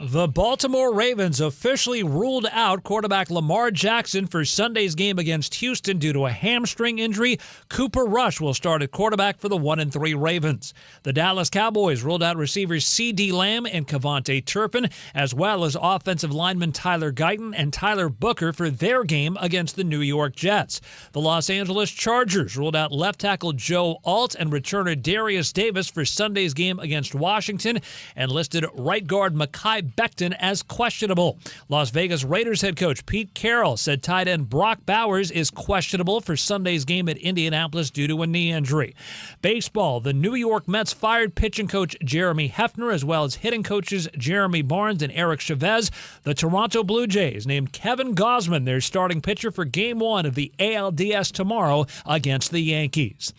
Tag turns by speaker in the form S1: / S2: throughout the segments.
S1: The Baltimore Ravens officially ruled out quarterback Lamar Jackson for Sunday's game against Houston due to a hamstring injury. Cooper Rush will start at quarterback for the 1-3 Ravens. The Dallas Cowboys ruled out receivers C.D. Lamb and Kevontae Turpin, as well as offensive lineman Tyler Guyton and Tyler Booker for their game against the New York Jets. The Los Angeles Chargers ruled out left tackle Joe Alt and returner Darius Davis for Sunday's game against Washington, and listed right guard Mekhi Becton as questionable. Las Vegas Raiders head coach Pete Carroll said tight end Brock Bowers is questionable for Sunday's game at Indianapolis due to a knee injury. Baseball, the New York Mets fired pitching coach Jeremy Hefner as well as hitting coaches Jeremy Barnes and Eric Chavez. The Toronto Blue Jays named Kevin Gausman their starting pitcher for Game 1 of the ALDS tomorrow against the Yankees.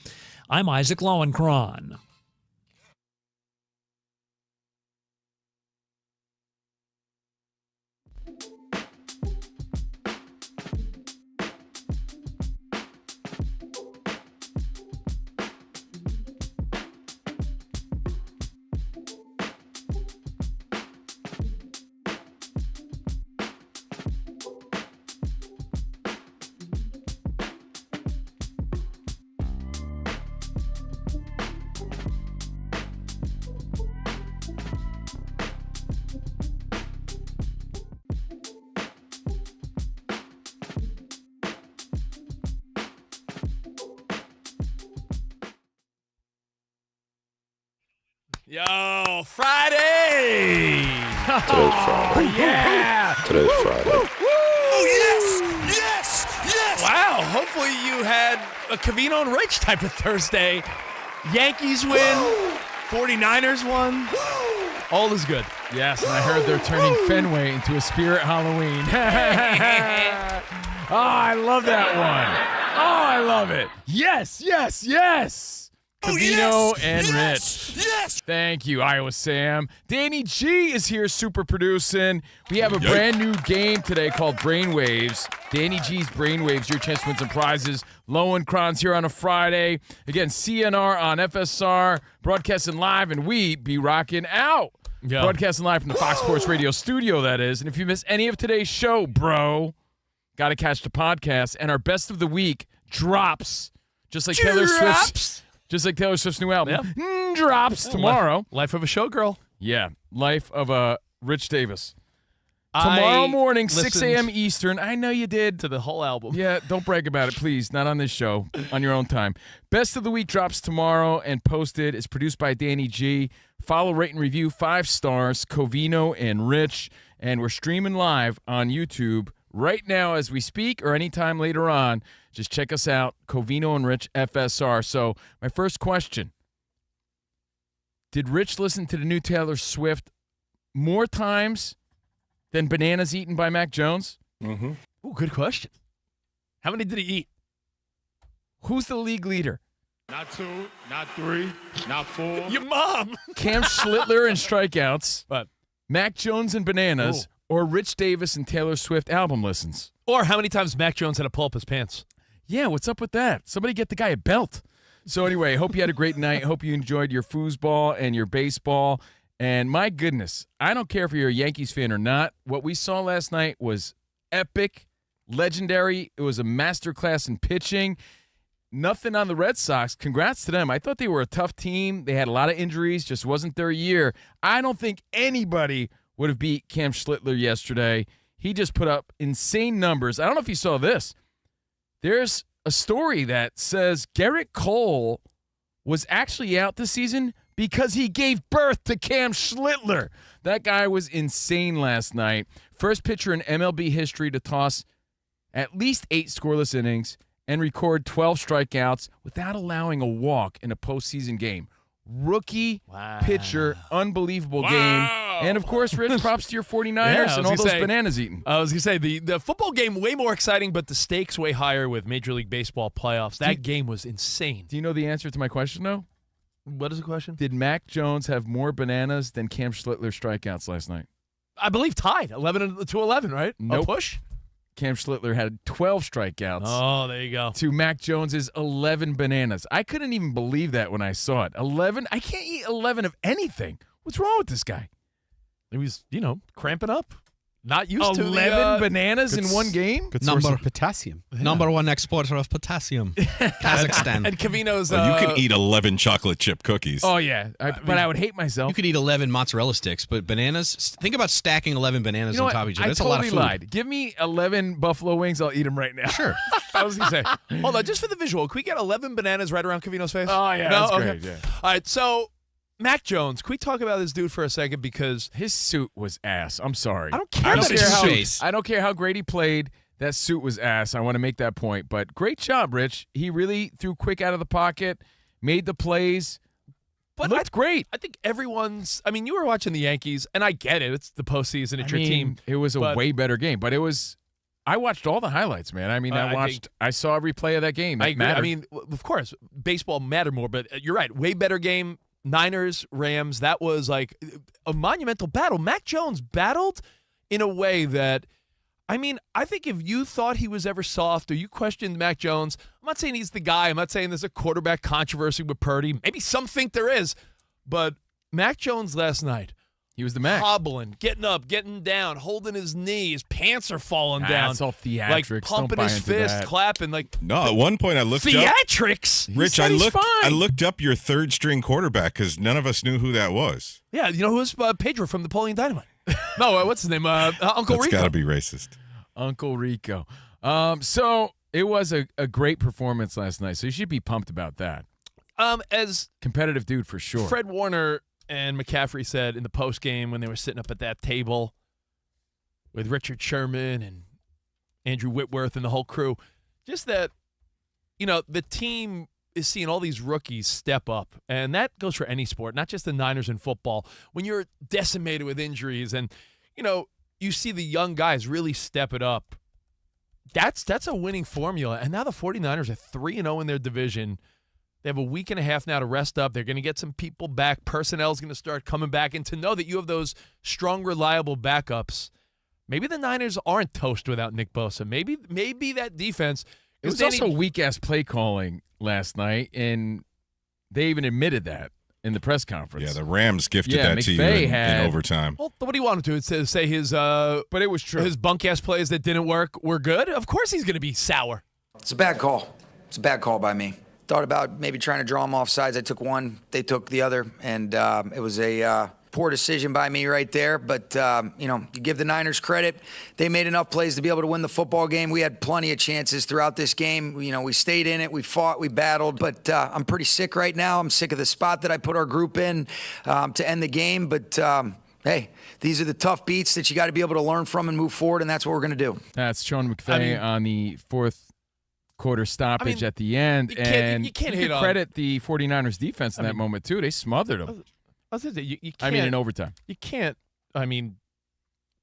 S1: I'm Isaac Lowenkron.
S2: Yo, Friday!
S3: Today's Friday.
S2: Yeah!
S3: Today's Friday.
S2: Oh, yes! Yes! Yes! Wow, hopefully you had a Covino and Rich type of Thursday. Yankees win. 49ers won. All is good.
S4: Yes, and I heard they're turning Fenway into a spirit Halloween. Oh, I love that one. Oh, I love it. Yes, yes, yes. Covino and Rich.
S2: Yes!
S4: Thank you, Iowa Sam. Danny G is here super producing. We have a brand new game today called Brainwaves. Danny G's Brainwaves, your chance to win some prizes. Lowenkron's here on a Friday. Again, CNR on FSR, broadcasting live, and we be rocking out.
S2: Yeah.
S4: Broadcasting live from the Fox Sports Radio studio, that is. And if you miss any of today's show, bro, got to catch the podcast. And our best of the week drops, just like Taylor Swift's. Just like Taylor Swift's new album drops tomorrow.
S2: Life of a showgirl.
S4: Yeah, Life of a Rich Davis. Tomorrow morning, 6 a.m. Eastern. I know you did.
S2: To the whole album.
S4: Yeah, don't brag about it, please. Not on this show. On your own time. Best of the Week drops tomorrow and posted. It's produced by Danny G. Follow, rate, and review 5 stars, Covino and Rich. And we're streaming live on YouTube right now as we speak or anytime later on. Just check us out, Covino and Rich FSR. So my first question, did Rich listen to the new Taylor Swift more times than bananas eaten by Mac Jones?
S2: Mm-hmm. Ooh, good question. How many did he eat?
S4: Who's the league leader?
S5: Not 2, not 3, not 4.
S2: Your mom.
S4: Cam Schlittler and strikeouts,
S2: But
S4: Mac Jones and bananas, or Rich Davis and Taylor Swift album listens?
S2: Or how many times Mac Jones had to pull up his pants?
S4: Yeah, what's up with that? Somebody get the guy a belt. So anyway, hope you had a great night. Hope you enjoyed your foosball and your baseball. And my goodness, I don't care if you're a Yankees fan or not. What we saw last night was epic, legendary. It was a masterclass in pitching. Nothing on the Red Sox. Congrats to them. I thought they were a tough team. They had a lot of injuries. Just wasn't their year. I don't think anybody would have beat Cam Schlittler yesterday. He just put up insane numbers. I don't know if you saw this. There's a story that says Garrett Cole was actually out this season because he gave birth to Cam Schlittler. That guy was insane last night. First pitcher in MLB history to toss at least 8 scoreless innings and record 12 strikeouts without allowing a walk in a postseason game. Rookie pitcher, unbelievable game. And, of course, Rich, props to your 49ers and all those bananas eaten.
S2: I was going to say, the football game way more exciting, but the stakes way higher with Major League Baseball playoffs. That game was insane.
S4: Do you know the answer to my question, though?
S2: What is the question?
S4: Did Mac Jones have more bananas than Cam Schlittler strikeouts last night?
S2: I believe tied, 11-11, right?
S4: Nope.
S2: A push?
S4: Cam Schlittler had 12 strikeouts.
S2: Oh, there you go.
S4: To Mac Jones's 11 bananas. I couldn't even believe that when I saw it. 11? I can't eat 11 of anything. What's wrong with this guy?
S2: He was, cramping up. Not used to
S4: 11 bananas in one game?
S3: Good source of potassium. Number one exporter of potassium. Kazakhstan.
S2: And Covino's...
S6: you can eat 11 chocolate chip cookies.
S4: Oh, yeah. But I would hate myself.
S3: You could eat 11 mozzarella sticks, but bananas, think about stacking 11 bananas on top of each other. That's a lot of food.
S4: Lied. Give me 11 buffalo wings. I'll eat them right now.
S3: Sure.
S2: I was going to say, hold on, just for the visual, can we get 11 bananas right around Covino's face?
S4: Oh, yeah,
S2: no?
S4: that's
S2: Okay.
S4: great. Yeah.
S2: All right, so Mac Jones, can we talk about this dude for a second? Because
S4: his suit was ass. I'm sorry.
S2: I don't care about his
S3: face.
S4: I don't care how great he played. That suit was ass. I want to make that point. But great job, Rich. He really threw quick out of the pocket, made the plays. But that's great.
S2: I think everyone's – I mean, you were watching the Yankees, and I get it. It's the postseason. It's your team.
S4: It was a way better game. But it was – I watched all the highlights, man. I mean, I saw every play of that game.
S2: I agree. I mean, of course, baseball mattered more. But you're right. Way better game. Niners, Rams, that was like a monumental battle. Mac Jones battled in a way that, I mean, I think if you thought he was ever soft or you questioned Mac Jones, I'm not saying he's the guy. I'm not saying there's a quarterback controversy with Purdy. Maybe some think there is. But Mac Jones last night,
S4: he was the Mac.
S2: Hobbling, getting up, getting down, holding his knee. His pants are falling down.
S4: That's all theatrics.
S2: Like pumping his fist, clapping. Like
S6: No, at one point I looked
S2: theatrics.
S6: up. Rich, I looked up your third string quarterback because none of us knew who that was.
S2: Yeah, you know who's Pedro from Napoleon Dynamite? No, what's his name? Uncle Rico.
S6: That's got to be racist.
S4: Uncle Rico. So it was a great performance last night. So you should be pumped about that.
S2: As
S4: competitive dude for sure.
S2: Fred Warner and McCaffrey said in the postgame when they were sitting up at that table with Richard Sherman and Andrew Whitworth and the whole crew, just that, the team is seeing all these rookies step up. And that goes for any sport, not just the Niners in football. When you're decimated with injuries and, you see the young guys really step it up, that's a winning formula. And now the 49ers are 3-0 in their division. They have a week and a half now to rest up. They're going to get some people back. Personnel is going to start coming back. And to know that you have those strong, reliable backups, maybe the Niners aren't toast without Nick Bosa. Maybe that defense.
S4: It was also weak-ass play calling last night, and they even admitted that in the press conference.
S6: Yeah, the Rams gifted that to you in overtime.
S2: Well, what do you want him to say? His
S4: but it was true.
S2: His bunk-ass plays that didn't work were good? Of course he's going to be sour.
S7: It's a bad call. It's a bad call by me. Thought about maybe trying to draw them off sides. I took one, they took the other, and it was a poor decision by me right there. But, you give the Niners credit. They made enough plays to be able to win the football game. We had plenty of chances throughout this game. We stayed in it. We fought. We battled. But I'm pretty sick right now. I'm sick of the spot that I put our group in to end the game. But, hey, these are the tough beats that you got to be able to learn from and move forward, and that's what we're going to do.
S4: That's Sean McVay on the fourth quarter stoppage at the end.
S2: You can't hit
S4: credit the 49ers defense in that moment, too. They smothered them. In overtime.
S2: You can't,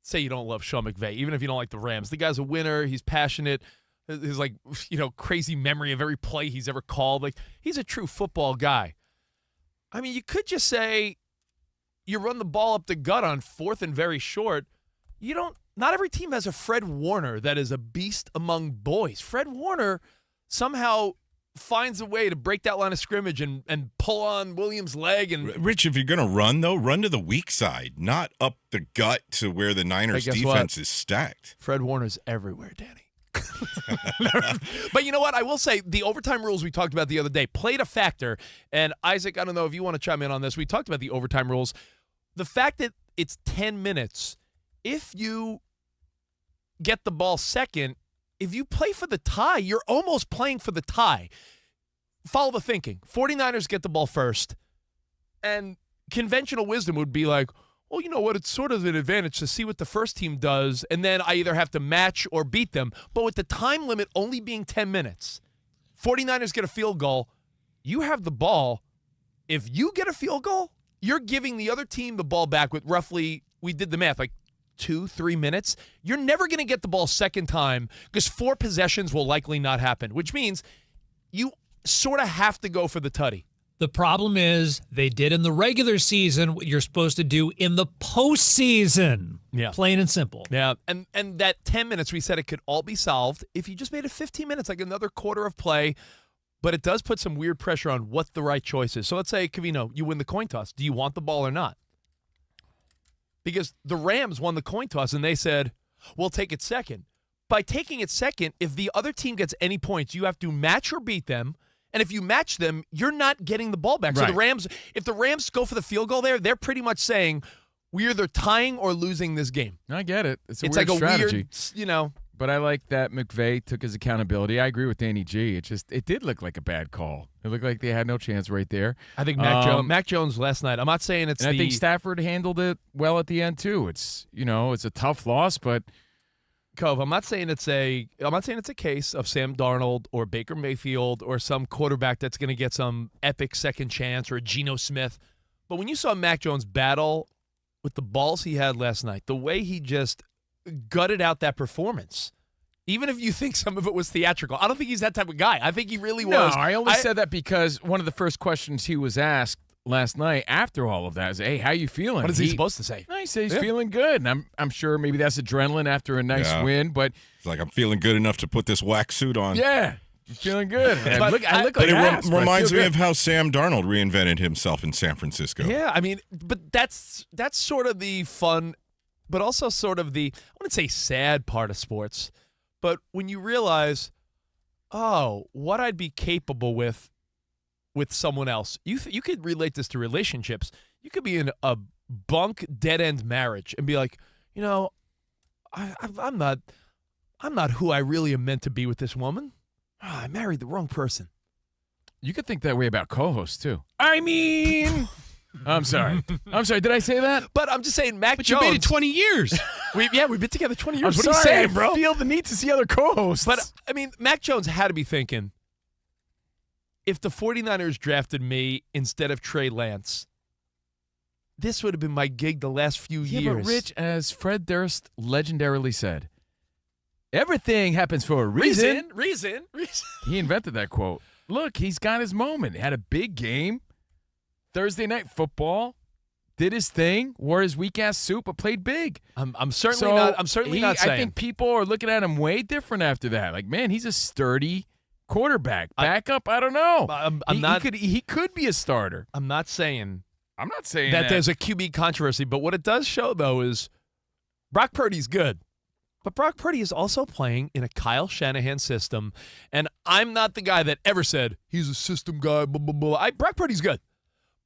S2: say you don't love Sean McVay, even if you don't like the Rams. The guy's a winner. He's passionate. His, crazy memory of every play he's ever called. Like, he's a true football guy. You could just say you run the ball up the gut on fourth and very short. Not every team has a Fred Warner that is a beast among boys. Fred Warner somehow finds a way to break that line of scrimmage and pull on Williams' leg. And
S6: Rich, if you're going to run, though, run to the weak side, not up the gut to where the Niners' defense is stacked.
S2: Fred Warner's everywhere, Danny. But you know what? I will say the overtime rules we talked about the other day played a factor. And Isaac, I don't know if you want to chime in on this. We talked about the overtime rules. The fact that it's 10 minutes, if you get the ball second, if you play for the tie, you're almost playing for the tie. Follow the thinking. 49ers get the ball first. And conventional wisdom would be like, well, you know what? It's sort of an advantage to see what the first team does, and then I either have to match or beat them. But with the time limit only being 10 minutes, 49ers get a field goal. You have the ball. If you get a field goal, you're giving the other team the ball back with roughly, we did the math, like 2-3 minutes. You're never going to get the ball second time because 4 possessions will likely not happen, which means you sort of have to go for the tutty.
S1: The problem is they did in the regular season what you're supposed to do in the postseason.
S2: Yeah.
S1: Plain and simple.
S2: Yeah. And that 10 minutes, we said it could all be solved if you just made it 15 minutes, like another quarter of play. But it does put some weird pressure on what the right choice is. So let's say, Covino, you win the coin toss. Do you want the ball or not? because the Rams won the coin toss and they said, we'll take it second. By taking it second, if the other team gets any points, you have to match or beat them. And if you match them, you're not getting the ball back.
S4: Right.
S2: So if the Rams go for the field goal there, they're pretty much saying we're either tying or losing this game.
S4: I get it. It's weird
S2: like a
S4: strategy.
S2: weird,
S4: But I like that McVay took his accountability. I agree with Danny G. It did look like a bad call. It looked like they had no chance right there.
S2: I think Mac Jones last night. I'm not saying it's.
S4: And I think Stafford handled it well at the end too. It's it's a tough loss, but
S2: Cove, I'm not saying it's a case of Sam Darnold or Baker Mayfield or some quarterback that's going to get some epic second chance or a Geno Smith. But when you saw Mac Jones battle with the balls he had last night, the way he just gutted out that performance, even if you think some of it was theatrical, I don't think he's that type of guy. I think he really was.
S4: No, I only said that because one of the first questions he was asked last night after all of that is, hey, how you feeling?
S2: What is he supposed to say?
S4: He said he's feeling good. And I'm sure maybe that's adrenaline after a nice win, but
S6: it's like I'm feeling good enough to put this wax suit on.
S4: Yeah. You're feeling good. I look
S6: But
S4: like
S6: it reminds me of how Sam Darnold reinvented himself in San Francisco.
S2: Yeah, I mean, but that's sort of the fun, but also sort of the, I wouldn't say sad part of sports, but when you realize, what I'd be capable with someone else. You could relate this to relationships. You could be in a bunk dead-end marriage and be like, I'm not who I really am meant to be with this woman. I married the wrong person.
S4: You could think that way about co-hosts, too. I mean, I'm sorry. Did I say that?
S2: But I'm just saying, Mac
S3: But
S2: Jones.
S3: you dated 20 years.
S2: We've been together 20 years.
S4: I'm
S2: What are you
S4: sorry,
S2: saying, bro?
S4: I feel the need to see other co-hosts.
S2: But, I mean, Mac Jones had to be thinking, if the 49ers drafted me instead of Trey Lance, this would have been my gig the last few years.
S4: But Rich, as Fred Durst legendarily said, everything happens for a reason.
S2: Reason.
S4: He invented that quote. Look, he's got his moment. He had a big game. Thursday night football. Did his thing. Wore his weak-ass suit, but played big.
S2: I'm certainly not saying.
S4: I think people are looking at him way different after that. Like, man, he's a sturdy quarterback. Backup, I don't know. He could be a starter.
S2: I'm not saying
S4: that
S2: there's a QB controversy, but what it does show, though, is Brock Purdy's good. But Brock Purdy is also playing in a Kyle Shanahan system, and I'm not the guy that ever said he's a system guy, blah, blah, blah. Brock Purdy's good.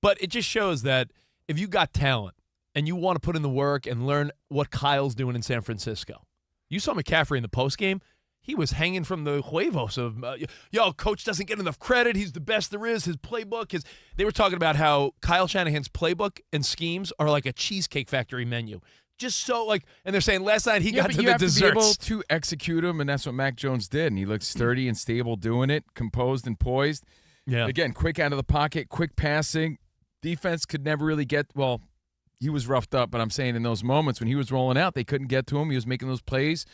S2: But it just shows that if you got talent and you want to put in the work and learn what Kyle's doing in San Francisco. You saw McCaffrey in the postgame. He was hanging from the huevos of, coach doesn't get enough credit. He's the best there is. His playbook, they were talking about how Kyle Shanahan's playbook and schemes are like a Cheesecake Factory menu. Just so and they're saying last night he got to the desserts.
S4: You have to be able to execute them, and that's what Mac Jones did. And he looked sturdy and stable doing it, composed and poised.
S2: Yeah.
S4: Again, quick out of the pocket, quick passing. Defense could never really he was roughed up, but I'm saying in those moments when he was rolling out, they couldn't get to him. He was making those plays.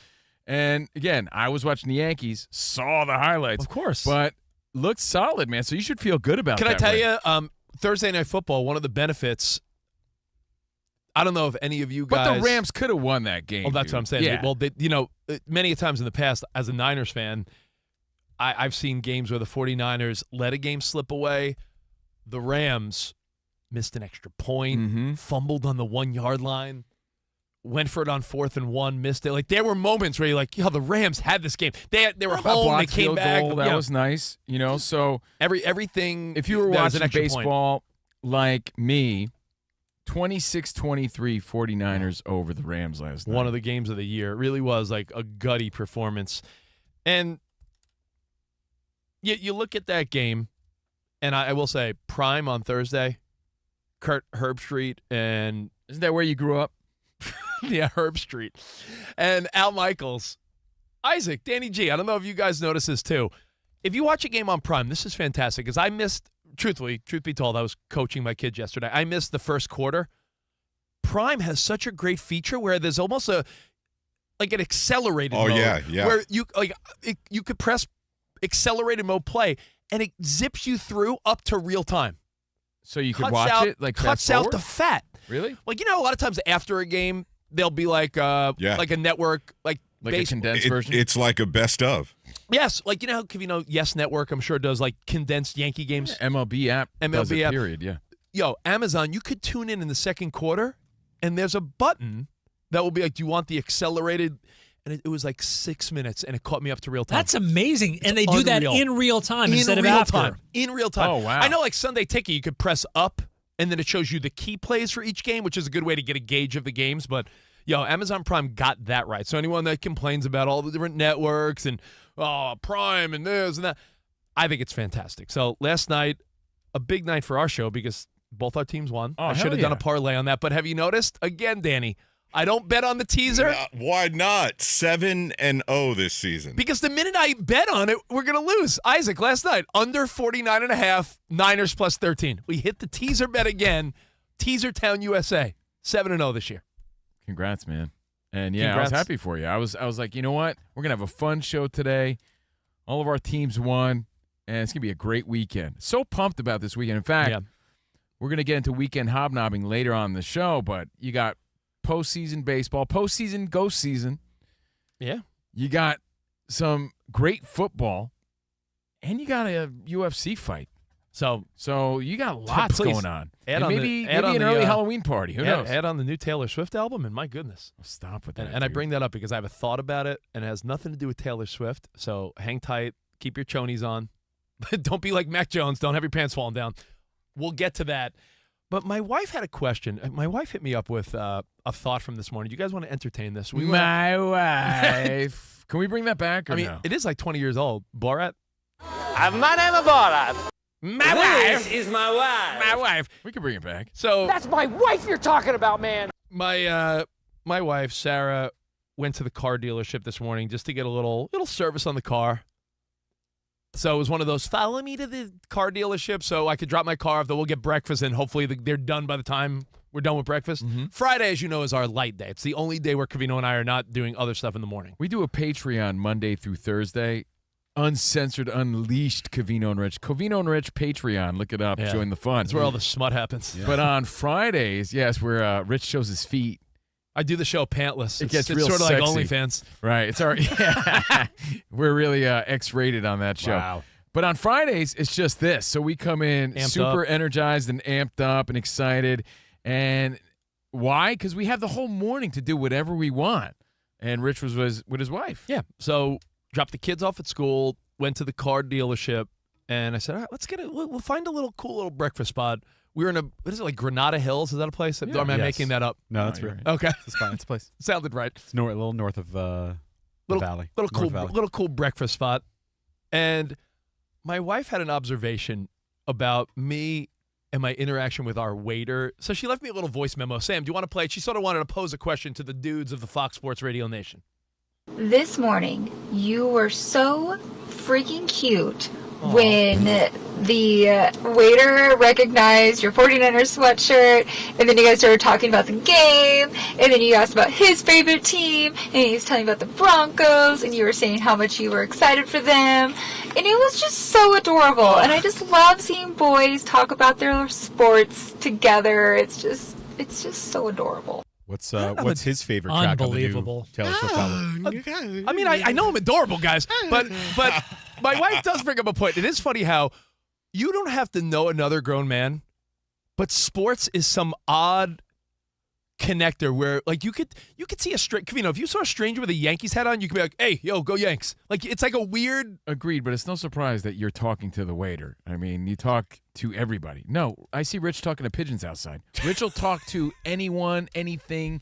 S4: And again, I was watching the Yankees, saw the highlights.
S2: Of course.
S4: But looked solid, man. So you should feel good about that.
S2: Can I tell you, Thursday Night Football, one of the benefits, I don't know if any of you guys.
S4: But the Rams could have won that game.
S2: Oh, that's what I'm saying.
S4: Yeah.
S2: Well, many times in the past, as a Niners fan, I've seen games where the 49ers let a game slip away. The Rams missed an extra point, fumbled on the 1-yard line, went for it on 4th and 1, missed it. Like, there were moments where you're like, the Rams had this game. They were home, they came back.
S4: Goal, that was nice, so
S2: everything.
S4: If you were watching baseball like me, 26-23 49ers over the Rams last night.
S2: One of the games of the year. It really was like a gutty performance. And you look at that game, and I will say, Prime on Thursday, Kurt Herbstreit and...
S4: Isn't that where you grew up?
S2: Yeah, Herbstreit. And Al Michaels. Isaac, Danny G. I don't know if you guys notice this too. If you watch a game on Prime, this is fantastic because I missed, truth be told, I was coaching my kids yesterday. I missed the first quarter. Prime has such a great feature where there's almost an accelerated mode.
S6: Oh, yeah.
S2: Where you could press accelerated mode play and it zips you through up to real time.
S4: So you could watch it
S2: cuts out the fat.
S4: Really?
S2: A lot of times after a game, there'll be like a network, like
S4: a condensed version?
S6: It's like a best of.
S2: Yes. Like, how Covino Yes Network, I'm sure, does like condensed Yankee games.
S4: MLB app does it, period, yeah.
S2: Amazon, you could tune in the second quarter and there's a button that will be like, do you want the accelerated? And it was like 6 minutes, and it caught me up to real time.
S1: That's amazing. And they
S2: unreal.
S1: do that in real time instead of
S2: real
S1: after.
S2: time. In real time.
S4: Oh, wow.
S2: I know, like Sunday Ticket, you could press up, and then it shows you the key plays for each game, which is a good way to get a gauge of the games. But, Amazon Prime got that right. So anyone that complains about all the different networks and Prime and this and that, I think it's fantastic. So last night, a big night for our show because both our teams won. I should have done a parlay on that. But have you noticed? Again, Danny, I don't bet on the teaser.
S6: Why not? 7-0 this season.
S2: Because the minute I bet on it, we're going to lose. Isaac, last night, under 49.5, Niners plus 13. We hit the teaser bet again. Teaser Town, USA. 7-0 this year.
S4: Congrats, man. And I was happy for you. I was like, you know what? We're going to have a fun show today. All of our teams won, and it's going to be a great weekend. So pumped about this weekend. In fact, we're going to get into weekend hobnobbing later on in the show, but you got postseason baseball, postseason ghost season.
S2: Yeah.
S4: You got some great football, and you got a UFC fight. So you got lots going on. And maybe an early Halloween party. Who knows?
S2: Add on the new Taylor Swift album, and my goodness.
S4: Stop with that.
S2: And I bring that up because I have a thought about it, and it has nothing to do with Taylor Swift. So hang tight. Keep your chonies on. Don't be like Mac Jones. Don't have your pants falling down. We'll get to that. But my wife had a question. My wife hit me up with a thought from this morning. Do you guys want to entertain this?
S4: My wife. Can we bring that back? Or no?
S2: It is like 20 years old. Borat?
S8: My name is Borat.
S2: My wife
S8: is my wife.
S2: My wife.
S4: We can bring it back.
S2: So
S8: That's my wife you're talking about, man.
S2: my wife, Sarah, went to the car dealership this morning just to get a little service on the car. So it was one of those, follow me to the car dealership so I could drop my car off, then we'll get breakfast, and hopefully they're done by the time we're done with breakfast. Mm-hmm. Friday, as you know, is our light day. It's the only day where Covino and I are not doing other stuff in the morning.
S4: We do a Patreon Monday through Thursday. Uncensored, unleashed Covino and Rich. Covino and Rich Patreon. Look it up. Yeah. Join the fun.
S2: That's where all the smut happens.
S4: Yeah. But on Fridays, yes, where Rich shows his feet.
S2: I do the show pantless.
S4: It gets
S2: it's
S4: real
S2: sort of
S4: sexy.
S2: like OnlyFans.
S4: Right. It's already. We're really X-rated on that show.
S2: Wow.
S4: But on Fridays, it's just this. So we come in super energized and amped up and excited. And why? Because we have the whole morning to do whatever we want. And Rich was with his wife.
S2: Yeah. So dropped the kids off at school, went to the car dealership, and I said, all right, let's we'll find a cool little breakfast spot. We were in what is it, like Granada Hills? Is that a place?
S4: Yeah.
S2: Or am I making that up?
S9: No, that's right.
S2: Okay.
S9: It's a spot. It's a place.
S2: Sounded right.
S9: It's a little north of the valley.
S2: Little cool breakfast spot. And my wife had an observation about me and my interaction with our waiter. So she left me a little voice memo. Sam, do you want to play it? She sort of wanted to pose a question to the dudes of the Fox Sports Radio Nation.
S10: This morning, you were so freaking cute when the waiter recognized your 49ers sweatshirt, and then you guys started talking about the game, and then you asked about his favorite team, and he was telling you about the Broncos, and you were saying how much you were excited for them, and it was just so adorable, and I just love seeing boys talk about their sports together. It's just so adorable.
S9: What's his favorite track on the new Taylor Swift album?
S2: I mean, I know I'm adorable, guys, but my wife does bring up a point. It is funny how you don't have to know another grown man, but sports is some odd connector where, like, you could see a stranger. Covino, if you saw a stranger with a Yankees hat on, you could be like, "Hey, yo, go Yanks!" Like, it's like a weird.
S4: Agreed, but it's no surprise that you're talking to the waiter. I mean, you talk to everybody. No, I see Rich talking to pigeons outside. Rich will talk to anyone, anything,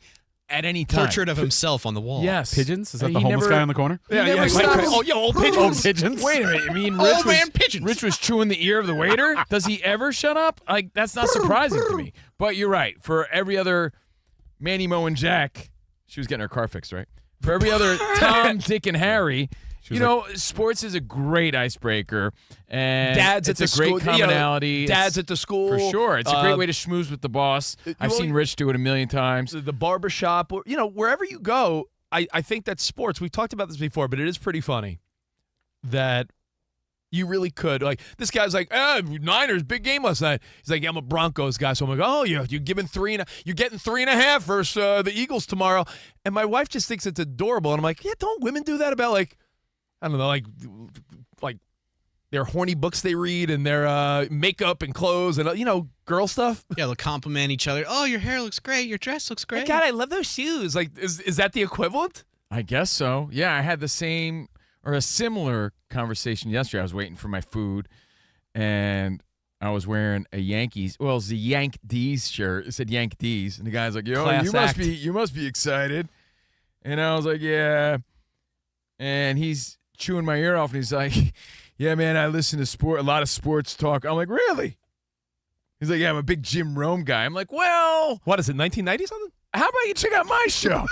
S4: at any time.
S3: Portrait of himself on the wall.
S4: Yes.
S9: Pigeons? Is that the homeless guy on the corner?
S2: Yeah. Old pigeons.
S9: Old pigeons.
S4: Wait a minute. I mean,
S3: pigeons.
S4: Rich was chewing the ear of the waiter. Does he ever shut up? Like, that's not surprising to me. But you're right. For every other Manny, Mo, and Jack, she was getting her car fixed, right? For every other Tom, Dick, and Harry, sports is a great icebreaker, and it's a great commonality.
S2: Dads at the school.
S4: For sure. It's a great way to schmooze with the boss. I've seen Rich do it a million times.
S2: The barbershop, or, wherever you go, I think that sports, we've talked about this before, but it is pretty funny that you really could. Like, this guy's like, Niners, big game last night. He's like, yeah, I'm a Broncos guy. So I'm like, oh, yeah, you're getting 3.5 versus the Eagles tomorrow. And my wife just thinks it's adorable. And I'm like, yeah, don't women do that about, like, I don't know, like their horny books they read and their makeup and clothes and, girl stuff.
S3: Yeah, they'll compliment each other. Oh, your hair looks great. Your dress looks great.
S2: God, I love those shoes. Like, is that the equivalent?
S4: I guess so. Yeah, I had the same or a similar conversation yesterday. I was waiting for my food, and I was wearing a Yankees. Well, it was the Yank D's shirt. It said Yank D's, and the guy's like, "Yo, you must be excited." And I was like, "Yeah." And he's chewing my ear off, and he's like, "Yeah, man, I listen to a lot of sports talk." I'm like, "Really?" He's like, "Yeah, I'm a big Jim Rome guy." I'm like, "Well,
S2: what is it, 1990 something?
S4: How about you check out my show?"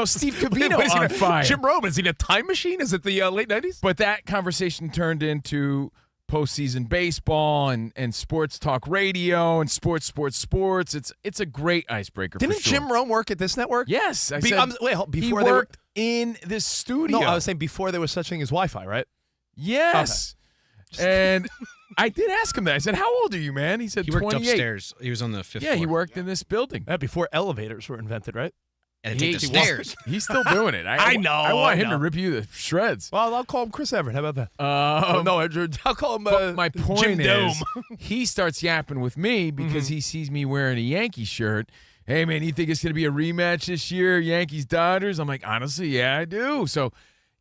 S4: Steve Covino on fire.
S2: Jim Rome, is he in a time machine? Is it the late 90s?
S4: But that conversation turned into postseason baseball and sports talk radio and sports. It's a great icebreaker.
S2: Didn't
S4: for sure.
S2: Jim Rome work at this network?
S4: Yes.
S2: Before
S4: he
S2: they
S4: worked in this studio.
S2: No, I was saying before there was such thing as Wi-Fi, right?
S4: Yes. Okay. And I did ask him that. I said, "How old are you, man?" He said,
S3: he worked
S4: 28.
S3: upstairs. He was on the 5th floor.
S4: Yeah, he worked in this building.
S2: Before elevators were invented, right?
S3: And take the stairs.
S4: He's still doing it.
S2: I know.
S4: I want him to rip you to shreds.
S2: Well, I'll call him Chris Everett. How about that? No, I'll call him
S4: my point
S2: Jim Dome.
S4: is, he starts yapping with me because he sees me wearing a Yankee shirt. "Hey, man, you think it's going to be a rematch this year, Yankees-Dodgers?" I'm like, "Honestly, yeah, I do." So,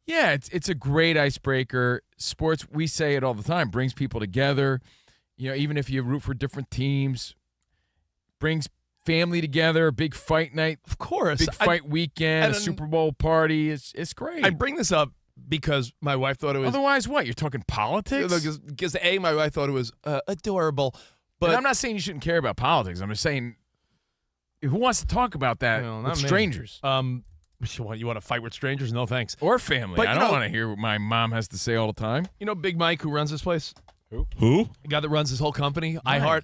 S4: yeah, it's a great icebreaker. Sports, we say it all the time, brings people together. Even if you root for different teams, brings family together, a big fight night.
S2: Of course.
S4: Big fight weekend, a Super Bowl party. It's great.
S2: I bring this up because my wife thought it was...
S4: Otherwise, what? You're talking politics?
S2: Because, my wife thought it was adorable. But
S4: and I'm not saying you shouldn't care about politics. I'm just saying, who wants to talk about that with strangers?
S2: You want to fight with strangers? No, thanks.
S4: Or family. But I don't want to hear what my mom has to say all the time.
S2: You know Big Mike, who runs this place?
S6: Who?
S2: The guy that runs his whole company, iHeart.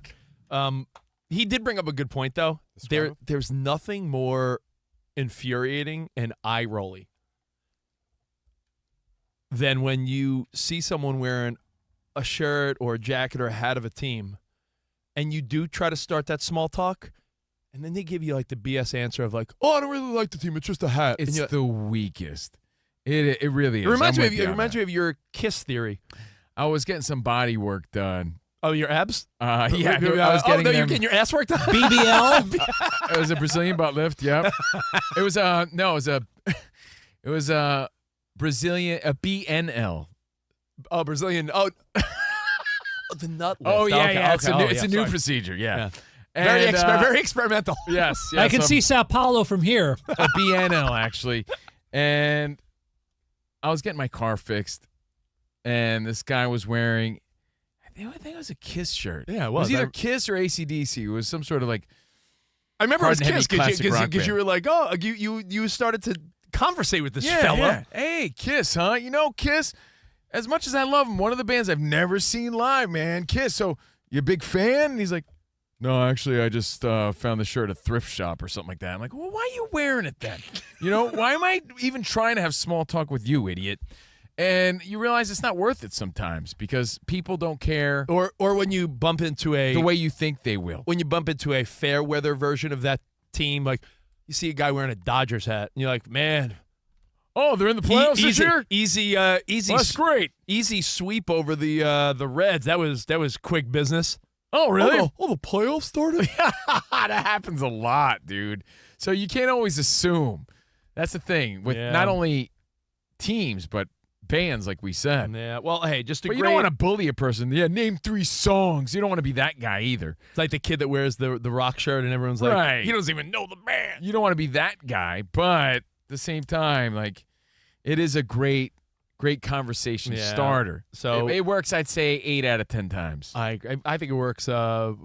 S2: He did bring up a good point, though. There's nothing more infuriating and eye-rolly than when you see someone wearing a shirt or a jacket or a hat of a team, and you do try to start that small talk, and then they give you like the BS answer of like, "Oh, I don't really like the team. It's just a hat."
S4: It's the weakest. It really is.
S2: It reminds me of your Kiss theory.
S4: I was getting some body work done.
S2: Oh, your abs?
S4: Yeah. I was getting
S2: you're getting your ass work done?
S1: BBL?
S4: It was a Brazilian butt lift, yep. It was a Brazilian, a BNL.
S2: Oh, Brazilian. Oh, the nut lift.
S4: Oh, yeah,
S2: okay,
S4: yeah.
S2: Okay.
S4: It's a new procedure, yeah.
S2: And, very experimental.
S4: Yes.
S1: I can see Sao Paulo from here.
S4: A BNL, actually. And I was getting my car fixed, and this guy was wearing, I think it was a Kiss shirt.
S2: Yeah, it
S4: It
S2: was.
S4: was either Kiss or AC/DC. It was some sort of like
S2: I remember it was Kiss
S4: because
S2: you were like, oh, you started to conversate with this fella.
S4: Yeah. Hey, Kiss, huh? Kiss, as much as I love him, one of the bands I've never seen live, man. Kiss. So, you a big fan? And he's like, "No, actually, I just found the shirt at a thrift shop or something like that." I'm like, "Well, why are you wearing it then? Why am I even trying to have small talk with you, idiot?" And you realize it's not worth it sometimes because people don't care.
S2: Or when you bump into
S4: the way you think they will.
S2: When you bump into a fair weather version of that team, like you see a guy wearing a Dodgers hat, and you're like, "Man,
S4: oh, they're in the playoffs this year?
S2: Easy.
S4: Well, that's great.
S2: Easy sweep over the Reds. That was quick business."
S4: Oh, really?
S2: The playoffs started?
S4: That happens a lot, dude. So you can't always assume. That's the thing with not only teams, but bands, like we said.
S2: Yeah. Well, hey,
S4: you don't want to bully a person. Yeah, name 3 songs. You don't want to be that guy either.
S2: It's like the kid that wears the rock shirt and everyone's like,
S4: right.
S2: He doesn't even know the band.
S4: You don't want to be that guy, but at the same time, like, it is a great conversation starter.
S2: So
S4: it works, I'd say, 8 out of 10 times.
S2: I think it works. How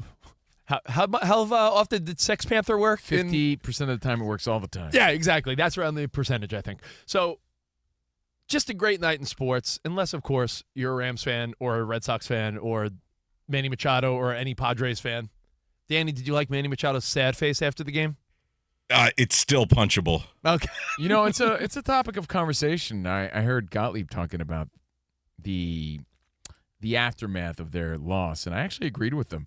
S2: often did Sex Panther work?
S4: 50% of the time it works all the time.
S2: Yeah, exactly. That's around the percentage, I think. So just a great night in sports, unless, of course, you're a Rams fan or a Red Sox fan or Manny Machado or any Padres fan. Danny, did you like Manny Machado's sad face after the game?
S6: It's still punchable.
S2: Okay.
S4: It's a topic of conversation. I heard Gottlieb talking about the aftermath of their loss, and I actually agreed with them.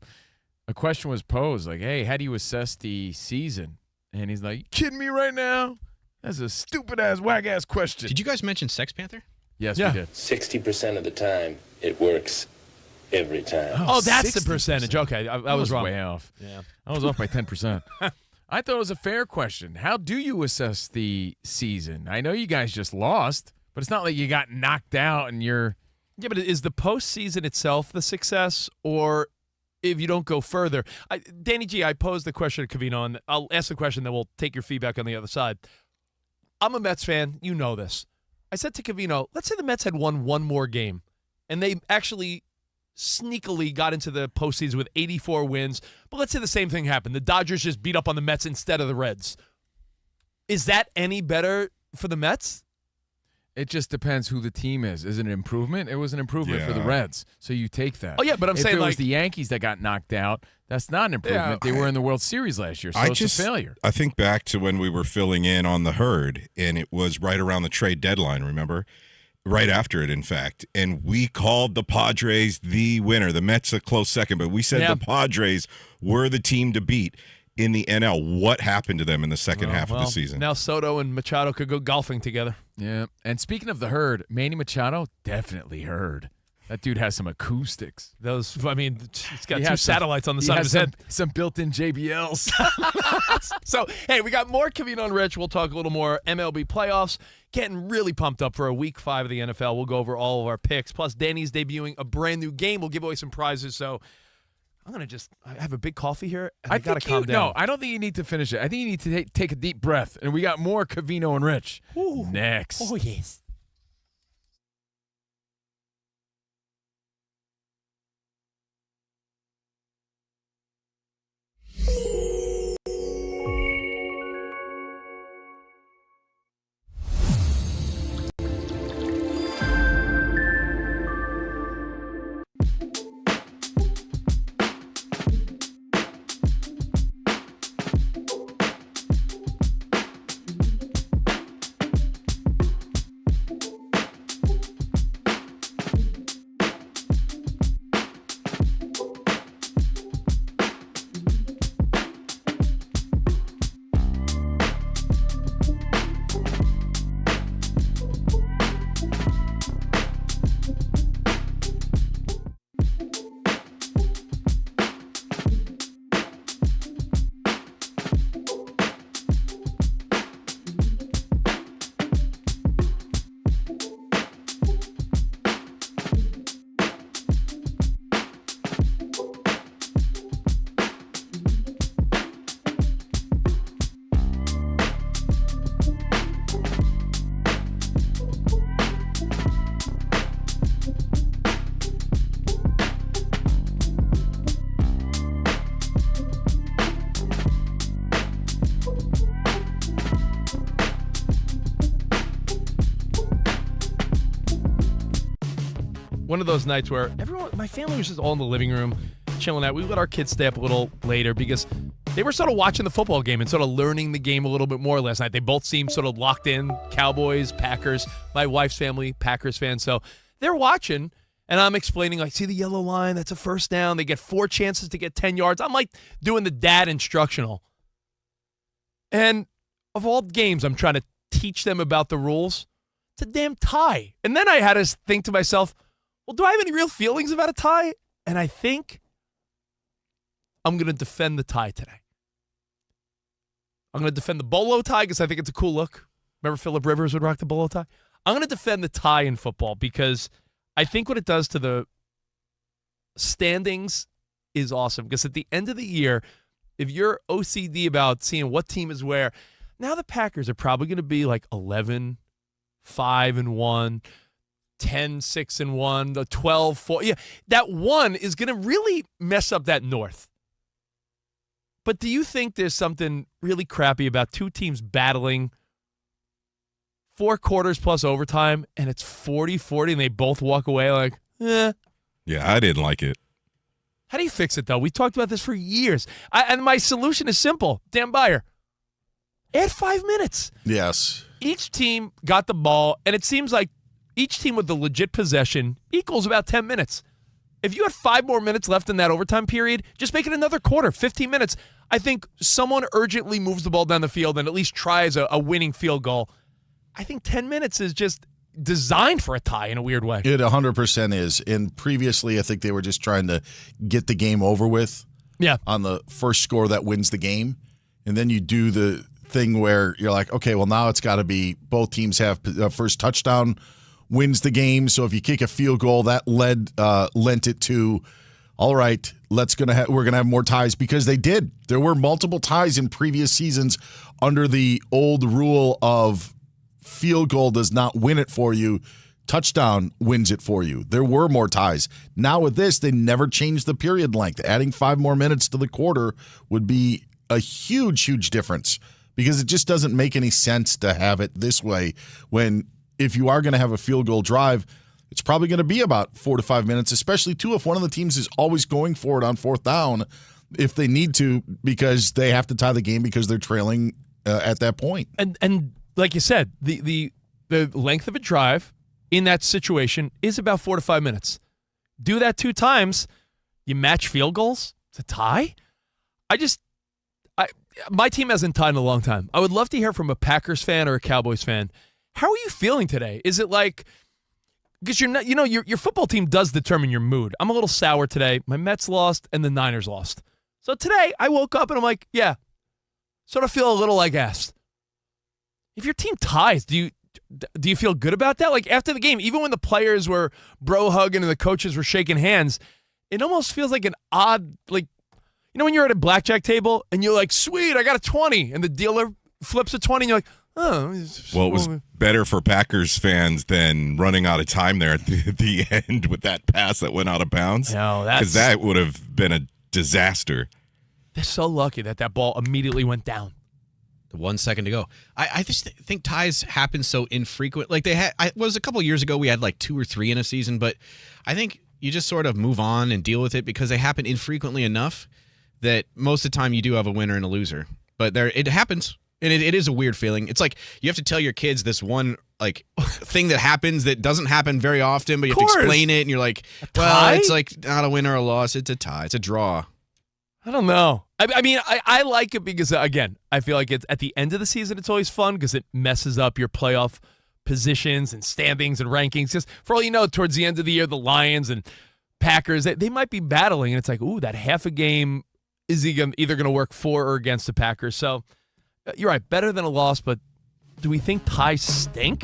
S4: A question was posed, like, "Hey, how do you assess the season?" And he's like, "You kidding me right now? That's a stupid-ass, whack-ass question."
S3: Did you guys mention Sex Panther?
S4: Yes, we did.
S11: 60% of the time, It works every time.
S2: Oh, that's
S4: 60%.
S2: the percentage. Okay, I was wrong.
S4: Way off.
S2: Yeah.
S4: I was off by 10%. I thought it was a fair question. How do you assess the season? I know you guys just lost, but it's not like you got knocked out and you're...
S2: Yeah, but is the postseason itself the success, or if you don't go further? Danny G, I posed the question to Covino, and I'll ask the question, then we'll take your feedback on the other side. I'm a Mets fan. You know this. I said to Covino, let's say the Mets had won one more game, and they actually sneakily got into the postseason with 84 wins, but let's say the same thing happened. The Dodgers just beat up on the Mets instead of the Reds. Is that any better for the Mets?
S4: It just depends who the team is. Is it an improvement? It was an improvement for the Reds, so you take that.
S2: Oh, yeah, but I'm saying,
S4: if it was
S2: like,
S4: the Yankees that got knocked out, that's not an improvement. They were in the World Series last year, so it's a failure.
S6: I think back to when we were filling in on the Herd, and it was right around the trade deadline, remember? Right after it, in fact. And we called the Padres the winner. The Mets a close second, but we said the Padres were the team to beat in the NL. What happened to them in the second half of the season?
S2: Now Soto and Machado could go golfing together.
S4: Yeah. And speaking of the Herd, Manny Machado definitely heard. That dude has some acoustics.
S2: He's got two satellites on the side of his head.
S4: Some built-in JBLs.
S2: So, hey, we got more Covino and Rich. We'll talk a little more MLB playoffs. Getting really pumped up for a Week 5 of the NFL. We'll go over all of our picks. Plus, Danny's debuting a brand new game. We'll give away some prizes. So, I'm going to have a big coffee here. And I got to calm down.
S4: No, I don't think you need to finish it. I think you need to take a deep breath. And we got more Covino and Rich next.
S2: Oh, yes. One of those nights where my family was just all in the living room, chilling out. We let our kids stay up a little later because they were sort of watching the football game and sort of learning the game a little bit more last night. They both seemed sort of locked in, Cowboys, Packers. My wife's family, Packers fans. So they're watching, and I'm explaining, like, see the yellow line? That's a first down. They get 4 chances to get 10 yards. I'm like doing the dad instructional. And of all games, I'm trying to teach them about the rules. It's a damn tie. And then I had to think to myself, well, do I have any real feelings about a tie? And I think I'm going to defend the tie today. I'm going to defend the bolo tie because I think it's a cool look. Remember Phillip Rivers would rock the bolo tie? I'm going to defend the tie in football because I think what it does to the standings is awesome. Because at the end of the year, if you're OCD about seeing what team is where, now the Packers are probably going to be like 11, 5-1, 10-6-1, the 12-4. Yeah, that one is going to really mess up that North. But do you think there's something really crappy about two teams battling 4 quarters plus overtime, and it's 40-40, and they both walk away like, eh?
S6: Yeah, I didn't like it.
S2: How do you fix it, though? We talked about this for years. And my solution is simple. Dan Beyer, add 5 minutes.
S12: Yes.
S2: Each team got the ball, and it seems like each team with the legit possession equals about 10 minutes. If you had 5 more minutes left in that overtime period, just make it another quarter, 15 minutes. I think someone urgently moves the ball down the field and at least tries a winning field goal. I think 10 minutes is just designed for a tie in a weird way.
S12: It 100% is. And previously, I think they were just trying to get the game over with.
S2: Yeah.
S12: On the first score that wins the game. And then you do the thing where you're like, okay, well, now it's got to be both teams have first touchdown wins the game. So if you kick a field goal, that lent it to, all right, we're gonna have more ties, because they did. There were multiple ties in previous seasons under the old rule of field goal does not win it for you. Touchdown wins it for you. There were more ties. Now with this, they never changed the period length. Adding 5 more minutes to the quarter would be a huge, huge difference, because it just doesn't make any sense to have it this way when if you are going to have a field goal drive, it's probably going to be about 4 to 5 minutes, especially, too, if one of the teams is always going for it on fourth down if they need to, because they have to tie the game because they're trailing at that point.
S2: And like you said, the length of a drive in that situation is about 4 to 5 minutes. Do that 2 times, you match field goals to tie? My team hasn't tied in a long time. I would love to hear from a Packers fan or a Cowboys fan. How are you feeling today? Is it like, because you're not, your football team does determine your mood. I'm a little sour today. My Mets lost and the Niners lost. So today I woke up and I'm like, yeah, sort of feel a little like ass. If your team ties, do you feel good about that? Like after the game, even when the players were bro hugging and the coaches were shaking hands, it almost feels like an odd, like, when you're at a blackjack table and you're like, sweet, I got a 20, and the dealer flips a 20 and you're like, oh.
S6: Well, it was better for Packers fans than running out of time there at the end with that pass that went out of bounds.
S2: No,
S6: because that would have been a disaster.
S2: They're so lucky that ball immediately went down.
S3: The 1 second to go. I just think ties happen so infrequent. Like was a couple years ago we had like 2 or 3 in a season, but I think you just sort of move on and deal with it because they happen infrequently enough that most of the time you do have a winner and a loser. But it happens. And it is a weird feeling. It's like you have to tell your kids this one like thing that happens that doesn't happen very often, but you have to explain it, and you're like, well, it's like not a win or a loss. It's a tie. It's a draw.
S2: I don't know. I mean, I like it because, again, I feel like it's at the end of the season, it's always fun because it messes up your playoff positions and standings and rankings. Just for all you know, towards the end of the year, the Lions and Packers, they might be battling, and it's like, ooh, that half a game is either going to work for or against the Packers. So you're right, better than a loss, but do we think ties stink?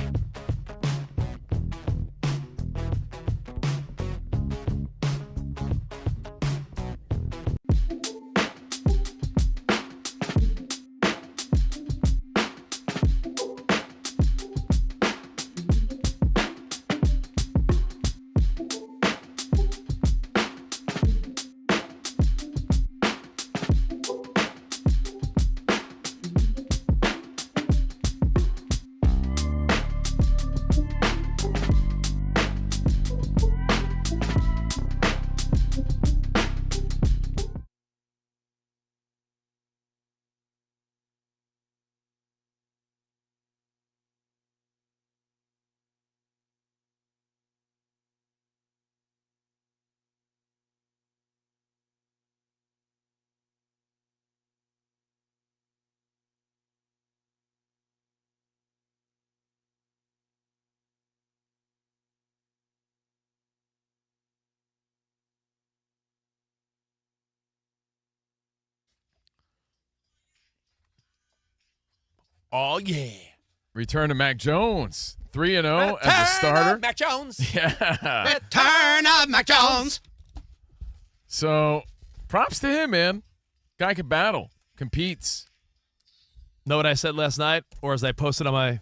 S2: Oh, yeah.
S4: Return to Mac Jones. 3-0 as a starter.
S2: Mac Jones.
S4: Yeah.
S3: Return of Mac Jones.
S4: So, props to him, man. Guy can battle, competes.
S2: Know what I said last night? Or as I posted on my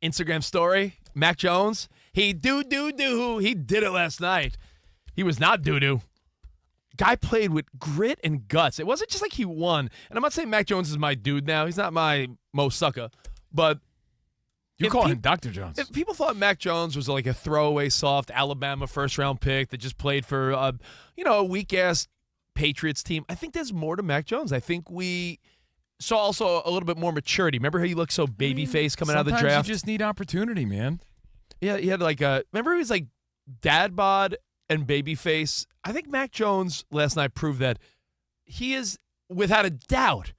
S2: Instagram story? Mac Jones, he do. He did it last night. He was not doo-doo. Guy played with grit and guts. It wasn't just like he won. And I'm not saying Mac Jones is my dude now. He's not my Mo Sucka. But
S4: you call him Dr. Jones.
S2: If people thought Mac Jones was like a throwaway soft Alabama first-round pick that just played for, a weak-ass Patriots team, I think there's more to Mac Jones. I think we saw also a little bit more maturity. Remember how he looked so baby-faced coming out of the draft?
S4: Sometimes you just need opportunity, man.
S2: Yeah, he had remember he was like dad bod and babyface. I think Mac Jones last night proved that he is, without a doubt,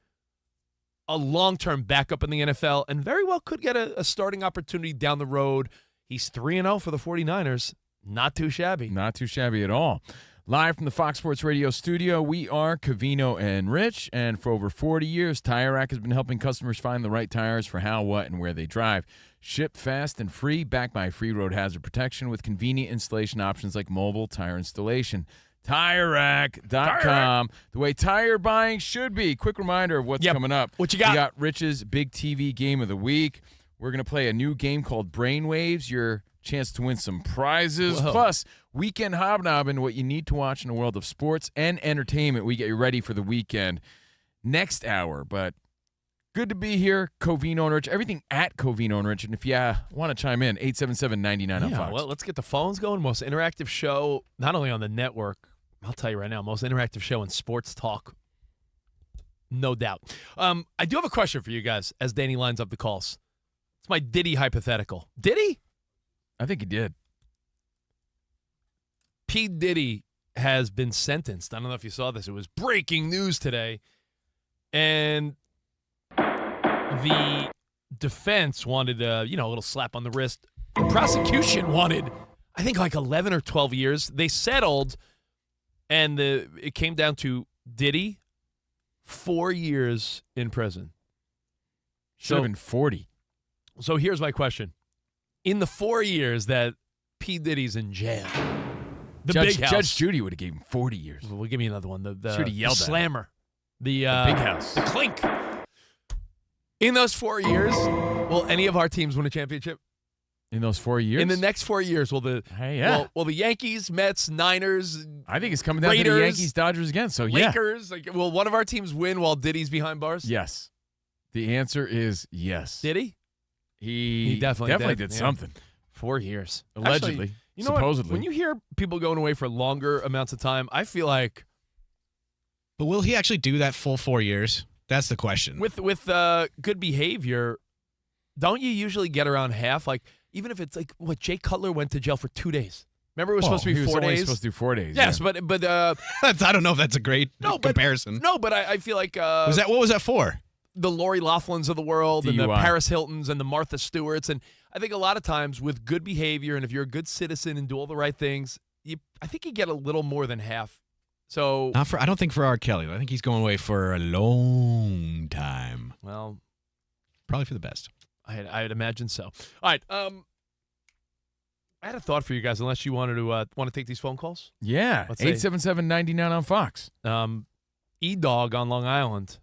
S2: a long-term backup in the NFL and very well could get a starting opportunity down the road He's 3-0 for the 49ers. Not too shabby.
S4: Not too shabby at all. Live from the Fox Sports Radio studio, we are Covino and Rich, and for over 40 years, Tire Rack has been helping customers find the right tires for how, what, and where they drive. Shipped fast and free, backed by free road hazard protection with convenient installation options like mobile tire installation. TireRack.com, the way tire buying should be. Quick reminder of what's coming up.
S2: What you got?
S4: We got Rich's big TV game of the week. We're going to play a new game called Brainwaves, your chance to win some prizes.
S2: Whoa.
S4: Plus, Weekend Hobnobbing, what you need to watch in the world of sports and entertainment. We get you ready for the weekend next hour. But good to be here, Covino and Rich. Everything at Covino and Rich. And if you want to chime in, 877-99 on Fox.
S2: Well, let's get the phones going. Most interactive show, not only on the network, I'll tell you right now, most interactive show in sports talk. No doubt. I do have a question for you guys as Danny lines up the calls. It's my Diddy hypothetical. Diddy?
S4: I think he did.
S2: P. Diddy has been sentenced. I don't know if you saw this. It was breaking news today. And the defense wanted a little slap on the wrist. The prosecution wanted, I think, like 11 or 12 years. They settled, and it came down to Diddy, 4 years in prison.
S4: Should have been 40.
S2: So here's my question. In the 4 years that P. Diddy's in jail,
S4: Judge Judy would have gave him 40 years.
S2: Well, give me another one.
S4: Should have yelled at him.
S2: Slammer. The
S4: Big House.
S2: The Clink. In those 4 years, will any of our teams win a championship?
S4: In those 4 years?
S2: In the next 4 years, will the will the Yankees, Mets, Niners,
S4: I think it's coming down
S2: Raiders,
S4: to the Yankees, Dodgers again. So
S2: Lakers, will one of our teams win while Diddy's behind bars?
S4: Yes. The answer is yes.
S2: Did he?
S4: He definitely did something.
S2: 4 years.
S4: Allegedly.
S2: Actually, you know
S4: supposedly.
S2: what? When you hear people going away for longer amounts of time, I feel like
S3: But will he actually do that full 4 years? That's the question.
S2: with good behavior, don't you usually get around half? Like, even if it's like what Jay Cutler went to jail for 2 days. Remember, it was supposed to be
S4: he was
S2: 4
S4: only
S2: days.
S4: supposed to do 4 days.
S2: Yes,
S4: yeah.
S2: but
S3: I don't know if that's a great comparison.
S2: but I feel like
S3: What was that for?
S2: the Lori Laughlins of the world and the
S4: DUI.
S2: Paris Hiltons and the Martha Stewarts, and I think a lot of times with good behavior and if you're a good citizen and do all the right things, I think you get a little more than half. So
S3: I don't think for R. Kelly. I think he's going away for a long time.
S2: Well,
S3: probably for the best.
S2: I'd imagine so. All right. I had a thought for you guys. Unless you wanted to take these phone calls.
S4: Yeah. 877-99 on Fox.
S2: E-Dog on Long Island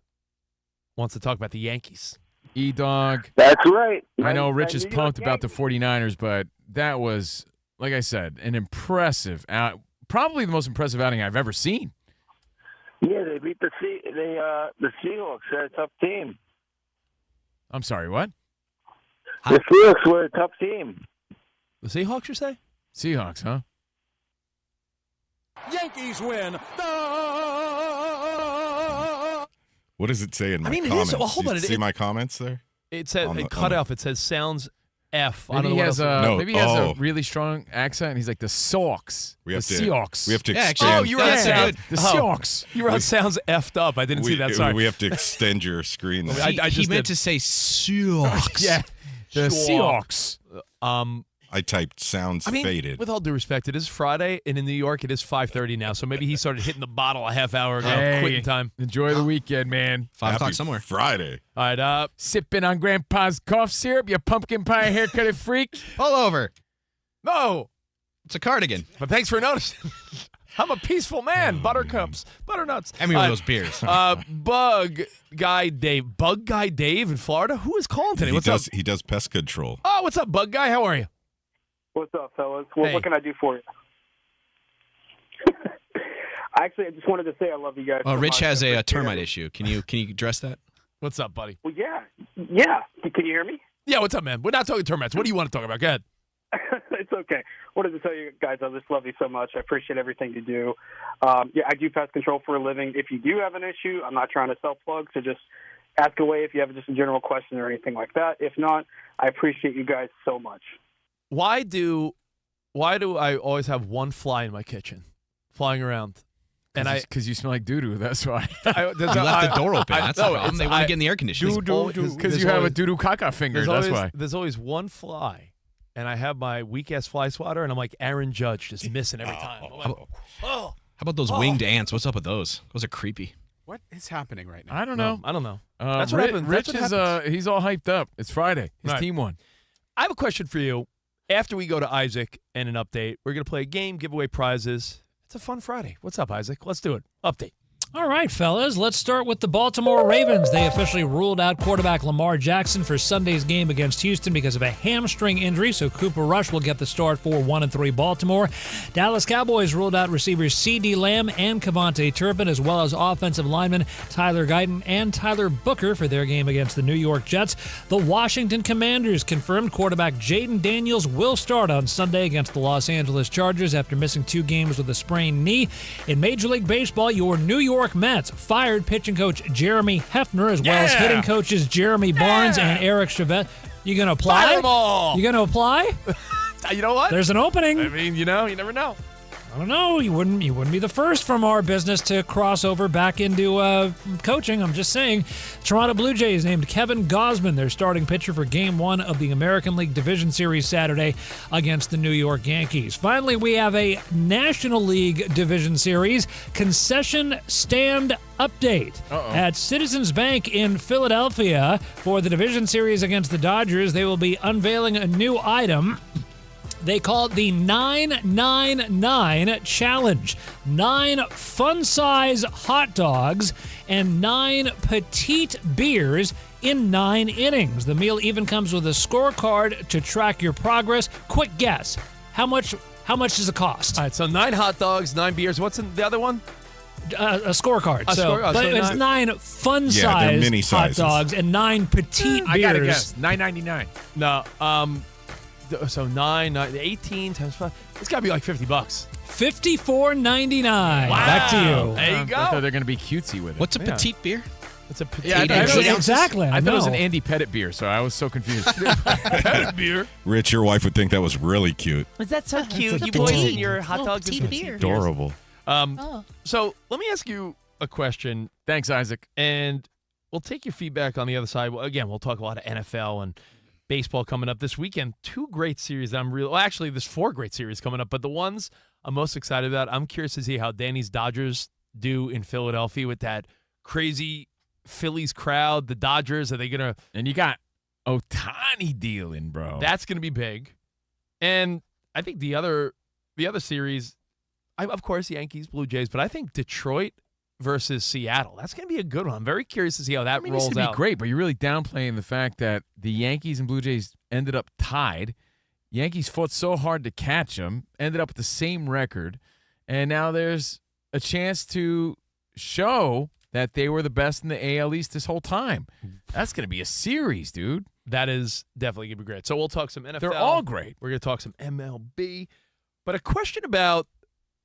S2: wants to talk about the Yankees.
S4: E-Dog.
S13: That's right.
S4: I know Rich is
S13: New York
S4: pumped about the
S13: Yankees.
S4: 49ers, but that was, like I said, an impressive probably the most impressive outing I've ever seen.
S13: Yeah, they beat the Seahawks. They're a tough team.
S4: I'm sorry, what?
S13: The Seahawks were a tough team.
S2: The Seahawks, you say?
S4: Seahawks, huh?
S8: Yankees win.
S6: What does it say in my
S2: it is.
S6: comments?
S2: Well, hold on.
S6: You see my comments there?
S2: It said it cut off. It says sounds F. I
S4: Maybe
S2: don't
S4: he
S2: know
S4: has
S2: what else.
S4: maybe he has a really strong accent, and he's like the Sox.
S6: We have
S4: the
S6: to,
S4: Seahawks.
S6: We have to
S3: Yeah,
S6: expand.
S3: actually,
S2: You wrote sound.
S4: The Seahawks.
S2: You wrote sounds effed up. I didn't see that. Sorry.
S6: We have to extend your screen. There.
S2: I
S3: He
S2: just
S3: meant
S2: did.
S3: to say Seahawks.
S4: Yeah. The Seahawks.
S6: I typed sounds faded.
S2: With all due respect, it is Friday, and in New York, it is 5:30 now. So maybe he started hitting the bottle a half hour ago,
S4: Hey,
S2: quitting time.
S4: Enjoy the weekend, man.
S3: 5 o'clock
S6: Happy
S3: somewhere.
S6: Friday.
S2: All right.
S4: Sipping on Grandpa's cough syrup, you pumpkin pie haircutted freak.
S3: Pull over.
S2: No,
S3: It's a cardigan.
S2: but thanks for noticing. I'm a peaceful man. Buttercups, butternuts.
S3: Hand me one of those beers.
S2: Bug Guy Dave in Florida. Who is calling today? What's up?
S6: He does pest control.
S2: Oh, what's up, Bug Guy? How are you?
S13: What's up, fellas? What
S2: Hey.
S13: can I do for you? Actually, I just wanted to say I love you guys.
S3: Oh,
S13: so
S3: Rich
S13: much.
S3: has
S13: I
S3: a
S13: appreciate
S3: termite
S13: it.
S3: issue. Can you address that?
S2: What's up, buddy?
S13: Well, yeah. Can you hear me?
S2: Yeah, what's up, man? We're not talking termites. What do you want to talk about? Go ahead.
S13: It's okay. Wanted to tell you guys I just love you so much. I appreciate everything you do. Yeah, I do pest control for a living. If you do have an issue, I'm not trying to sell plugs, so just ask away if you have just a general question or anything like that. If not, I appreciate you guys so much.
S2: Why do I always have one fly in my kitchen flying around? And
S4: Because you smell like doo-doo, that's why.
S3: You left the door open. That's the problem. They want to get in the air conditioning.
S4: Because you have a doo-doo caca finger, that's why.
S2: There's always one fly
S14: and I have my weak-ass fly swatter, and I'm like Aaron Judge, just missing every time. I'm like,
S3: How about those winged ants? What's up with those? Those are creepy.
S9: What is happening right now?
S4: I don't know.
S14: I don't know.
S4: That's what happens. Rich
S14: That's what happens.
S4: he's all hyped up. It's Friday. His
S14: Right.
S4: team won.
S14: I have a question for you. After we go to Isaac and an update, we're going to play a game, give away prizes. It's a fun Friday. What's up, Isaac? Let's do it. Update.
S1: All right, fellas, let's start with the Baltimore Ravens. They officially ruled out quarterback Lamar Jackson for Sunday's game against Houston because of a hamstring injury, so Cooper Rush will get the start for 1-3 Baltimore. Dallas Cowboys ruled out receivers C.D. Lamb and Cavante Turpin, as well as offensive linemen Tyler Guyton and Tyler Booker for their game against the New York Jets. The Washington Commanders confirmed quarterback Jaden Daniels will start on Sunday against the Los Angeles Chargers after missing 2 games with a sprained knee. In Major League Baseball, your New York Mets fired pitching coach Jeremy Hefner as well as hitting coaches Jeremy Barnes and Eric Chavez. You going to apply?
S14: Fire them all.
S1: You going to apply?
S14: You know what?
S1: There's an opening.
S14: I mean, you never know.
S1: I don't know. You wouldn't be the first from our business to cross over back into coaching. I'm just saying. Toronto Blue Jays named Kevin Gausman their starting pitcher for Game 1 of the American League Division Series Saturday against the New York Yankees. Finally, we have a National League Division Series concession stand update. At Citizens Bank in Philadelphia for the Division Series against the Dodgers. They will be unveiling a new item. They call it the 999 Challenge. 9 fun-size hot dogs and 9 petite beers in 9 innings. The meal even comes with a scorecard to track your progress. Quick guess. How much does it cost?
S14: All right, so 9 hot dogs, 9 beers. What's in the other one?
S1: A scorecard.
S14: But
S1: so it's 9 fun-size
S6: mini
S1: hot
S6: sizes.
S1: dogs and 9 petite beers.
S4: I got to guess. $9.99.
S14: No, so 18 times 5. It's got to be like $50.
S1: $54.99. Back to you.
S14: There you go.
S4: I thought they're going to be cutesy with it.
S3: What's a petite beer?
S14: It's a petite.
S4: Yeah, I thought it was-
S1: Exactly.
S4: I thought it was an
S1: know.
S4: Andy Pettit beer, so I was so confused.
S14: Pettit beer.
S6: Rich, your wife would think that was really cute.
S14: Is that so cute?
S15: a
S14: You boys
S15: petite-
S14: and your hot
S15: little
S14: dogs and
S15: petite
S14: petite
S15: beer.
S14: beers.
S6: Adorable.
S14: So let me ask you a question,
S4: Thanks, Isaac.
S14: and we'll take your feedback on the other side. Well, again, we'll talk a lot of NFL and baseball coming up this weekend. 2 great series that actually, there's 4 great series coming up, but the ones I'm most excited about, I'm curious to see how Danny's Dodgers do in Philadelphia with that crazy Phillies crowd. The Dodgers, are they going to...
S4: And you got Ohtani dealing, bro.
S14: That's going to be big. And I think the other series, of course, Yankees, Blue Jays, but I think Detroit versus Seattle. That's going to be a good one. I'm very curious to see how that rolls
S4: it's going to
S14: out.
S4: be great, but you're really downplaying the fact that the Yankees and Blue Jays ended up tied. Yankees fought so hard to catch them, ended up with the same record, and now there's a chance to show that they were the best in the AL East this whole time. That's going to be a series, dude.
S14: That is definitely going to be great. So we'll talk some NFL.
S4: They're all great.
S14: We're going to talk some MLB. But a question about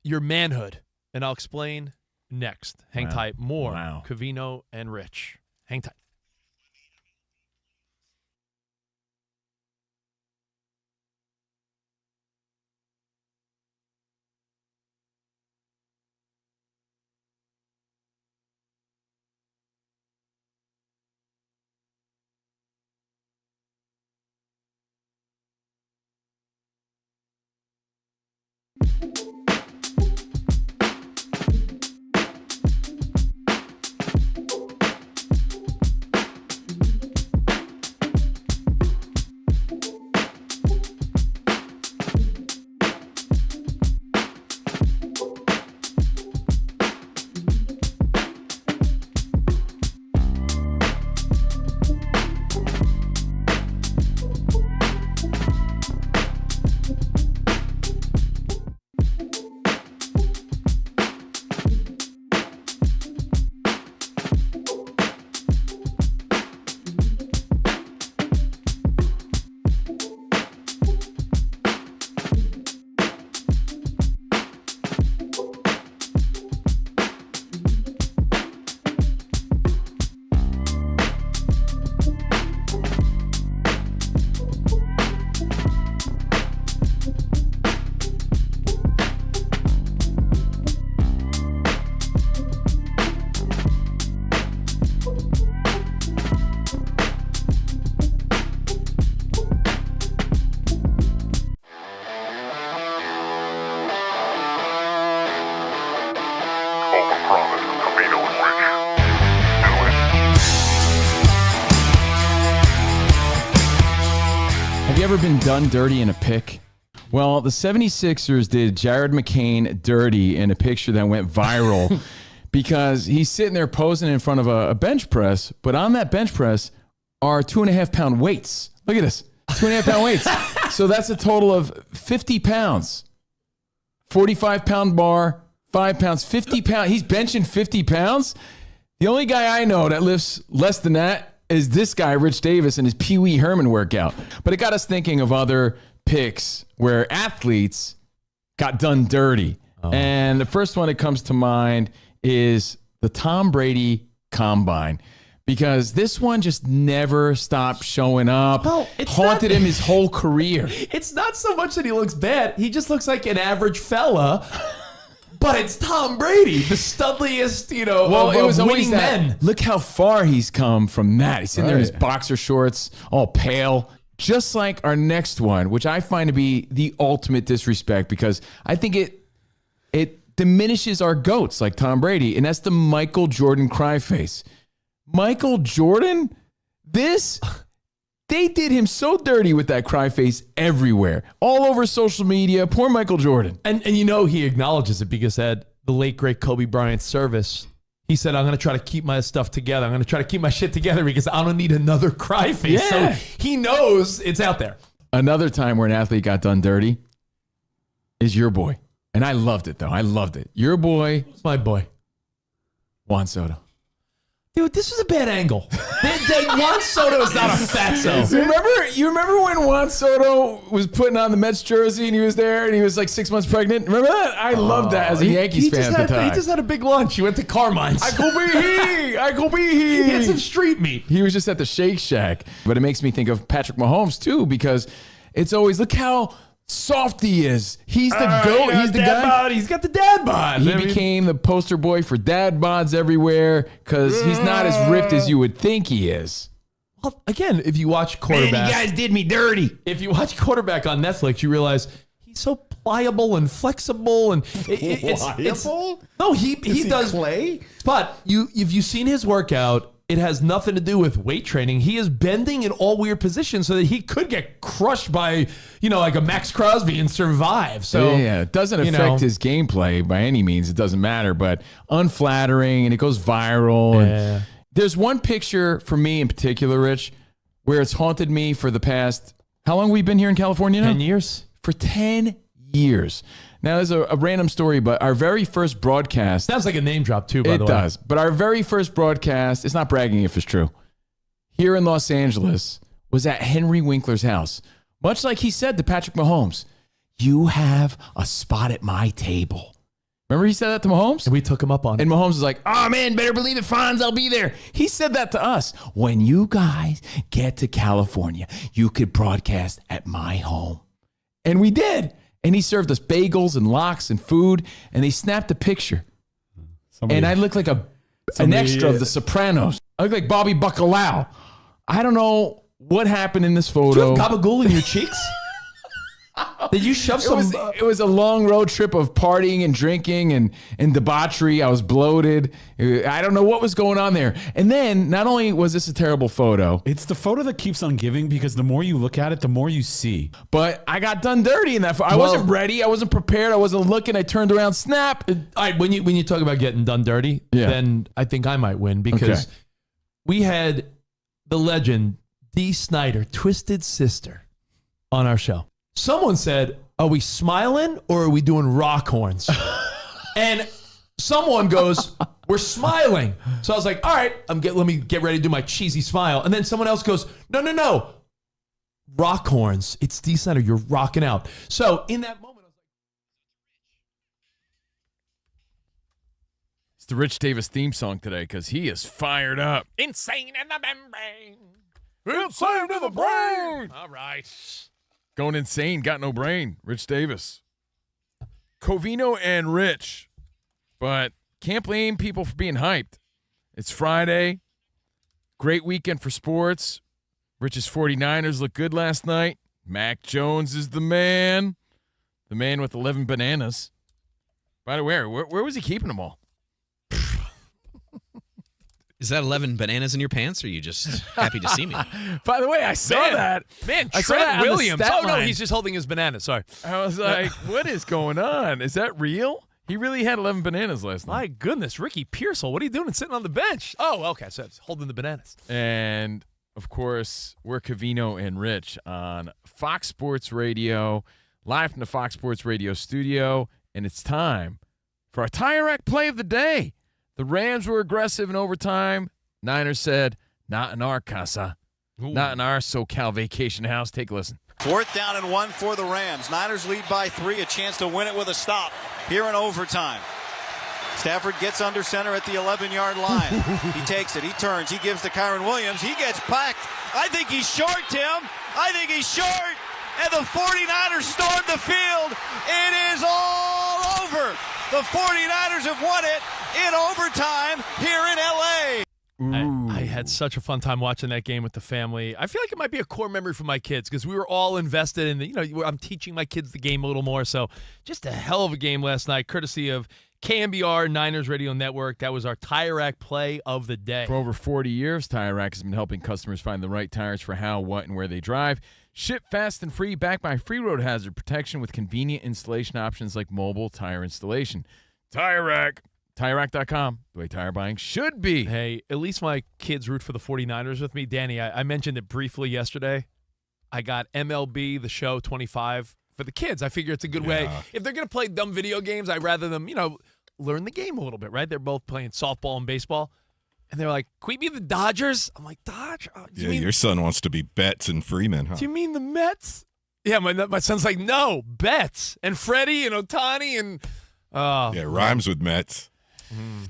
S14: your manhood, and I'll explain next. Hang
S4: Wow.
S14: tight. More
S4: Wow.
S14: Covino and Rich. Hang tight.
S4: ever been done dirty in a pic? Well, the 76ers did Jared McCain dirty in a picture that went viral because he's sitting there posing in front of a bench press, but on that bench press are 2.5-pound weights. Look at this, 2.5-pound weights. So that's a total of 50 pounds. 45-pound bar, 5 pounds, 50 pounds. He's benching 50 pounds. The only guy I know that lifts less than that is this guy, Rich Davis, and his Pee Wee Herman workout. But it got us thinking of other pics where athletes got done dirty. Oh. And the first one that comes to mind is the Tom Brady Combine. Because this one just never stopped showing up.
S14: Well,
S4: haunted him his whole career.
S14: It's not so much that he looks bad. He just looks like an average fella. But it's Tom Brady, the studliest,
S4: it was always
S14: winning
S4: that.
S14: men.
S4: Look how far he's come from that. He's sitting there in his boxer shorts, all pale. Just like our next one, which I find to be the ultimate disrespect because I think it diminishes our GOATs like Tom Brady, and that's the Michael Jordan cry face. Michael Jordan, they did him so dirty with that cry face everywhere, all over social media. Poor Michael Jordan.
S14: And he acknowledges it because at the late, great Kobe Bryant's service, he said, I'm going to try to keep my stuff together. I'm going to try to keep my shit together because I don't need another cry face.
S4: Yeah.
S14: So he knows it's out there.
S4: Another time where an athlete got done dirty is your boy. And I loved it, though. I loved it. Your boy.
S14: It's my boy.
S4: Juan Soto.
S14: Dude, this was a bad angle. Juan Soto is not a fatso.
S4: You remember when Juan Soto was putting on the Mets jersey and he was there and he was like 6 months pregnant? Remember that? I loved that as a Yankees fan at the time.
S14: He just had a big lunch. He went to Carmine's.
S4: I could be he. I could be he.
S14: He had some street meat.
S4: He was just at the Shake Shack. But it makes me think of Patrick Mahomes too because it's always, look how soft he is. He's the GOAT. He's the guy.
S14: Bod. He's got the dad bod.
S4: He became the poster boy for dad bods everywhere because he's not as ripped as you would think he is.
S14: Well, again, if you watch Quarterback.
S4: Man, you guys did me dirty.
S14: If you watch Quarterback on Netflix, you realize he's so pliable and flexible. And
S9: Pliable?
S14: No, he does.
S9: Clay?
S14: But if you've seen his workout, it has nothing to do with weight training. He is bending in all weird positions so that he could get crushed by, like a Max Crosby and survive. So
S4: yeah, it doesn't affect his gameplay by any means. It doesn't matter, but unflattering and it goes viral.
S14: Yeah.
S4: And there's one picture for me in particular, Rich, where it's haunted me for the past, how long have we been here in California now?
S14: 10 years.
S4: For 10 years. Now, there's a random story, but our very first broadcast.
S14: Sounds like a name drop, too, by the way.
S4: It does. But our very first broadcast, it's not bragging if it's true, here in Los Angeles was at Henry Winkler's house. Much like he said to Patrick Mahomes, you have a spot at my table. Remember he said that to Mahomes?
S14: And we took him up on it.
S4: And Mahomes was like, oh, man, better believe it, Fonz, I'll be there. He said that to us. When you guys get to California, you could broadcast at my home. And we did. And he served us bagels and lox and food, and they snapped a picture. And I looked like an extra of The Sopranos. I looked like Bobby Bacalao. I don't know what happened in this photo.
S14: Did you have gabagool in your cheeks? Did you shove some?
S4: It was a long road trip of partying and drinking and debauchery. I was bloated. I don't know what was going on there. And then not only was this a terrible photo.
S9: It's the photo that keeps on giving because the more you look at it, the more you see.
S4: But I got done dirty in that photo. I wasn't ready. I wasn't prepared. I wasn't looking. I turned around, snap.
S14: All right, when you talk about getting done dirty, then I think I might win because we had the legend, Dee Snider, Twisted Sister, on our show. Someone said, are we smiling or are we doing rock horns? And someone goes, we're smiling. So I was like, all right, let me get ready to do my cheesy smile. And then someone else goes, no. Rock horns. It's Dee Snider. You're rocking out. So in that moment, I was like,
S4: it's the Rich Davis theme song today because he is fired up.
S14: Insane in the membrane.
S4: Insane to the brain.
S14: All right.
S4: Going insane, got no brain. Rich Davis. Covino and Rich. But can't blame people for being hyped. It's Friday. Great weekend for sports. Rich's 49ers looked good last night. Mac Jones is the man. The man with 11 bananas. By the way, where was he keeping them all?
S3: Is that 11 bananas in your pants, or are you just happy to see me?
S4: By the way, I saw that.
S14: Man,
S4: I saw that
S14: Trent
S4: on the
S14: Williams.
S4: stat
S14: Oh, no,
S4: line.
S14: he's just holding his banana. Sorry.
S4: I was like, what is going on? Is that real? He really had 11 bananas last night.
S14: My goodness, Ricky Pearsall, what are you doing sitting on the bench? Oh, okay, so it's holding the bananas.
S4: And, of course, we're Covino and Rich on Fox Sports Radio, live from the Fox Sports Radio studio, and it's time for our Tire Rack play of the day. The Rams were aggressive in overtime. Niners said, not in our casa.
S14: Ooh.
S4: Not in our SoCal vacation house. Take a listen.
S15: 4th down and 1 for the Rams. Niners lead by 3, a chance to win it with a stop here in overtime. Stafford gets under center at the 11-yard line. He takes it. He turns. He gives to Kyron Williams. He gets packed. I think he's short, Tim. I think he's short. And the 49ers storm the field. It is all over. The 49ers have won it in overtime here in L.A.
S14: I had such a fun time watching that game with the family. I feel like it might be a core memory for my kids because we were all invested in the, I'm teaching my kids the game a little more. So just a hell of a game last night, courtesy of KMBR Niners Radio Network. That was our Tire Rack play of the day.
S4: For over 40 years, Tire Rack has been helping customers find the right tires for how, what, and where they drive. Ship fast and free, backed by free road hazard protection with convenient installation options like mobile tire installation. Tire Rack. TireRack.com, the way tire buying should be.
S14: Hey, at least my kids root for the 49ers with me. Danny, I mentioned it briefly yesterday. I got MLB The Show 25 for the kids. I figure it's a good way. If they're going to play dumb video games, I'd rather them, learn the game a little bit, right? They're both playing softball and baseball. And they're like, can we be the Dodgers? I'm like, Dodgers?
S6: Your son wants to be Betts and Freeman, huh?
S14: Do you mean the Mets? Yeah, my son's like, no, Betts and Freddie and Otani and
S6: yeah, rhymes with Mets.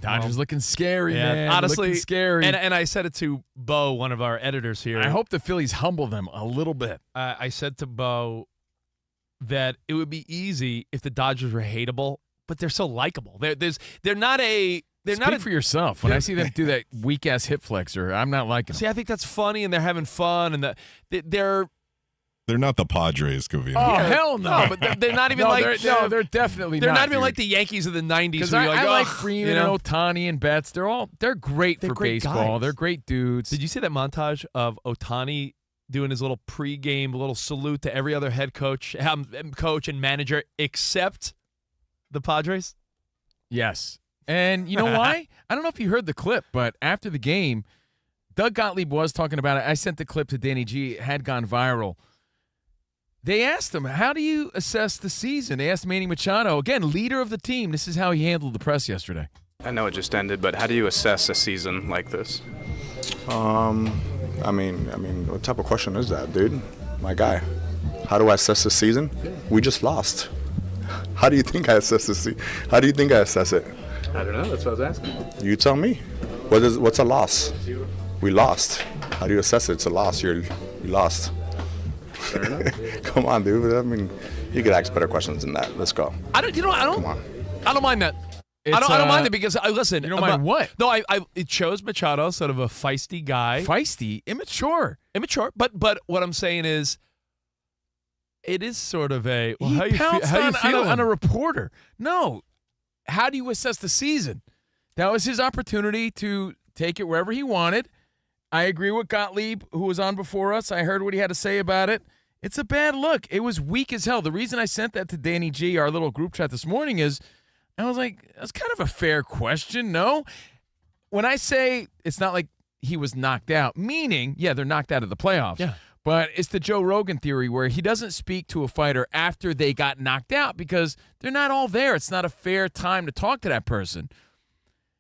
S4: Dodgers looking scary,
S14: yeah,
S4: man.
S14: Honestly,
S4: looking scary.
S14: And I said it to Bo, one of our editors here.
S4: I hope the Phillies humble them a little bit.
S14: I said to Bo that it would be easy if the Dodgers were hateable, but they're so likable. They're not a. They're
S4: Speak
S14: not
S4: for yourself. When I see them do that weak ass hip flexor, I'm not liking them.
S14: See, I think that's funny, and they're having fun, and they're.
S6: They're not the Padres, Covino.
S4: Oh, hell no.
S14: No, but they're not even
S4: they're definitely not.
S14: They're not even
S4: dude.
S14: like the Yankees of the 90s.
S4: Because
S14: Where you're
S4: I
S14: like,
S4: like Freeman and Otani and Betts. They're great for
S14: great
S4: baseball.
S14: guys.
S4: They're great dudes.
S14: Did you see that montage of Otani doing his little pregame little salute to every other head coach, coach and manager except the Padres?
S4: Yes. And you know why? I don't know if you heard the clip, but after the game, Doug Gottlieb was talking about it. I sent the clip to Danny G. It had gone viral. They asked him, how do you assess the season? They asked Manny Machado, again, leader of the team. This is how he handled the press yesterday.
S16: I know it just ended, but how do you assess a season like this?
S17: I mean, what type of question is that, dude? My guy. How do I assess the season? We just lost. How do you think I assess the season? How do you think I assess it?
S16: I don't know. That's what I was asking.
S17: You tell me. What's a loss? We lost. How do you assess it? It's a loss. You lost.
S16: Fair enough.
S17: Come on, dude. I mean, you could ask better questions than that. Let's go.
S14: I don't
S17: Come on.
S14: I don't mind that. I don't mind it because listen.
S4: You don't mind what?
S14: No, it shows Machado sort of a feisty guy.
S4: Feisty, immature.
S14: But what I'm saying is, it is sort of a
S4: He
S14: how you
S4: pounced
S14: feeling?
S4: on a reporter. No. How do you assess the season? That was his opportunity to take it wherever he wanted. I agree with Gottlieb, who was on before us. I heard what he had to say about it. It's a bad look. It was weak as hell. The reason I sent that to Danny G, our little group chat this morning, is I was like, that's kind of a fair question, no? When I say it's not like he was knocked out, meaning, yeah, they're knocked out of the playoffs.
S14: Yeah.
S4: But it's the Joe Rogan theory where he doesn't speak to a fighter after they got knocked out because they're not all there. It's not a fair time to talk to that person.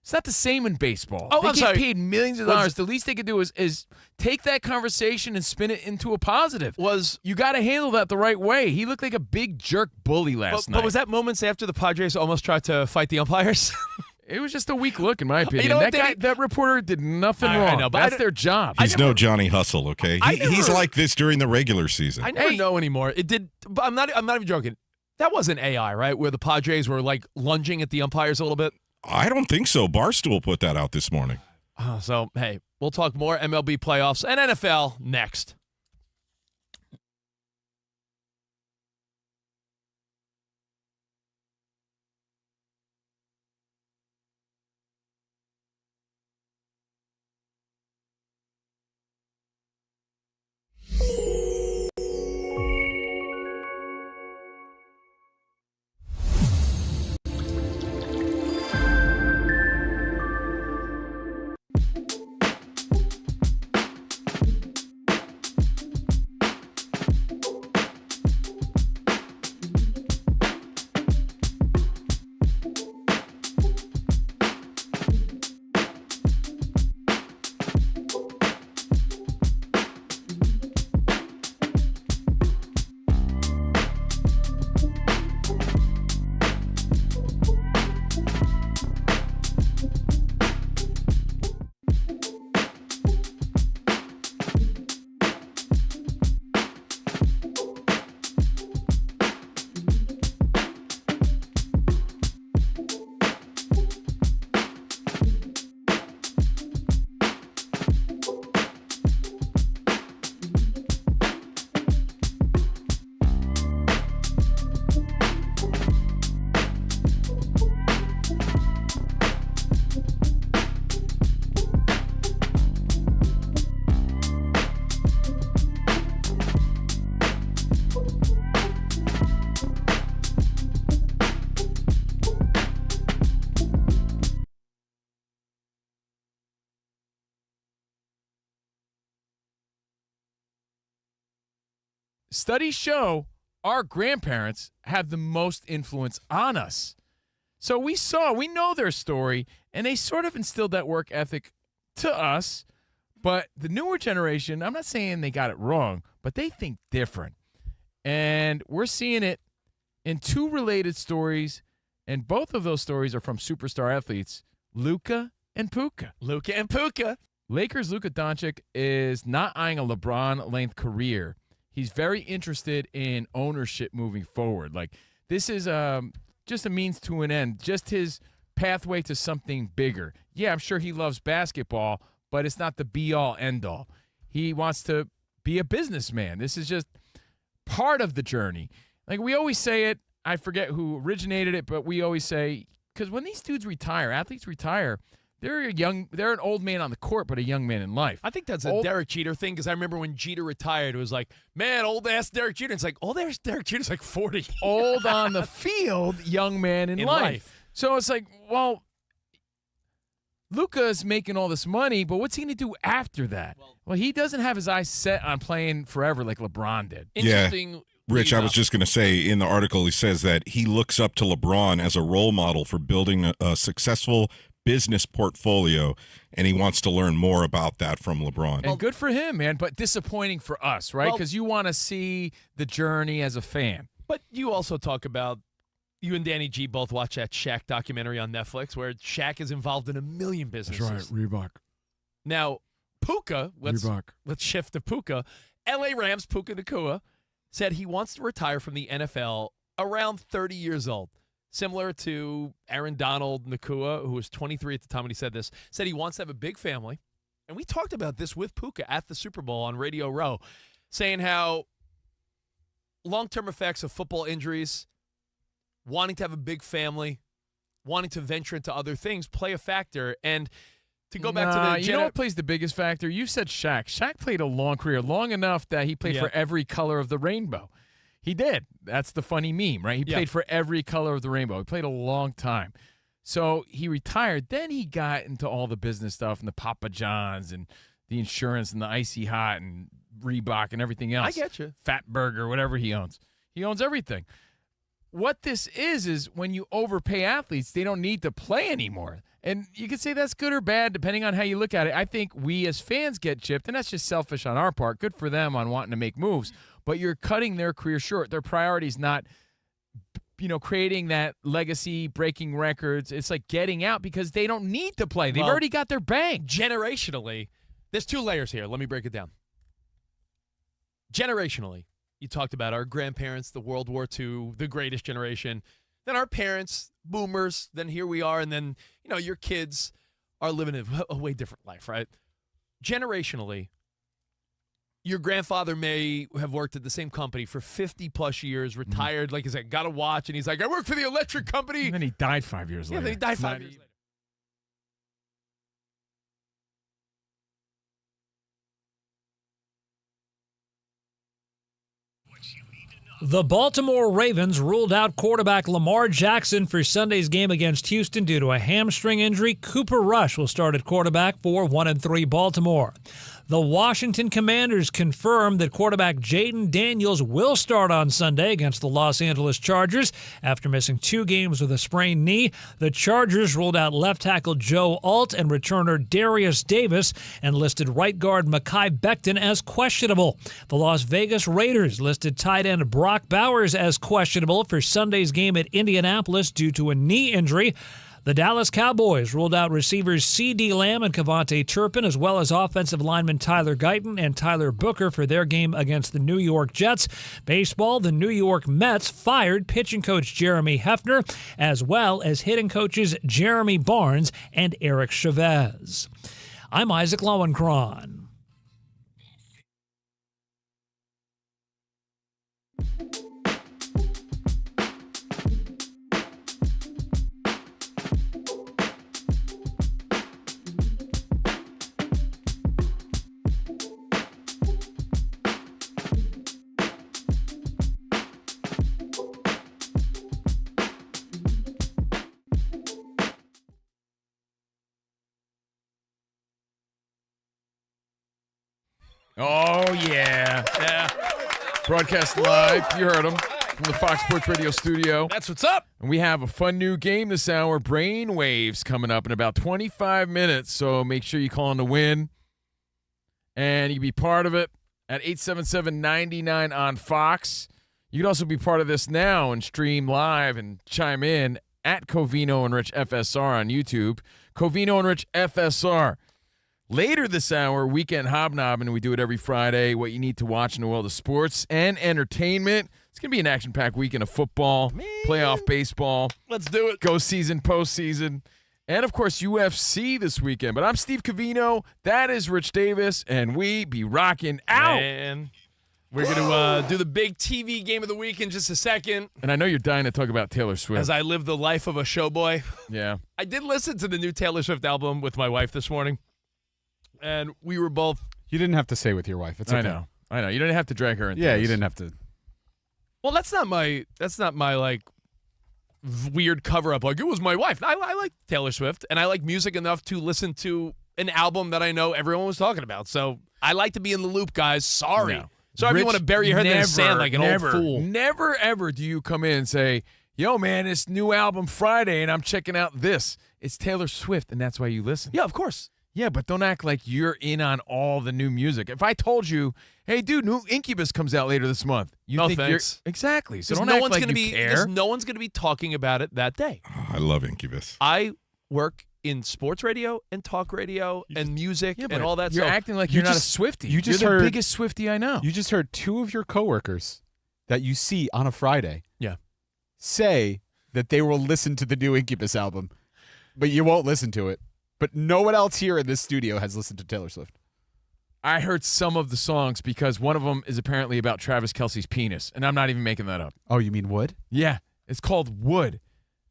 S4: It's not the same in baseball.
S14: Oh,
S4: they
S14: I'm
S4: get
S14: sorry.
S4: paid millions of dollars. The least they could do is take that conversation and spin it into a positive. You got to handle that the right way. He looked like a big jerk bully last night.
S14: But was that moments after the Padres almost tried to fight the umpires?
S4: It was just a weak look, in my opinion.
S14: You know what,
S4: that reporter did nothing wrong.
S14: I know, but
S4: That's their job.
S6: He's no Johnny Hustle, okay? He's like this during the regular season.
S14: I never know anymore. It did. But I'm not even joking. That wasn't AI, right? Where the Padres were like lunging at the umpires a little bit.
S6: I don't think so. Barstool put that out this morning.
S14: So hey, we'll talk more MLB playoffs and NFL next.
S4: studies show our grandparents have the most influence on us. So we know their story, and they sort of instilled that work ethic to us. But the newer generation, I'm not saying they got it wrong, but they think different. And we're seeing it in two related stories, and both of those stories are from superstar athletes, Luka and Puka.
S14: Luka and Puka.
S4: Lakers' Luka Doncic is not eyeing a LeBron-length career. He's very interested in ownership moving forward. Like, this is just a means to an end, just his pathway to something bigger. Yeah, I'm sure he loves basketball, but it's not the be-all, end-all. He wants to be a businessman. This is just part of the journey. Like, we always say it, I forget who originated it, but we always say, because when these dudes retire, athletes retire, they're an old man on the court, but a young man in life.
S14: I think that's a Derek Jeter thing, because I remember when Jeter retired, it was like, man, old-ass Derek Jeter. It's like, old-ass Derek Jeter's like 40.
S4: Old on the field, young man in life. So it's like, well, Luka's making all this money, but what's he going to do after that? Well, he doesn't have his eyes set on playing forever like LeBron did.
S14: Interesting.
S6: Rich, I was just going to say, in the article, he says that he looks up to LeBron as a role model for building a successful business portfolio, and he wants to learn more about that from LeBron.
S4: And good for him, man, but disappointing for us, right? Because you want to see the journey as a fan.
S14: But you also talk about, you and Danny G both watch that Shaq documentary on Netflix where Shaq is involved in a million businesses.
S4: That's right, Reebok.
S14: Now, Puka, let's shift to Puka. LA Rams, Puka Nacua, said he wants to retire from the NFL around 30 years old. Similar to Aaron Donald Nacua, who was 23 at the time when he said this, said he wants to have a big family. And we talked about this with Puka at the Super Bowl on Radio Row, saying how long-term effects of football injuries, wanting to have a big family, wanting to venture into other things play a factor. And to go back to the
S4: you know what plays the biggest factor? You said Shaq. Shaq played a long career, long enough that he played for every color of the rainbow. He did. That's the funny meme, right? He played for every color of the rainbow. He played a long time. So he retired. Then he got into all the business stuff and the Papa John's and the insurance and the Icy Hot and Reebok and everything else.
S14: I get you.
S4: Fat Burger, whatever he owns. He owns everything. What this is when you overpay athletes, they don't need to play anymore. And you could say that's good or bad depending on how you look at it. I think we as fans get chipped, and that's just selfish on our part. Good for them on wanting to make moves. But you're cutting their career short. Their priority is not, creating that legacy, breaking records. It's like getting out because they don't need to play. They've already got their bank.
S14: Generationally, there's two layers here. Let me break it down. Generationally, you talked about our grandparents, the World War II, the greatest generation. Then our parents, boomers. Then here we are. And then, your kids are living a way different life, right? Generationally, your grandfather may have worked at the same company for 50-plus years, retired, like I said, got a watch, and he's like, I work for the electric company.
S4: And then he died 5 years later.
S14: Yeah, then he died 5 years later.
S1: The Baltimore Ravens ruled out quarterback Lamar Jackson for Sunday's game against Houston due to a hamstring injury. Cooper Rush will start at quarterback for 1-3 Baltimore. The Washington Commanders confirmed that quarterback Jaden Daniels will start on Sunday against the Los Angeles Chargers after missing 2 games with a sprained knee. The Chargers ruled out left tackle Joe Alt and returner Darius Davis and listed right guard Mekhi Becton as questionable. The Las Vegas Raiders listed tight end Brock Bowers as questionable for Sunday's game at Indianapolis due to a knee injury. The Dallas Cowboys ruled out receivers C.D. Lamb and Kevontae Turpin, as well as offensive lineman Tyler Guyton and Tyler Booker for their game against the New York Jets. Baseball, the New York Mets fired pitching coach Jeremy Hefner, as well as hitting coaches Jeremy Barnes and Eric Chavez. I'm Isaac Lowenkron.
S4: Oh, yeah. Broadcast live. You heard him from the Fox Sports Radio studio.
S14: That's what's up.
S4: And we have a fun new game this hour, Brain Waves, coming up in about 25 minutes. So make sure you call in to win. And you can be part of it at 877-99 on Fox. You can also be part of this now and stream live and chime in at Covino and Rich FSR on YouTube. Covino and Rich FSR. Later this hour, Weekend Hobnobbing. We do it every Friday. What you need to watch in the world of sports and entertainment. It's going to be an action-packed weekend of football, playoff baseball.
S14: Let's do it.
S4: Go season, postseason. And, of course, UFC this weekend. But I'm Steve Covino. That is Rich Davis. And we be rocking out.
S14: Man. We're going to do the big TV game of the week in just a second.
S4: And I know you're dying to talk about Taylor Swift.
S14: As I live the life of a showboy.
S4: Yeah.
S14: I did listen to the new Taylor Swift album with my wife this morning. And we were both.
S9: You didn't have to say with your wife. It's okay.
S4: I know. You didn't have to drag her into
S9: Yeah,
S4: this.
S9: you didn't have to.
S14: Well, that's not my like weird cover up. Like, it was my wife. I like Taylor Swift, and I like music enough to listen to an album that I know everyone was talking about. So I like to be in the loop, guys. Sorry.
S4: No.
S14: Sorry if you want to bury your head in the sand like an old fool.
S4: Never, ever do you come in and say, yo, man, it's new album Friday, and I'm checking out this. It's Taylor Swift, and that's why you listen.
S14: Yeah, of course.
S4: Yeah, but don't act like you're in on all the new music. If I told you, hey, dude, new Incubus comes out later this month. You
S14: no
S4: think
S14: thanks.
S4: Exactly. So don't
S14: no
S4: act
S14: one's
S4: like
S14: gonna
S4: you
S14: be,
S4: care.
S14: No one's going to be talking about it that day.
S6: Oh, I love Incubus.
S14: I work in sports radio and talk radio and music and all that
S4: You're
S14: stuff.
S4: acting like you're not a Swiftie.
S9: You just
S4: you're
S9: heard
S4: the biggest Swiftie I know.
S9: You just heard two of your coworkers that you see on a Friday say that they will listen to the new Incubus album, but you won't listen to it. But no one else here in this studio has listened to Taylor Swift.
S4: I heard some of the songs because one of them is apparently about Travis Kelce's penis, and I'm not even making that up.
S9: Oh, you mean Wood?
S4: Yeah, it's called Wood.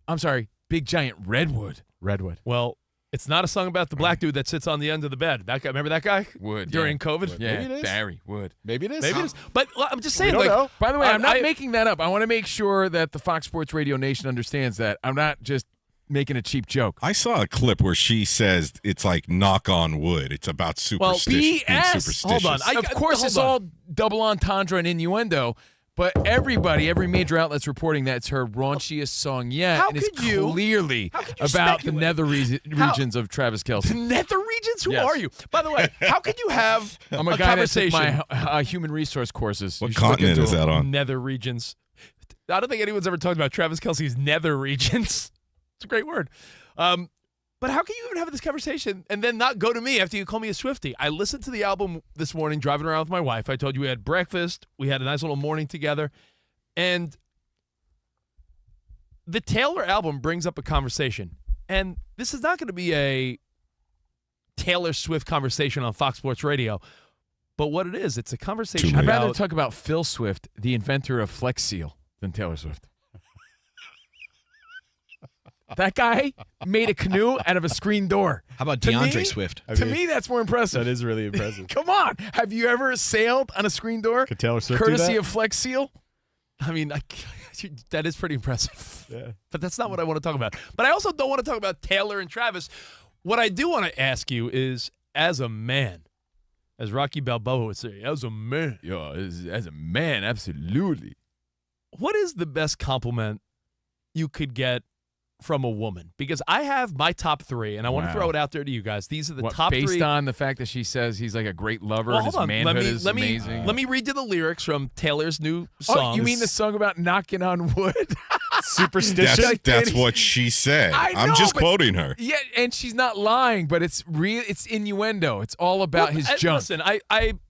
S4: I'm sorry, Big Giant Redwood.
S9: Redwood.
S14: Well, it's not a song about the black dude that sits on the end of the bed. That guy, remember that guy?
S4: Wood.
S14: During COVID?
S4: Yeah,
S9: Maybe it is.
S4: Barry Wood.
S9: Maybe it is.
S14: Maybe it is. But I'm just saying,
S9: We don't know.
S4: By the way, I'm not making that up. I want to make sure that the Fox Sports Radio Nation understands that. I'm not just making a cheap joke.
S6: I saw a clip where she says it's like knock on wood. It's about superstition. Being superstitious.
S14: Hold on.
S4: Of course, it's all double entendre and innuendo, but every major outlet's reporting that it's her raunchiest song yet.
S14: How
S4: and it's
S14: could you-
S4: clearly
S14: how could you
S4: about the
S14: speculate?
S4: nether regions of Travis
S14: The
S4: Kelce.
S14: nether regions? Who
S4: Yes.
S14: are you? By the way, how could you have
S4: I'm a
S14: a
S4: guy that took
S14: conversation?
S4: my human resource courses.
S6: What
S4: You should look
S6: continent
S4: into
S6: is
S4: them.
S6: that on?
S14: Nether regions. I don't think anyone's ever talked about Travis Kelce's nether regions. It's a great word. But how can you even have this conversation and then not go to me after you call me a Swiftie? I listened to the album this morning driving around with my wife. I told you we had breakfast. We had a nice little morning together. And the Taylor album brings up a conversation. And this is not going to be a Taylor Swift conversation on Fox Sports Radio. But what it is, it's a conversation
S4: I'd
S14: about...
S4: rather talk about Phil Swift, the inventor of Flex Seal, than Taylor Swift. That guy made a canoe out of a screen door.
S3: How about
S4: To
S3: DeAndre
S4: me-
S3: Swift?
S4: To me, that's more impressive.
S9: That is really impressive.
S4: Come on. Have you ever sailed on a screen door?
S9: Could Taylor Swift do
S4: courtesy
S9: that?
S4: of Flex Seal?
S14: I mean, that is pretty impressive.
S9: Yeah.
S14: But that's not what I want to talk about. But I also don't want to talk about Taylor and Travis. What I do want to ask you is, as a man, as Rocky Balboa would say, as a man.
S4: Yeah, as a man, absolutely.
S14: What is the best compliment you could get from a woman? Because I have my top three, and I want to throw it out there to you guys. These are the top
S4: based
S14: three.
S4: on the fact that she says he's like a great lover,
S14: Well,
S4: his
S14: hold on.
S4: manhood is amazing.
S14: Let me read you the lyrics from Taylor's new song.
S4: Oh, you mean the song about knocking on wood?
S9: Superstition?
S6: That's what she said. I'm just quoting her.
S4: Yeah, and she's not lying, but it's real. It's innuendo. It's all about his junk.
S14: Listen, I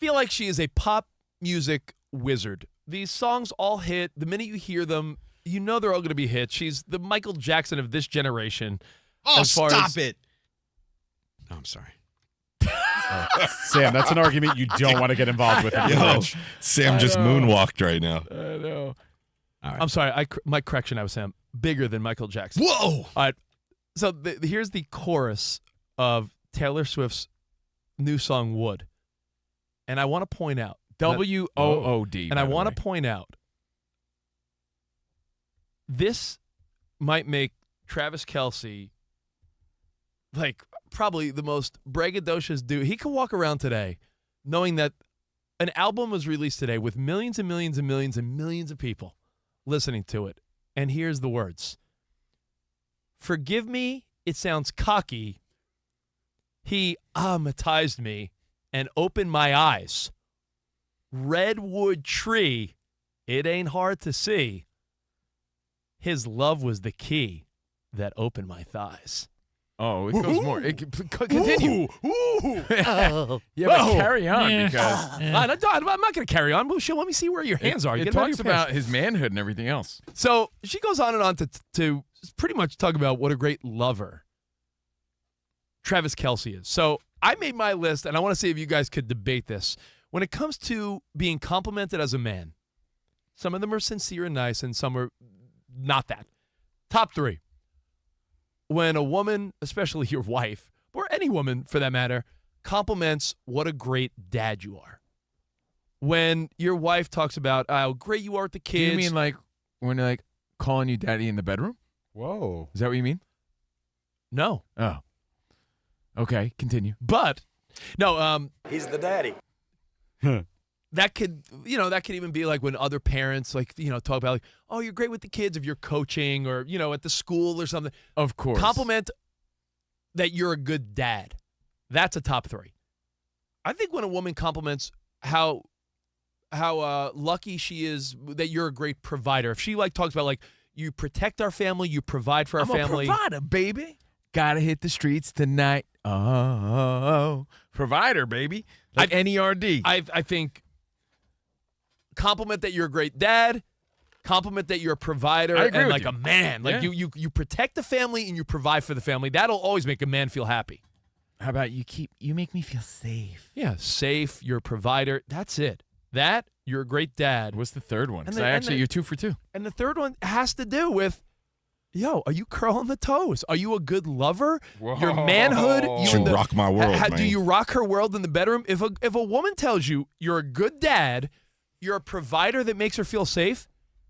S14: feel like she is a pop music wizard. These songs all hit. The minute you hear them, you know they're all going to be hits. She's the Michael Jackson of this generation.
S3: Oh,
S14: as far
S3: stop
S14: as,
S3: it. No, I'm sorry.
S9: Sam, that's an argument you don't want to get involved with.
S6: Yo, Sam just moonwalked right now.
S4: I know.
S3: All right.
S14: I'm sorry. My correction, I was Sam. Bigger than Michael Jackson.
S3: Whoa!
S14: All right. So here's the chorus of Taylor Swift's new song, Wood. And I want to point out.
S4: WOOD.
S14: And I want to point out. This might make Travis Kelce like probably the most braggadocious dude. He could walk around today knowing that an album was released today with millions and millions and millions and millions of people listening to it. And here's the words. Forgive me, it sounds cocky. He hypnotized me and opened my eyes. Redwood tree, it ain't hard to see. His love was the key that opened my thighs.
S4: Oh, it goes more. Continue.
S14: Oh.
S4: Yeah, but carry on because
S14: I'm not going to carry on. Well, let me see where your hands are.
S4: It
S14: Get them out of
S4: talks
S14: your
S4: about
S14: pants.
S4: his manhood and everything else.
S14: So she goes on and on to pretty much talk about what a great lover Travis Kelce is. So I made my list, and I want to see if you guys could debate this. When it comes to being complimented as a man, some of them are sincere and nice, and some are not that. Top 3. When a woman, especially your wife, or any woman for that matter, compliments what a great dad you are. When your wife talks about how great you are with the kids.
S4: Do you mean like when they're like calling you daddy in the bedroom?
S9: Whoa.
S4: Is that what you mean?
S14: No.
S4: Oh. Okay, continue.
S14: But, no.
S15: He's the daddy.
S14: That could even be like when other parents talk about like, oh, you're great with the kids if you're coaching or, at the school or something.
S4: Of course.
S14: Compliment that you're a good dad. That's a top 3. I think when a woman compliments how lucky she is that you're a great provider. If she talks about you protect our family, you provide for our family.
S4: I'm a provider, baby. Gotta hit the streets tonight. Oh, provider, baby. Like NERD.
S14: I think compliment that you're a great dad, compliment that you're a provider
S4: I agree
S14: and
S4: with you.
S14: a man. You protect the family and you provide for the family. That'll always make a man feel happy.
S4: How about you make me feel safe?
S14: Yeah, safe, you're a provider. That's it. You're a great dad.
S4: What's the third one?
S14: And
S4: You're 2 for 2.
S14: And the third one has to do with, are you curling the toes? Are you a good lover?
S4: Whoa.
S14: Your manhood.
S6: You rock my world, man.
S14: Do you rock her world in the bedroom? If a woman tells you you're a good dad, you're a provider that makes her feel safe,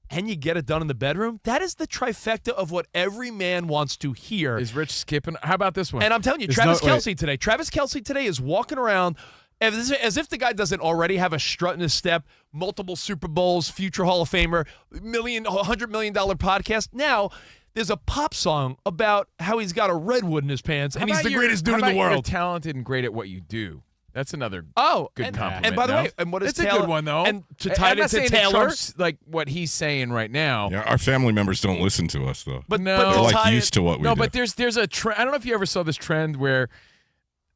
S14: and you get it done in the bedroom, that is the trifecta of what every man wants to hear.
S4: Is Rich skipping? How about this one?
S14: And I'm telling you, Travis Kelce today is walking around as if the guy doesn't already have a strut in his step, multiple Super Bowls, future Hall of Famer, $100 million podcast. Now, there's a pop song about how he's got a redwood in his pants, and he's the greatest dude in the world.
S4: You're talented and great at what you do. That's another good compliment.
S14: And by the way, and what is
S4: it's a good one though.
S14: And to tie it into Taylor,
S4: Trump's, like what he's saying right now.
S6: Yeah, our family members don't listen to us though.
S4: But
S6: they're used to what we do.
S4: No, but there's a trend. I don't know if you ever saw this trend where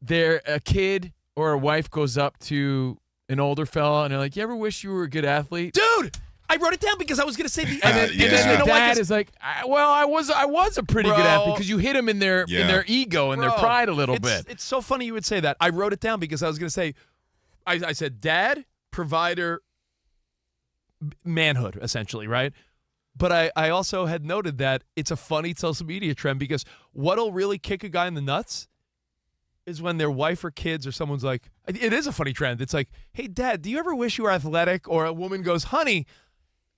S4: a kid or a wife goes up to an older fella and they're like, "You ever wish you were a good athlete,
S14: dude?" I wrote it down because I was going to say the.
S4: And then the dad is like, I was a pretty good athlete because you hit them in their ego and their pride a little bit.
S14: It's so funny you would say that. I wrote it down because I was going to say, I said dad, provider, manhood, essentially, right? But I also had noted that it's a funny social media trend because what'll really kick a guy in the nuts is when their wife or kids or someone's like, it is a funny trend. It's like, hey, dad, do you ever wish you were athletic? Or a woman goes, honey.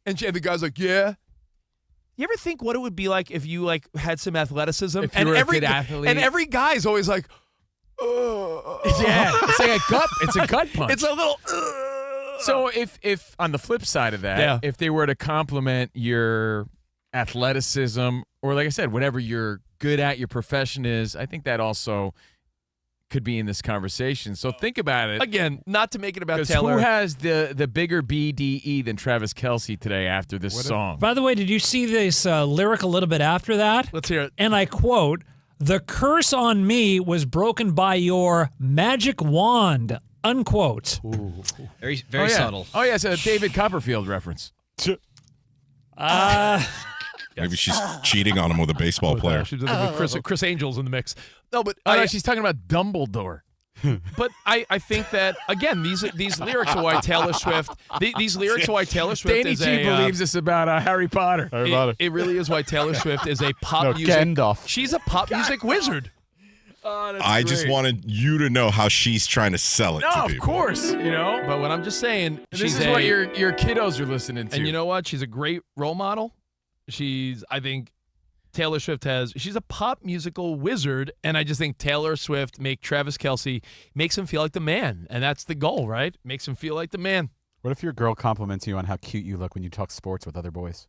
S14: And the guy's like, yeah. You ever think what it would be like if you had some athleticism?
S4: If you were a good athlete.
S14: And every guy's always like,
S4: yeah, it's like a gut. It's a gut punch.
S14: It's a little.
S4: So if on the flip side of that, if they were to compliment your athleticism or like I said, whatever you're good at, your profession is, I think that also could be in this conversation. So think about it.
S14: Again, not to make it about Taylor.
S4: Who has the bigger BDE than Travis Kelce today after this song?
S1: By the way, did you see this lyric a little bit after that?
S14: Let's hear it.
S1: And I quote, "The curse on me was broken by your magic wand," unquote.
S14: Ooh.
S3: Very subtle.
S4: Oh, yeah, it's a David Copperfield reference.
S6: Maybe she's cheating on him with a baseball player.
S14: She's with Chris Angel's in the mix. No, but
S4: no, she's talking about Dumbledore.
S14: But I think that again these lyrics are why Taylor Swift these lyrics are why Taylor Swift
S4: Danny
S14: is
S4: G believes this about Harry Potter.
S14: It really is why Taylor Swift is a pop music.
S9: Gandalf.
S14: She's a pop music wizard.
S6: I just wanted you to know how she's trying to sell it to
S4: of
S6: people.
S4: course,
S14: But what I'm just saying,
S4: this is what your kiddos are listening to.
S14: And you know what? She's a great role model. I think Taylor Swift she's a pop musical wizard, and I just think Taylor Swift makes him feel like the man, and that's the goal, right? Makes him feel like the man.
S9: What if your girl compliments you on how cute you look when you talk sports with other boys?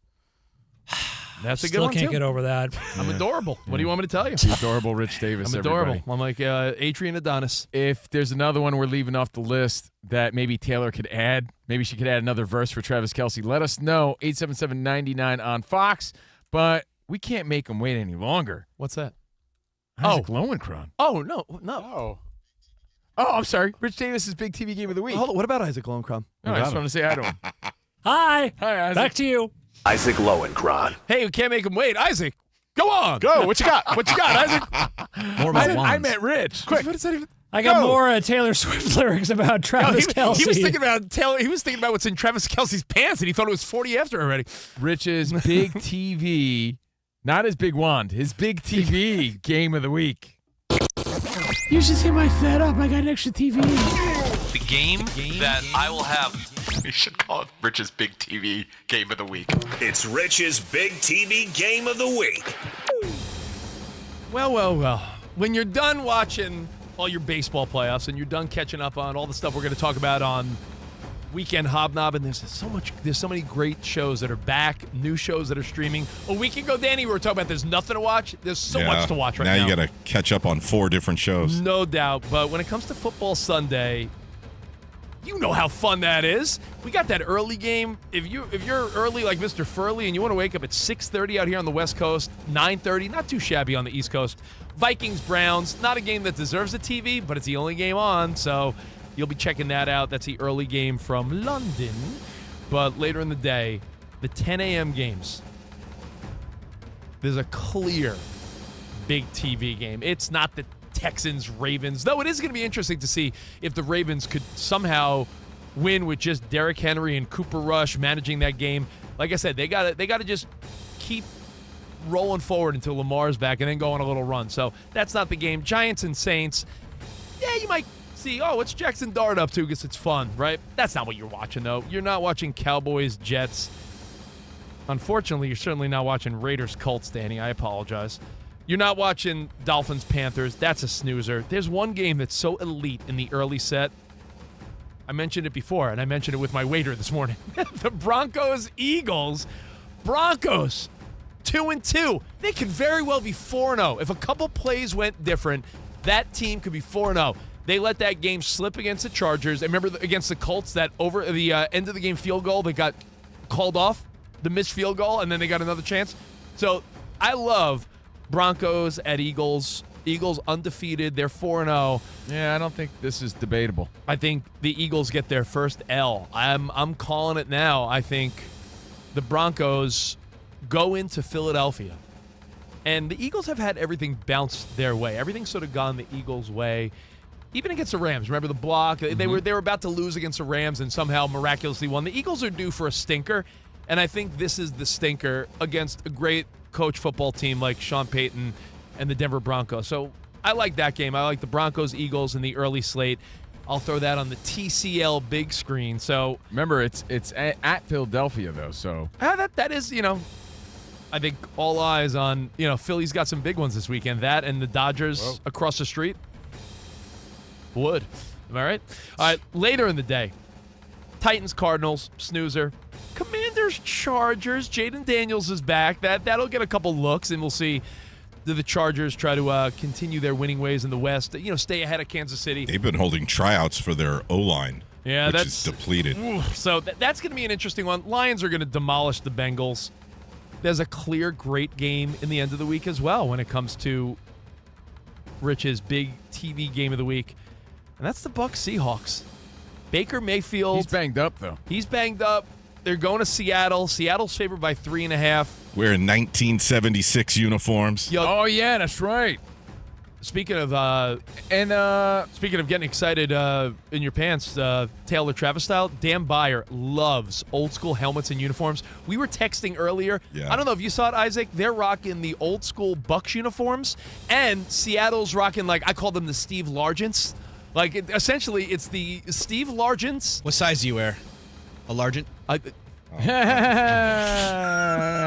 S14: That's a good
S1: Still
S14: one,
S1: can't
S14: too.
S1: get over that.
S14: I'm adorable. What do you want me to tell you?
S4: The adorable Rich Davis,
S14: I'm adorable.
S4: everybody.
S14: I'm like Adrian Adonis.
S4: If there's another one we're leaving off the list that maybe Taylor could add, maybe she could add another verse for Travis Kelce, let us know. 877-99 on Fox. But we can't make them wait any longer.
S14: What's that?
S4: Isaac Lowenkron.
S14: Oh, no.
S4: Oh, I'm sorry. Rich Davis' big TV game of the week.
S14: Hold on. What about Isaac Lowenkron?
S4: No, I just want to say hi to him.
S1: Hi.
S4: Hi, Isaac.
S1: Back to you.
S11: Isaac Lowenkron.
S14: Hey, we can't make him wait. Isaac, go on.
S4: Go. What you got?
S14: What you got, Isaac?
S3: More about
S4: I
S3: wands.
S4: met Rich. Quick.
S14: What does that even?
S1: I got
S4: Go.
S1: more Taylor Swift lyrics about Travis Kelce.
S14: He was thinking about Taylor. He was thinking about what's in Travis Kelce's pants, and he thought it was 40 after already.
S4: Rich's big TV, not his big wand, his big TV game of the week.
S18: You should see my setup. I got an extra TV.
S19: The game that I will have.
S20: You should call it Rich's Big TV Game of the Week.
S21: It's Rich's Big TV Game of the Week.
S14: Well. When you're done watching all your baseball playoffs and you're done catching up on all the stuff we're going to talk about on Weekend Hobnob, and there's so many great shows that are back, new shows that are streaming. A week ago, Danny, we were talking about there's nothing to watch. There's so much to watch right now.
S6: Now you got to catch up on 4 different shows.
S14: No doubt. But when it comes to Football Sunday, you know how fun that is. We got that early game. If you're early like Mr. Furley and you want to wake up at 6:30 out here on the West Coast, 9:30, not too shabby on the East Coast. Vikings-Browns, not a game that deserves a TV, but it's the only game on, so you'll be checking that out. That's the early game from London. But later in the day, the 10 a.m. games, there's a clear big TV game. It's not the Texans-Ravens, though it is going to be interesting to see if the Ravens could somehow win with just Derrick Henry and Cooper Rush managing that game. Like I said, they got to just keep rolling forward until Lamar's back and then go on a little run. So that's not the game. Giants and Saints, yeah, you might see, what's Jackson Dart up to because it's fun, right? That's not what you're watching, though. You're not watching Cowboys, Jets. Unfortunately, you're certainly not watching Raiders, Colts, Danny. I apologize. You're not watching Dolphins, Panthers. That's a snoozer. There's one game that's so elite in the early set. I mentioned it before, and I mentioned it with my waiter this morning. The Broncos, Eagles. Broncos, 2-2. They could very well be 4-0. If a couple plays went different, that team could be 4-0. They let that game slip against the Chargers. I remember against the Colts, that over the end of the game field goal that got called off, the missed field goal, and then they got another chance. So I love Broncos at Eagles. Eagles undefeated. They're 4-0.
S4: Yeah, I don't think this is debatable.
S14: I think the Eagles get their first L. I'm calling it now. I think the Broncos go into Philadelphia. And the Eagles have had everything bounce their way. Everything's sort of gone the Eagles' way. Even against the Rams. Remember the block? They were about to lose against the Rams and somehow miraculously won. The Eagles are due for a stinker. And I think this is the stinker against a great coach football team like Sean Payton and the Denver Broncos. So I like that game. I like the Broncos-Eagles in the early slate. I'll throw that on the TCL big screen. So
S4: remember, it's at Philadelphia, though. So
S14: that is, I think all eyes on, Philly's got some big ones this weekend. That and the Dodgers across the street. Would. Am I right? All right, later in the day, Titans, Cardinals, snoozer. Commanders, Chargers. Jaden Daniels is back. That'll get a couple looks, and we'll see do the Chargers try to continue their winning ways in the West, stay ahead of Kansas City.
S6: They've been holding tryouts for their O-line,
S14: which
S6: is depleted.
S14: So that's going to be an interesting one. Lions are going to demolish the Bengals. There's a clear, great game in the end of the week as well when it comes to Rich's big TV game of the week, and that's the Bucs Seahawks. Baker Mayfield.
S4: He's banged up, though.
S14: He's banged up. They're going to Seattle. Seattle's favored by 3.5.
S6: Wearing 1976 uniforms.
S4: Oh yeah, that's right.
S14: Speaking of speaking of getting excited in your pants, Taylor Travis style, Dan Byer loves old school helmets and uniforms. We were texting earlier.
S6: Yeah.
S14: I don't know if you saw it, Isaac. They're rocking the old school Bucs uniforms, and Seattle's rocking, like, I call them the Steve Largents. Essentially, it's the Steve Largents.
S3: What size do you wear? A Largent?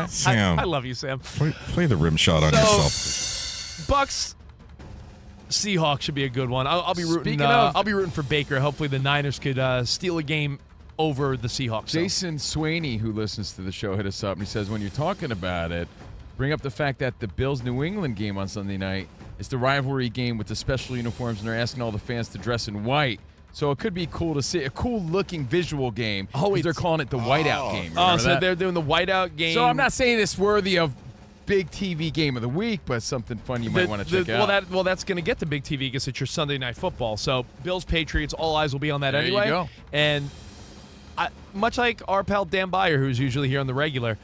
S6: Sam.
S14: I love you, Sam.
S6: Play the rim shot on yourself.
S14: Bucks Seahawks should be a good one. I'll be rooting. I'll be rooting for Baker. Hopefully the Niners could steal a game over the Seahawks.
S4: Jason Swaney, who listens to the show, hit us up and he says, when you're talking about it, bring up the fact that the Bills-New England game on Sunday night is the rivalry game with the special uniforms, and they're asking all the fans to dress in white. So it could be cool to see a cool-looking visual game. Oh, they're calling it the whiteout game.
S14: Oh, so they're doing the whiteout game.
S4: So I'm not saying it's worthy of big TV game of the week, but something fun you might want to check out.
S14: Well, that's going to get to big TV because it's your Sunday Night Football. So Bills, Patriots, all eyes will be on that
S4: There
S14: anyway.
S4: you go.
S14: And much like our pal Dan Byer, who's usually here on the regular,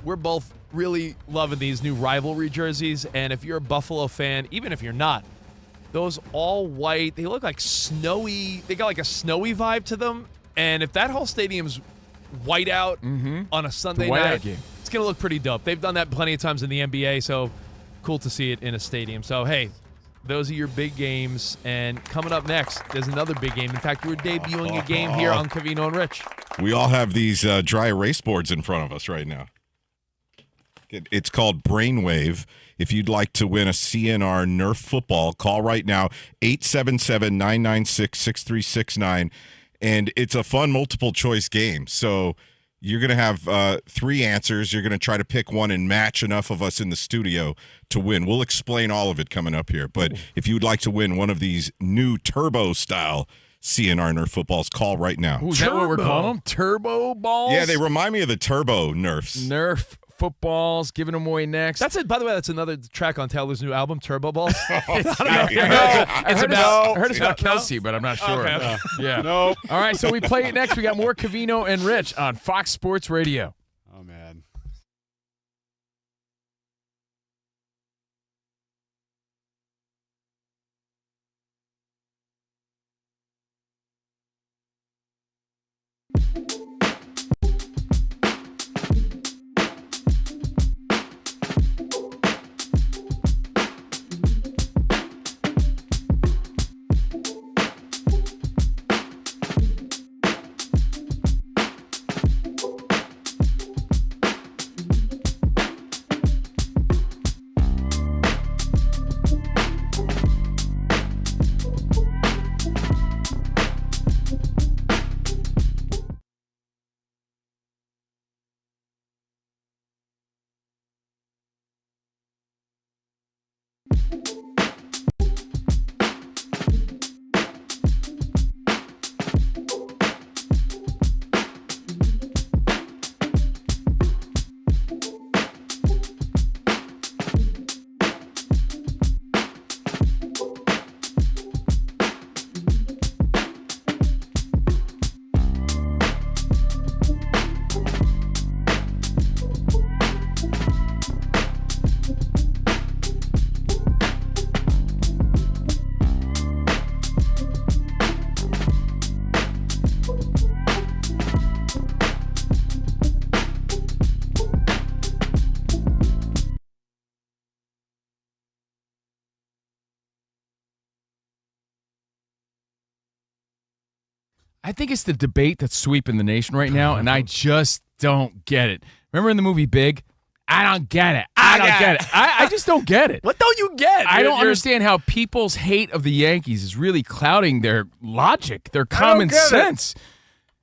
S14: we're both really loving these new rivalry jerseys. And if you're a Buffalo fan, even if you're not, those all white, they look like snowy. They got like a snowy vibe to them. And if that whole stadium's white out on a Sunday night,
S4: game.
S14: it's going to look pretty dope. They've done that plenty of times in the NBA, so cool to see it in a stadium. So, hey, those are your big games. And coming up next, there's another big game. In fact, we're debuting a game here on Covino and Rich.
S6: We all have these dry erase boards in front of us right now. It's called Brainwave. If you'd like to win a CNR Nerf football, call right now, 877-996-6369. And it's a fun multiple choice game. So you're going to have 3 answers. You're going to try to pick one and match enough of us in the studio to win. We'll explain all of it coming up here. But if you'd like to win one of these new turbo-style CNR Nerf footballs, call right now.
S4: Ooh, is that what we're calling them? Turbo balls?
S6: Yeah, they remind me of the turbo Nerfs.
S4: Nerf footballs, giving them away next.
S14: That's it. By the way, that's another track on Taylor's new album, Turbo Balls.
S4: I heard it's about Kelsey, but I'm not sure.
S14: Okay.
S4: Yeah.
S9: Nope.
S4: All right, so we play it next. We got more Covino and Rich on Fox Sports Radio.
S9: Oh, man.
S4: I think it's the debate that's sweeping the nation right now, and I just don't get it. Remember in the movie Big? I don't get it. I don't get it. I just don't get it.
S14: What don't you get?
S4: I don't understand how people's hate of the Yankees is really clouding their logic, their common sense.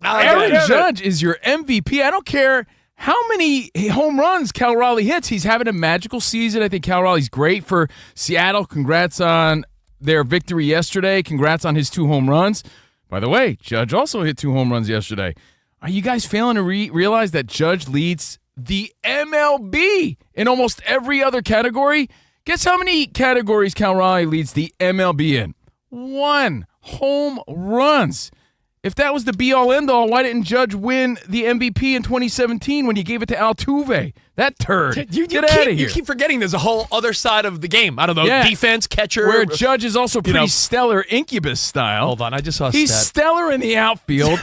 S4: Aaron Judge is your MVP. I don't care how many home runs Cal Raleigh hits. He's having a magical season. I think Cal Raleigh's great for Seattle. Congrats on their victory yesterday. Congrats on his 2 home runs. By the way, Judge also hit 2 home runs yesterday. Are you guys failing to realize that Judge leads the MLB in almost every other category? Guess how many categories Cal Raleigh leads the MLB in? 1 home runs. If that was the be-all, end-all, why didn't Judge win the MVP in 2017 when you gave it to Altuve? That turd. Get out of here.
S14: You keep forgetting there's a whole other side of the game. I don't know, defense, catcher.
S4: Where Judge is also pretty stellar Incubus style.
S14: Hold on, I just saw a
S4: He's
S14: stat.
S4: stellar in the outfield.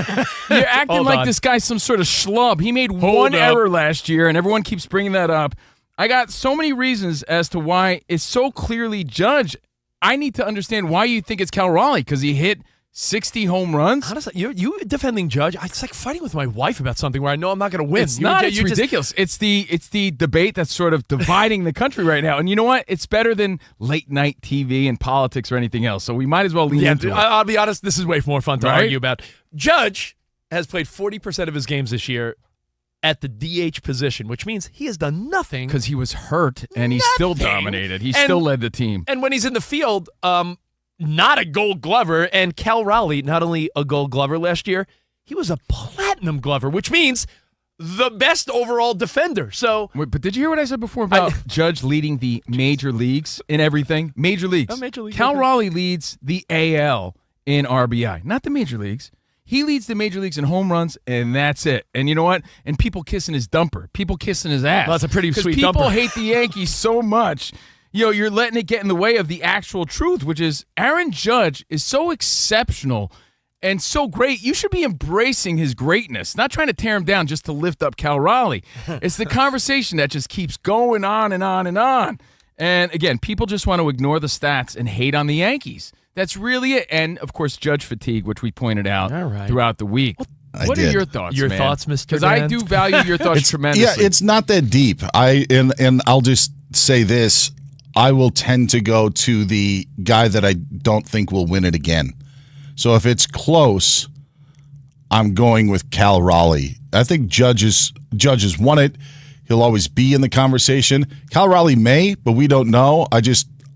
S4: You're acting
S14: Hold
S4: like
S14: on.
S4: this guy's some sort of schlub. He made one error last year, and everyone keeps bringing that up. I got so many reasons as to why it's so clearly Judge. I need to understand why you think it's Cal Raleigh, because he hit 60 home runs.
S14: How does that, you defending Judge? It's like fighting with my wife about something where I know I'm not going to win.
S4: It's not. It's ridiculous. It's the debate that's sort of dividing the country right now. And you know what? It's better than late night TV and politics or anything else. So we might as well lean into it.
S14: I'll be honest. This is way more fun to
S4: Right?
S14: argue about. Judge has played 40% of his games this year at the DH position, which means he has done nothing
S4: because he was hurt and he still dominated. He
S14: And-
S4: still led the team.
S14: And when he's in the field, not a Gold Glover. And Cal Raleigh, not only a Gold Glover last year, he was a Platinum Glover, which means the best overall defender. So,
S4: Wait, but did you hear what I said before about Judge leading the major leagues in everything? Major leagues.
S14: Oh, major leagues,
S4: Cal
S14: okay.
S4: Raleigh leads the AL in RBI, not the major leagues. He leads the major leagues in home runs, and that's it. And you know what? And people kissing his dumper. People kissing his ass.
S14: Well, that's a pretty
S4: 'Cause
S14: sweet
S4: people
S14: dumper.
S4: hate the Yankees so much. You're letting it get in the way of the actual truth, which is Aaron Judge is so exceptional and so great. You should be embracing his greatness, not trying to tear him down just to lift up Cal Raleigh. It's the conversation that just keeps going on and on and on. And again, people just want to ignore the stats and hate on the Yankees. That's really it. And, of course, Judge fatigue, which we pointed out throughout the week. What are your thoughts,
S14: Your
S4: man?
S14: thoughts, Mr.
S4: Because I do value your thoughts tremendously.
S12: Yeah, it's not that deep. And I'll just say this. I will tend to go to the guy that I don't think will win it again. So if it's close, I'm going with Cal Raleigh. I think Judge has won it. He'll always be in the conversation. Cal Raleigh may, but we don't know.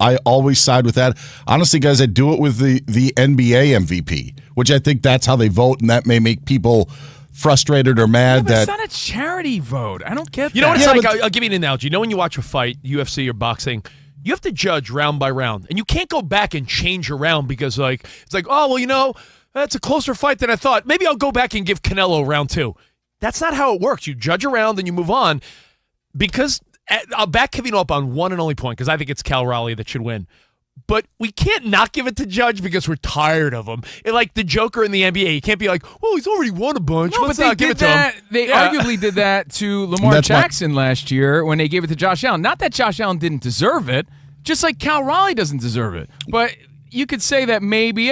S12: I always side with that. Honestly, guys, I do it with the NBA MVP, which I think that's how they vote, and that may make people frustrated or mad
S4: But
S12: that
S4: it's not a charity vote. I don't get that.
S14: You know what it's
S12: Yeah,
S14: like?
S12: but-
S14: I'll give you an analogy. You know when you watch a fight, UFC or boxing, you have to judge round by round, and you can't go back and change your round because it's like, oh, well, that's a closer fight than I thought. Maybe I'll go back and give Canelo round 2. That's not how it works. You judge a round and you move on. Because I'll back Covino up on one and only point because I think it's Cal Raleigh that should win. But we can't not give it to Judge because we're tired of him. Like the Joker in the NBA, you can't be like, "Oh, he's already won a bunch.
S4: No,
S14: Let's
S4: but they
S14: not give
S4: did
S14: it to
S4: that.
S14: him."
S4: They
S14: Yeah.
S4: arguably did that to Lamar
S12: That's
S4: Jackson last year when they gave it to Josh Allen. Not that Josh Allen didn't deserve it, just like Cal Raleigh doesn't deserve it. But you could say that maybe,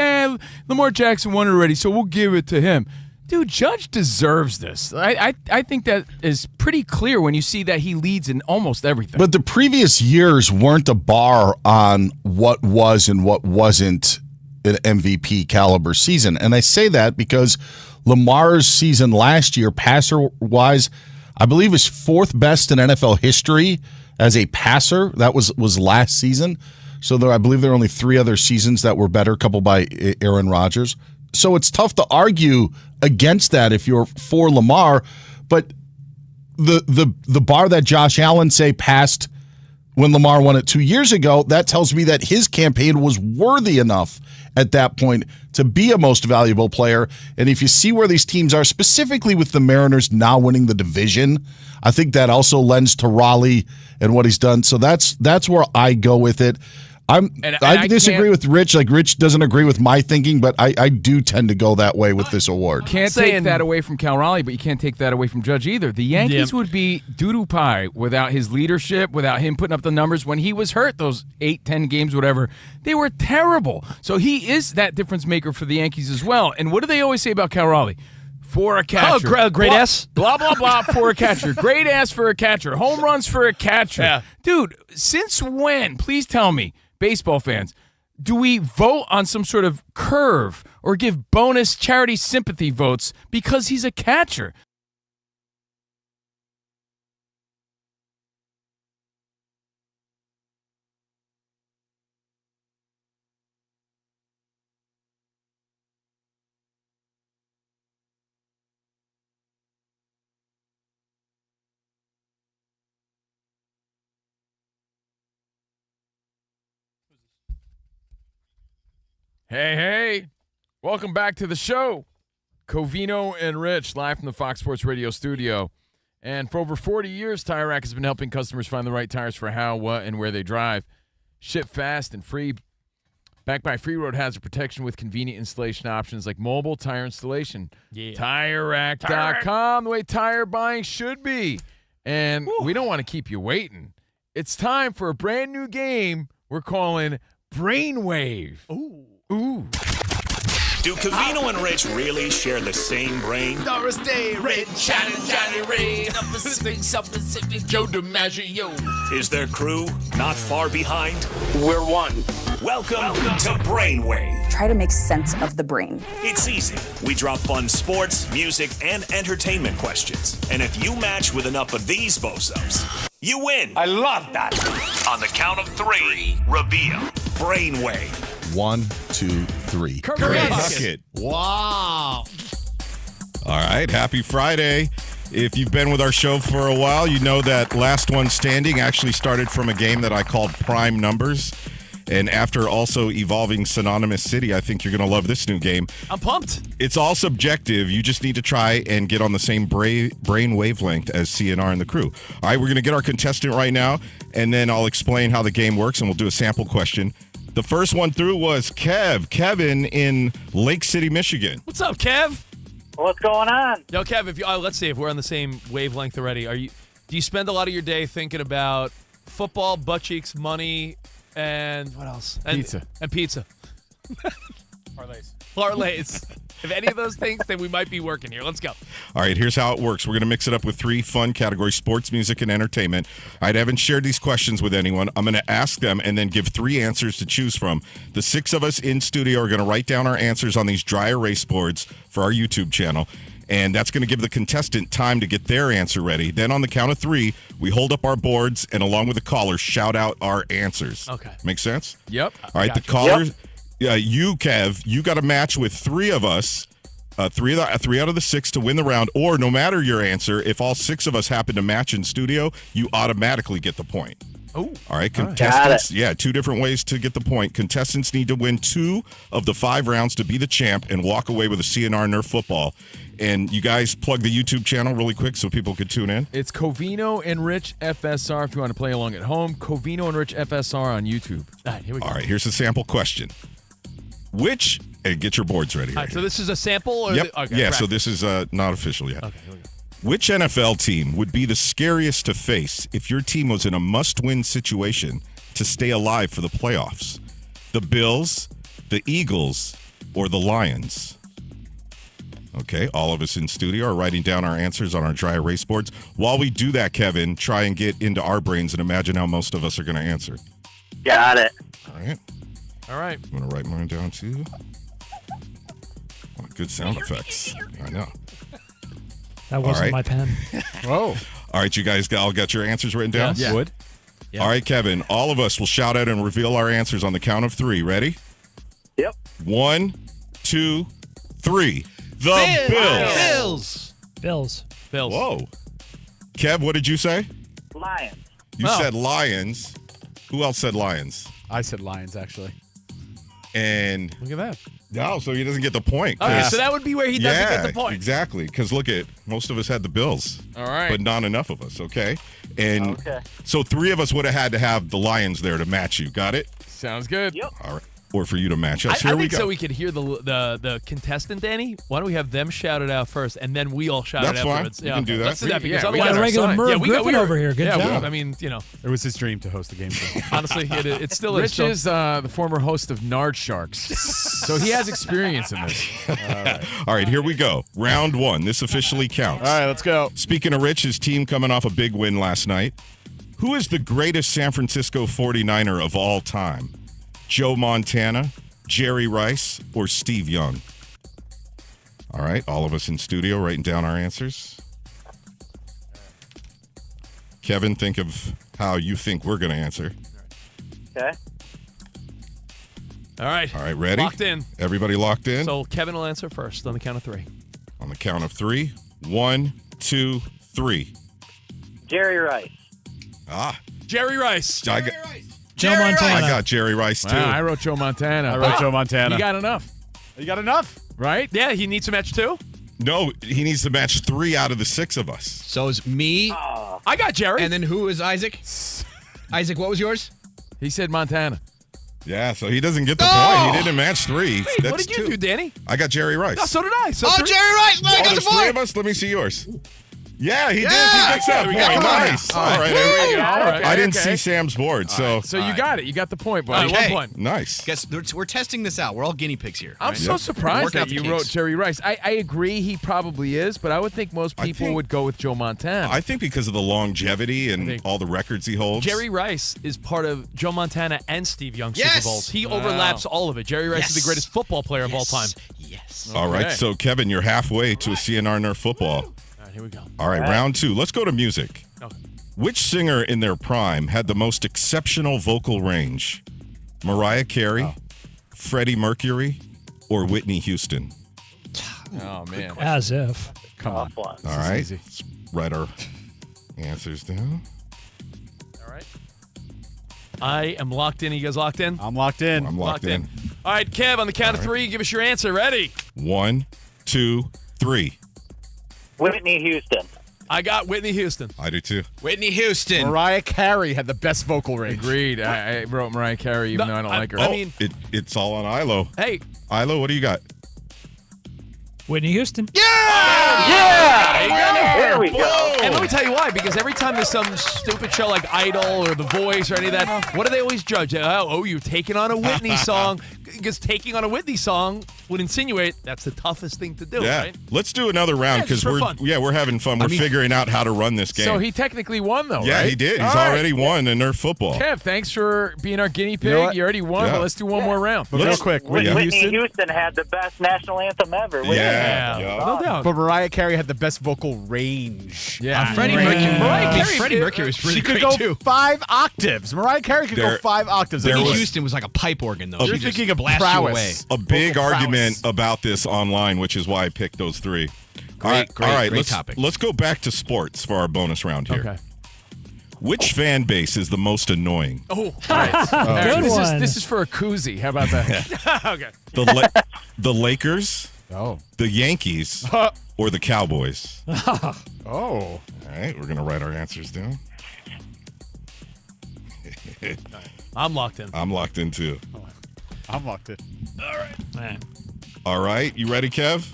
S4: Lamar Jackson won it already, so we'll give it to him. Dude, Judge deserves this. I think that is pretty clear when you see that he leads in almost everything.
S12: But the previous years weren't a bar on what was and what wasn't an MVP caliber season. And I say that because Lamar's season last year, passer-wise, I believe is 4th best in NFL history as a passer. That was last season. So I believe there are only 3 other seasons that were better, a couple by Aaron Rodgers. So it's tough to argue against that if you're for Lamar, but the bar that Josh Allen passed when Lamar won it 2 years ago, that tells me that his campaign was worthy enough at that point to be a most valuable player. And if you see where these teams are, specifically with the Mariners now winning the division, I think that also lends to Raleigh and what he's done. So that's where I go with it. I disagree with Rich. Like, Rich doesn't agree with my thinking, but I do tend to go that way with this award.
S4: Can't take that away from Cal Raleigh, but you can't take that away from Judge either. The Yankees would be doo-doo pie without his leadership, without him putting up the numbers when he was hurt, those 8-10 games, whatever. They were terrible. So he is that difference maker for the Yankees as well. And what do they always say about Cal Raleigh? For a catcher.
S14: Oh, great ass.
S4: Blah, blah, blah for a catcher. Great ass for a catcher. Home runs for a catcher.
S14: Yeah.
S4: Dude, since when, please tell me, baseball fans, do we vote on some sort of curve or give bonus charity sympathy votes because he's a catcher? Hey, welcome back to the show. Covino and Rich, live from the Fox Sports Radio studio. And for over 40 years, Tire Rack has been helping customers find the right tires for how, what, and where they drive. Ship fast and free. Backed by free road hazard protection with convenient installation options like mobile tire installation.
S14: Yeah.
S4: TireRack.com, the way tire buying should be. And we don't want to keep you waiting. It's time for a brand new game we're calling Brainwave. Ooh.
S21: Do Covino and Rich really share the same brain?
S18: Doris Day, Red, shining, Johnny Ray, up Pacific, South Pacific, Joe DiMaggio.
S21: Is their crew not far behind?
S8: We're one.
S21: Welcome to Brainwave.
S5: Try to make sense of the brain.
S21: It's easy. We drop fun sports, music, and entertainment questions. And if you match with enough of these bozos, you win.
S8: I love that.
S21: On the count of 3, reveal. Brainwave.
S12: 1, 2, 3.
S6: Bucket.
S9: Wow.
S6: All right, happy Friday. If you've been with our show for a while, you know that Last One Standing actually started from a game that I called Prime Numbers. And after also evolving Synonymous City, I think you're going to love this new game.
S14: I'm pumped.
S6: It's all subjective. You just need to try and get on the same brain wavelength as CNR and the crew. All right, we're going to get our contestant right now, and then I'll explain how the game works, and we'll do a sample question. The first one through was Kevin in Lake City, Michigan.
S14: What's up, Kev?
S22: What's going on?
S14: Yo, Kev, if you, let's see if we're on the same wavelength already. Do you spend a lot of your day thinking about football, butt cheeks, money, and what else?
S4: Pizza.
S14: And pizza. Parlays. If any of those things, then we might be working here. Let's go.
S6: All right, here's how it works. We're going to mix it up with 3 fun categories: sports, music, and entertainment. I haven't shared these questions with anyone. I'm going to ask them and then give 3 answers to choose from. The 6 of us in studio are going to write down our answers on these dry erase boards for our YouTube channel. And that's going to give the contestant time to get their answer ready. Then on the count of 3, we hold up our boards and along with the caller, shout out our answers.
S14: Okay.
S6: Make sense?
S4: Yep.
S6: All right, the callers, you, Kev, you got to match with 3 of us, 3 out of the 6 to win the round. Or no matter your answer, if all 6 of us happen to match in studio, you automatically get the point.
S14: Oh.
S6: All right, contestants. Yeah, 2 different ways to get the point. Contestants need to win 2 of the 5 rounds to be the champ and walk away with a CNR Nerf football. And you guys plug the YouTube channel really quick so people can tune in.
S4: It's Covino and Rich FSR if you want to play along at home. Covino and Rich FSR on YouTube.
S14: All right, here we go.
S6: All right, here's a sample question. Get your boards ready.
S14: All right, so this is a sample? Or
S6: Yep.
S14: Okay,
S6: yeah,
S14: right.
S6: so this is not official yet.
S14: Okay, here we go.
S6: Which NFL team would be the scariest to face if your team was in a must-win situation to stay alive for the playoffs? The Bills, the Eagles, or the Lions? Okay, all of us in studio are writing down our answers on our dry erase boards. While we do that, Kevin, try and get into our brains and imagine how most of us are going to answer.
S22: Got it.
S6: All right.
S14: All right.
S6: I'm going to write mine down, too. Oh, good sound effects. I know.
S1: That wasn't my pen.
S4: Whoa.
S6: All right, you guys all got your answers written down?
S4: Yes. Would.
S14: Yeah.
S6: All right, Kevin, all of us will shout out and reveal our answers on the count of 3. Ready?
S22: Yep.
S6: 1, 2, 3. The Bills.
S14: Bills.
S6: Whoa. Kev, what did you say?
S22: Lions.
S6: You said Lions. Who else said Lions?
S9: I said Lions, actually.
S6: And
S14: look at that.
S6: No, so he doesn't get the point.
S14: Okay, so that would be where he doesn't get the point.
S6: Exactly. Because look at, most of us had the Bills.
S4: All right.
S6: But not enough of us, okay? And
S22: Okay.
S6: so 3 of us would have had to have the Lions there to match you. Got it?
S4: Sounds good.
S22: Yep.
S6: All right. Or for you to match us.
S14: I
S6: Here we
S14: think
S6: go.
S14: so we could hear the contestant, Danny. Why don't we have them shout it out first, and then we all shout
S6: That's
S14: it
S6: fine.
S14: afterwards?
S6: We can do that.
S14: Let's do that because
S4: Yeah, we
S14: otherwise
S4: got a regular
S1: Merv Griffin over here. Good job.
S14: I mean, you know,
S9: It was his dream to host the game show.
S14: honestly, it's still
S4: Rich is the former host of Nard Sharks, so he has experience in this.
S6: All right, here we go. Round 1. This officially counts.
S9: All right, let's go.
S6: Speaking of Rich, his team coming off a big win last night. Who is the greatest San Francisco 49er of all time? Joe Montana, Jerry Rice, or Steve Young? All right, all of us in studio writing down our answers. Kevin, think of how you think we're going to answer.
S22: Okay.
S14: all right.
S6: All right, ready?
S14: Locked in.
S6: Everybody locked in?
S14: So Kevin will answer first on the count of 3.
S6: On the count of 3. 1, 2, 3.
S22: Jerry Rice.
S14: Jerry Rice.
S6: Joe
S1: Montana.
S6: I got Jerry Rice, too.
S4: Wow, I wrote Joe Montana.
S9: I wrote Joe Montana.
S4: You got enough,
S9: You got enough?
S4: right?
S14: Yeah, he needs a match too.
S6: No, he needs to match 3 out of the 6 of us.
S3: So it's me,
S14: I got Jerry.
S3: and then who is Isaac? Isaac, what was yours?
S4: He said Montana.
S6: Yeah, so he doesn't get the point. He didn't match 3.
S14: Wait,
S6: That's
S14: what did you
S6: 2.
S14: do, Danny?
S6: I got Jerry Rice.
S14: No, so did I. So
S3: Oh, Jerry Rice! No, I got the
S6: there's 3
S3: point!
S6: of us. Let me see yours. Yeah, he did. He gets that point. Nice. All right.
S4: There we go.
S6: I didn't
S4: Okay.
S6: see Sam's board, so.
S4: So you got it. You got the point, buddy.
S3: Okay.
S4: 1 point.
S6: Nice.
S3: Guess we're testing this out. We're all guinea pigs here.
S4: I'm
S3: right?
S4: so surprised
S3: Working out
S4: that
S3: the
S4: you wrote
S3: kinks.
S4: Jerry Rice. I agree he probably is, but I would think most people would go with Joe Montana.
S6: I think because of the longevity and all the records he holds.
S14: Jerry Rice is part of Joe Montana and Steve Young Super
S3: Yes!
S14: Bowls. He
S4: Wow.
S14: overlaps all of it. Jerry Rice is the
S3: Yes.
S14: greatest football player of all time.
S3: Yes.
S6: All right,
S4: Okay.
S6: so Kevin, you're halfway to a CNR Nerf football.
S14: All right, here we go.
S6: All right, round 2. Let's go to music.
S14: Okay.
S6: Which singer in their prime had the most exceptional vocal range? Mariah Carey, Freddie Mercury, or Whitney Houston?
S4: Oh, man.
S1: As if.
S4: Come on.
S6: All right, let's write our answers down.
S14: All right. I am locked in. You guys locked in?
S9: I'm locked in.
S6: I'm locked in.
S14: All right, Kev, on the count of 3, give us your answer. Ready?
S6: 1, 2, 3.
S22: Whitney Houston.
S14: I got Whitney Houston.
S6: I do too.
S3: Whitney Houston.
S9: Mariah Carey had the best vocal range.
S4: Agreed. I wrote Mariah Carey even though I don't like her.
S14: I mean,
S6: It's all on Ilo.
S14: hey.
S6: Ilo, what do you got?
S1: Whitney Houston.
S22: There we go.
S14: And let me tell you why. Because every time there's some stupid show like Idol or The Voice or any of that, what do they always judge? Oh, you're taking on a Whitney song. Because taking on a Whitney song would insinuate that's the toughest thing to do,
S6: Yeah.
S14: right?
S6: Let's do another round
S14: Yeah, just
S6: because
S14: for fun.
S6: we're having fun. We're figuring out how to run this game.
S4: So he technically won, though,
S6: yeah,
S4: right?
S6: he did. He's
S4: All right.
S6: already won in Nerf football.
S4: Kev, thanks for being our guinea pig.
S9: know what?
S4: You already won,
S6: Yeah.
S4: but let's do one more round.
S9: But real quick, Whitney
S22: Whitney
S9: Houston.
S22: Houston had the best national anthem ever.
S6: Yeah.
S14: No doubt.
S9: But Mariah Carey had the best vocal range.
S4: Yeah.
S3: Freddie
S9: Range.
S3: Mercury.
S14: Mariah Carey-
S3: Freddie Mercury was pretty
S9: She could
S3: great,
S9: go
S3: too.
S9: 5 octaves. Mariah Carey could go
S6: There-
S9: 5 octaves.
S6: there
S3: Whitney
S6: was-
S3: Houston was like a pipe organ, though.
S9: You're
S3: She just
S9: thinking of
S3: blast you
S9: prowess.
S3: away.
S6: A big
S9: Vocal
S6: argument
S9: prowess.
S6: about this online, which is why I picked those 3.
S3: Great,
S6: all right,
S3: great
S6: let's,
S3: topic.
S6: Let's go back to sports for our bonus round here.
S14: Okay.
S6: Which fan base is the most annoying?
S14: Oh,
S1: Good
S4: this
S1: one.
S4: is for a koozie. How about that?
S14: okay.
S6: The Lakers,
S9: Oh.
S6: the Yankees, or the Cowboys?
S9: Oh.
S6: All right, we're going to write our answers down.
S14: I'm locked in.
S6: I'm locked in too.
S9: I'm locked in.
S1: Man.
S6: All right, you ready, Kev?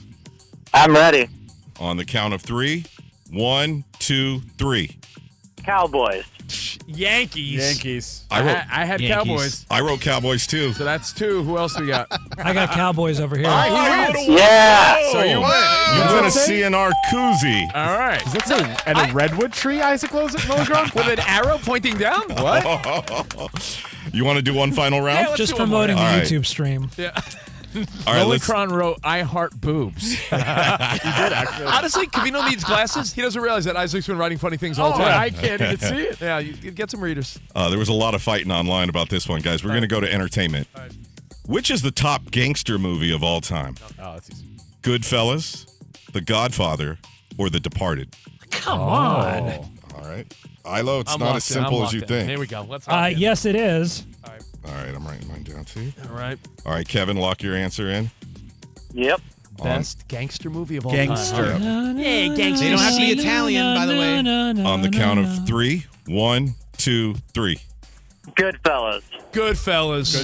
S22: I'm ready.
S6: On the count of 3. 1, 2, 3.
S22: Cowboys.
S14: Yankees.
S9: Yankees.
S6: I wrote,
S4: I had
S3: Yankees.
S4: Cowboys.
S6: I wrote Cowboys too.
S4: So that's 2. Who else we got?
S1: I got Cowboys over here.
S22: Yeah.
S4: So you win.
S6: You win a CNR koozie.
S4: All right.
S9: Is that a redwood tree, Isaac Milligron?
S14: With an arrow pointing down?
S6: You want to do one final round?
S14: Yeah, let's
S1: Just
S14: do one more.
S1: promoting the
S6: All right.
S1: YouTube stream.
S14: Yeah.
S6: All right, let's.
S4: Millicron wrote, I heart boobs.
S14: Honestly, Covino needs glasses. He doesn't realize that Isaac's been writing funny things all the time.
S4: I can't even see it.
S14: Yeah, you get some readers.
S6: There was a lot of fighting online about this one, guys. We're going to go to entertainment. Which is the top gangster movie of all time?
S9: Oh, that's easy.
S6: Goodfellas, The Godfather, or The Departed?
S1: Come on.
S6: All right. Ilo, it's
S14: I'm
S6: not
S14: locked
S6: as
S14: in. I'm
S6: simple as
S14: locked
S6: you
S14: in.
S6: think.
S14: Here we go. Let's lock in.
S1: Yes, it is.
S6: All right, I'm writing mine down too.
S14: All right.
S6: All right, Kevin, lock your answer in.
S22: Yep.
S14: Best gangster movie of all
S9: Gangster.
S14: time. Yeah, gangster.
S3: They don't have to be Italian, by the way.
S6: On the count of 3. 1, 2, 3.
S22: Goodfellas.
S14: Goodfellas.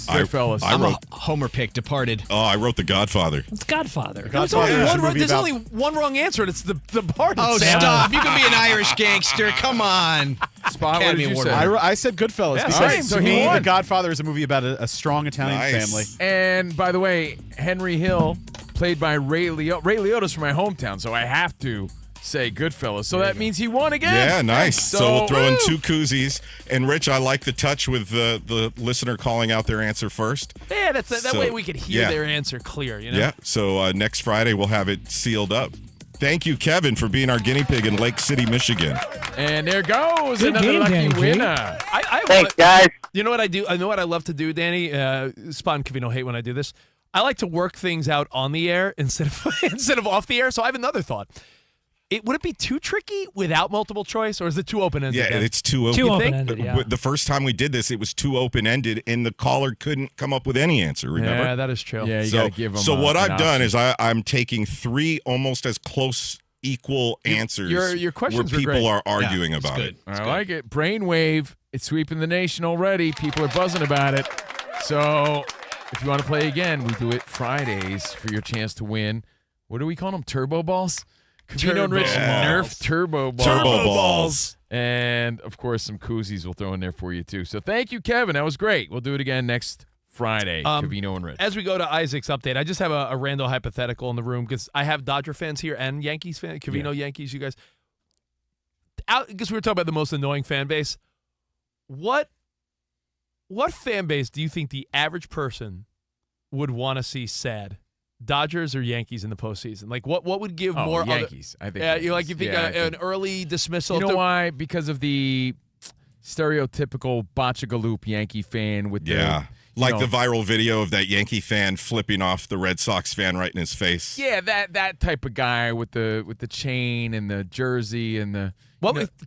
S4: Goodfellas.
S6: I
S3: I'm
S6: wrote.
S3: a Homer pick, Departed.
S6: Oh, I wrote The Godfather.
S1: It's Godfather.
S14: There's only,
S9: Godfather is a
S14: one,
S9: movie
S14: there's
S9: about-
S14: only one wrong answer, and it's the part.
S3: Oh,
S14: Sam.
S3: stop. You can be an Irish gangster. Come on.
S4: Spot, what
S3: Academy
S4: did you
S3: Award
S4: say?
S3: winner.
S9: I said Goodfellas
S14: Yeah,
S9: because
S14: same.
S9: to
S4: So he
S9: me,
S4: won.
S9: The Godfather is a movie about a strong Italian
S6: Nice.
S9: family.
S4: And by the way, Henry Hill, played by Ray Liotta. Ray Liotta's from my hometown, so I have to say Goodfellas. So that means he won again.
S6: Yeah, nice. So we'll throw in
S4: woo!
S6: 2 koozies. And Rich, I like the touch with the listener calling out their answer first.
S14: Yeah, that
S6: So,
S14: way we could hear
S6: yeah.
S14: their answer clear. You know.
S6: Yeah. So next Friday we'll have it sealed up. Thank you, Kevin, for being our guinea pig in Lake City, Michigan.
S4: And there goes
S1: Good
S4: another
S1: game,
S4: lucky
S1: Danny G.
S4: winner.
S22: Thanks, guys.
S14: You know what I do? I know what I love to do, Danny. Spot and Covino hate when I do this. I like to work things out on the air instead of off the air. So I have another thought. Would it be too tricky without multiple choice, or is it too open-ended?
S6: Yeah,
S14: then?
S6: it's too open.
S1: Too
S14: You think?
S1: open-ended, yeah.
S6: The first time we did this, it was too open-ended, and the caller couldn't come up with any answer, remember?
S14: Yeah, that is true.
S4: Yeah, you got to give them
S6: So what
S4: an
S6: I've done
S4: option.
S6: is I'm taking 3 almost as close, equal answers
S14: your questions
S6: where
S14: were
S6: people
S14: great.
S6: are arguing
S3: it's
S6: about
S3: good.
S6: it.
S4: I like it. Brainwave. It's sweeping the nation already. People are buzzing about it. So if you want to play again, we do it Fridays for your chance to win. What do we call them? Turbo balls? Covino and Rich Nerf Turbo Balls.
S6: Turbo Balls.
S4: And, of course, some koozies we'll throw in there for you, too. So thank you, Kevin. That was great. We'll do it again next Friday, Covino and Rich.
S14: As we go to Isaac's update, I just have a random hypothetical in the room because I have Dodger fans here and Yankees fans, Covino Yankees, you guys. Because we were talking about the most annoying fan base. What fan base do you think the average person would want to see sad? Dodgers or Yankees in the postseason? Like, what would give more
S4: Yankees? I think.
S14: You think an early dismissal?
S4: You know why? Because of the stereotypical botchagaloop Yankee fan with the
S6: viral video of that Yankee fan flipping off the Red Sox fan right in his face.
S4: Yeah, that type of guy with the chain and the jersey and the.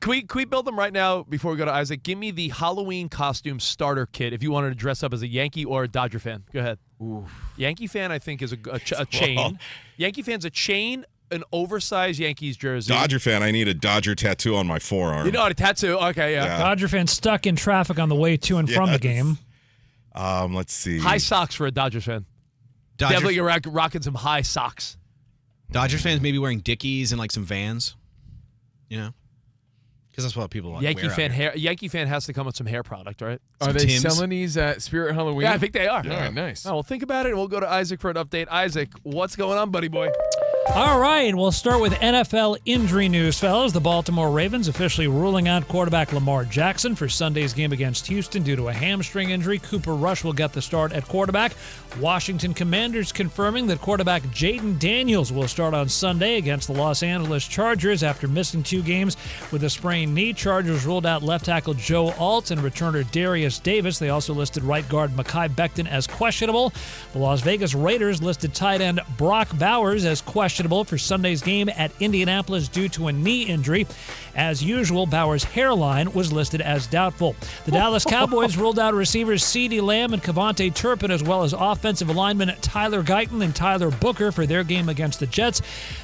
S14: Can we build them right now before we go to Isaac? Give me the Halloween costume starter kit if you wanted to dress up as a Yankee or a Dodger fan. Go ahead.
S4: Oof.
S14: Yankee fan, I think, is a chain. Yankee fan's a chain, an oversized Yankees jersey.
S6: Dodger fan, I need a Dodger tattoo on my forearm.
S14: You know, a tattoo. Okay, yeah.
S1: Dodger fan stuck in traffic on the way to and from the game.
S6: Let's see.
S14: High socks for a Dodgers fan. Definitely rocking some high socks.
S3: Dodger fans maybe wearing Dickies and like some Vans. You know? Because that's what people like.
S14: Yankee fan has to come with some hair product, right?
S4: Are they selling these at Spirit Halloween?
S14: Yeah, I think they are.
S4: Yeah. All right, nice.
S14: Oh, well, think about it, and we'll go to Isaac for an update. Isaac, what's going on, buddy boy?
S1: All right, we'll start with NFL injury news, fellas. The Baltimore Ravens officially ruling out quarterback Lamar Jackson for Sunday's game against Houston due to a hamstring injury. Cooper Rush will get the start at quarterback. Washington Commanders confirming that quarterback Jaden Daniels will start on Sunday against the Los Angeles Chargers after missing 2 games with a sprained knee. Chargers ruled out left tackle Joe Alt and returner Darius Davis. They also listed right guard Mekhi Becton as questionable. The Las Vegas Raiders listed tight end Brock Bowers as questionable for Sunday's game at Indianapolis due to a knee injury. As usual, Bowers' hairline was listed as doubtful. The Dallas Cowboys ruled out receivers CeeDee Lamb and Kevontae Turpin, as well as offensive linemen Tyler Guyton and Tyler Booker for their game against the Jets.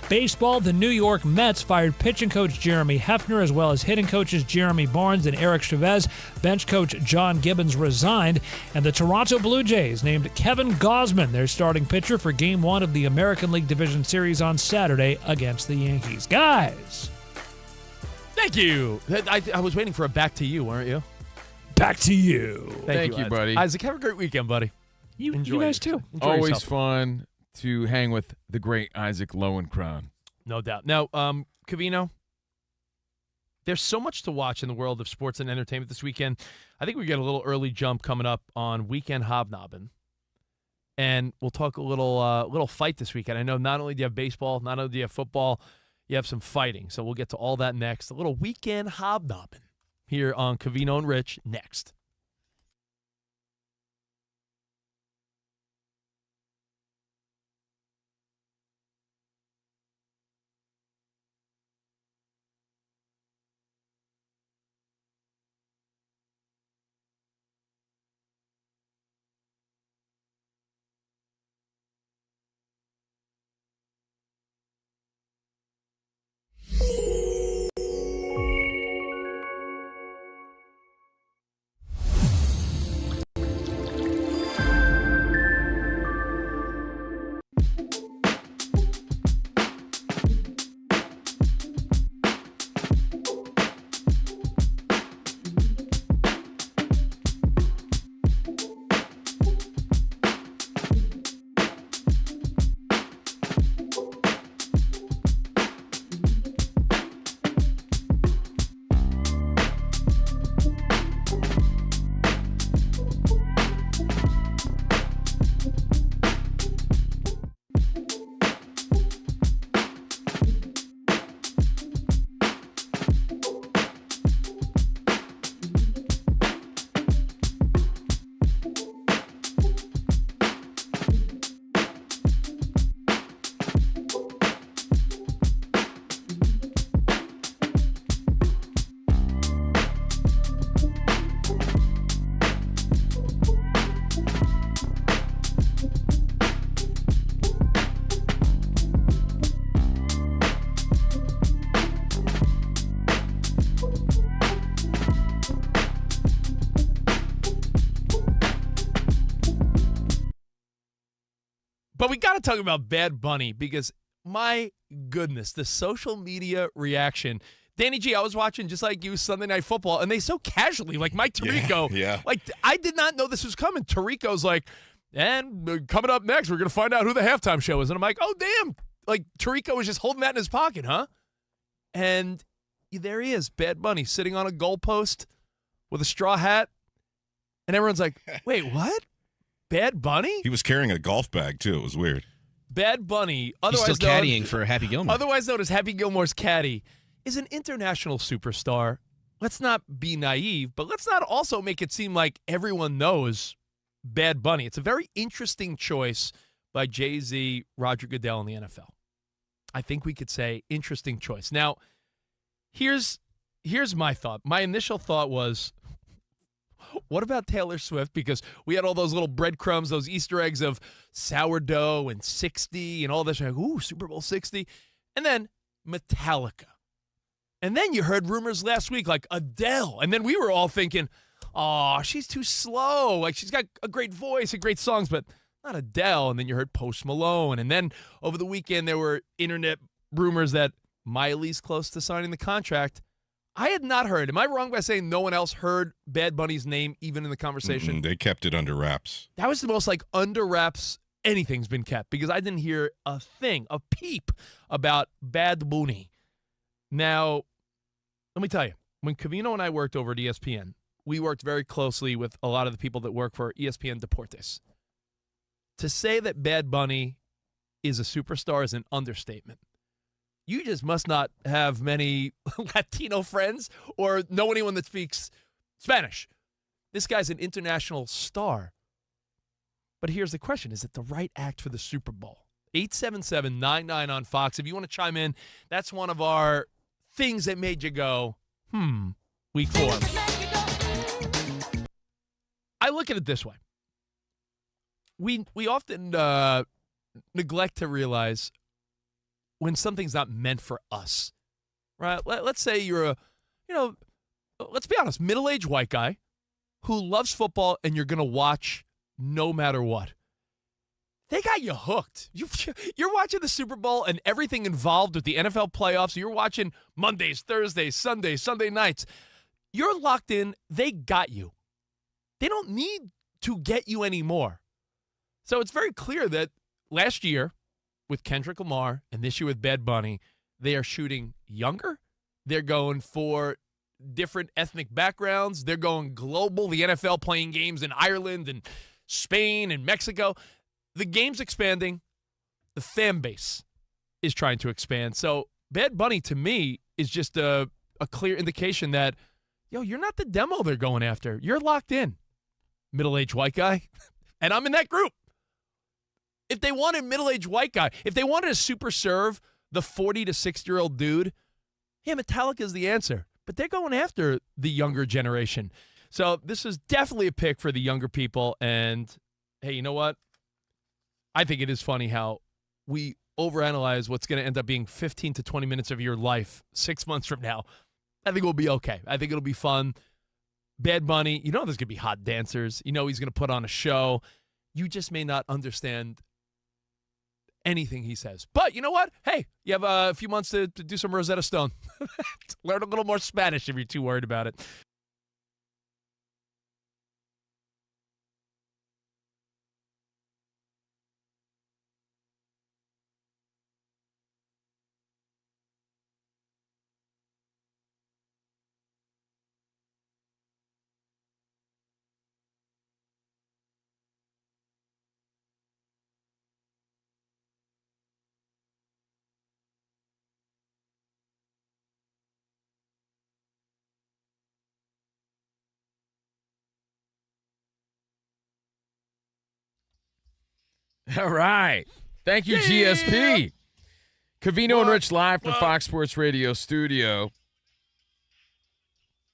S1: Baseball, the New York Mets fired pitching coach Jeremy Hefner, as well as hitting coaches Jeremy Barnes and Eric Chavez. Bench coach John Gibbons resigned. And the Toronto Blue Jays named Kevin Gausman their starting pitcher for Game 1 of the American League Division Series on Saturday against the Yankees. Guys!
S14: Thank you. I was waiting for a back to you, weren't you?
S1: Back to you.
S4: Thank you, buddy.
S14: Isaac, have a great weekend, buddy.
S1: You guys too.
S4: Always
S14: yourself.
S4: fun to hang with the great Isaac Lowenkron.
S14: No doubt. Now, Covino, there's so much to watch in the world of sports and entertainment this weekend. I think we get a little early jump coming up on Weekend Hobnobbing. And we'll talk a little fight this weekend. I know not only do you have baseball, not only do you have football, you have some fighting. So we'll get to all that next. A little Weekend Hobnobbing here on Covino and Rich next. But we got to talk about Bad Bunny because my goodness, the social media reaction. Danny G, I was watching just like you Sunday Night Football, and they so casually, like Mike Tirico.
S6: Yeah.
S14: Like, I did not know this was coming. Tirico's like, and coming up next, we're going to find out who the halftime show is. And I'm like, oh, damn. Like, Tirico was just holding that in his pocket, huh? And there he is, Bad Bunny, sitting on a goalpost with a straw hat. And everyone's like, wait, what? Bad Bunny?
S6: He was carrying a golf bag, too. It was weird.
S14: Bad Bunny,
S3: He's
S14: otherwise
S3: still caddying for Happy Gilmore.
S14: Otherwise known as Happy Gilmore's caddy, is an international superstar. Let's not be naive, but let's not also make it seem like everyone knows Bad Bunny. It's a very interesting choice by Jay-Z, Roger Goodell in the NFL. I think we could say interesting choice. Now, here's my thought. My initial thought was, what about Taylor Swift? Because we had all those little breadcrumbs, those Easter eggs of sourdough and 60 and all this. Like, ooh, Super Bowl 60. And then Metallica. And then you heard rumors last week like Adele. And then we were all thinking, oh, she's too slow. Like, she's got a great voice and great songs, but not Adele. And then you heard Post Malone. And then over the weekend, there were internet rumors that Miley's close to signing the contract. I had not heard. Am I wrong by saying no one else heard Bad Bunny's name even in the conversation?
S6: They kept it under wraps.
S14: That was the most like under wraps anything's been kept because I didn't hear a thing, a peep about Bad Bunny. Now, let me tell you, when Covino and I worked over at ESPN, we worked very closely with a lot of the people that work for ESPN Deportes. To say that Bad Bunny is a superstar is an understatement. You just must not have many Latino friends or know anyone that speaks Spanish. This guy's an international star. But here's the question. Is it the right act for the Super Bowl? 877-99 on Fox. If you want to chime in, that's one of our things that made you go, week 4. I look at it this way. We often neglect to realize when something's not meant for us, right? Let's say you're let's be honest, middle-aged white guy who loves football and you're going to watch no matter what. They got you hooked. You're watching the Super Bowl and everything involved with the NFL playoffs. You're watching Mondays, Thursdays, Sundays, Sunday nights. You're locked in. They got you. They don't need to get you anymore. So it's very clear that last year with Kendrick Lamar and this year with Bad Bunny, they are shooting younger. They're going for different ethnic backgrounds. They're going global. The NFL playing games in Ireland and Spain and Mexico. The game's expanding. The fan base is trying to expand. So Bad Bunny, to me, is just a clear indication that, you're not the demo they're going after. You're locked in, middle-aged white guy. And I'm in that group. If they wanted middle-aged white guy, if they wanted to super serve the 40 to 60-year-old dude, Metallica is the answer. But they're going after the younger generation. So this is definitely a pick for the younger people. And, hey, you know what? I think it is funny how we overanalyze what's going to end up being 15 to 20 minutes of your life 6 months from now. I think we'll be okay. I think it'll be fun. Bad Bunny, there's going to be hot dancers. He's going to put on a show. You just may not understand anything he says. But you know what? Hey, you have a few months to do some Rosetta Stone. Learn a little more Spanish if you're too worried about it.
S4: All right. Thank you, GSP. Covino and Rich live from Fox Sports Radio studio.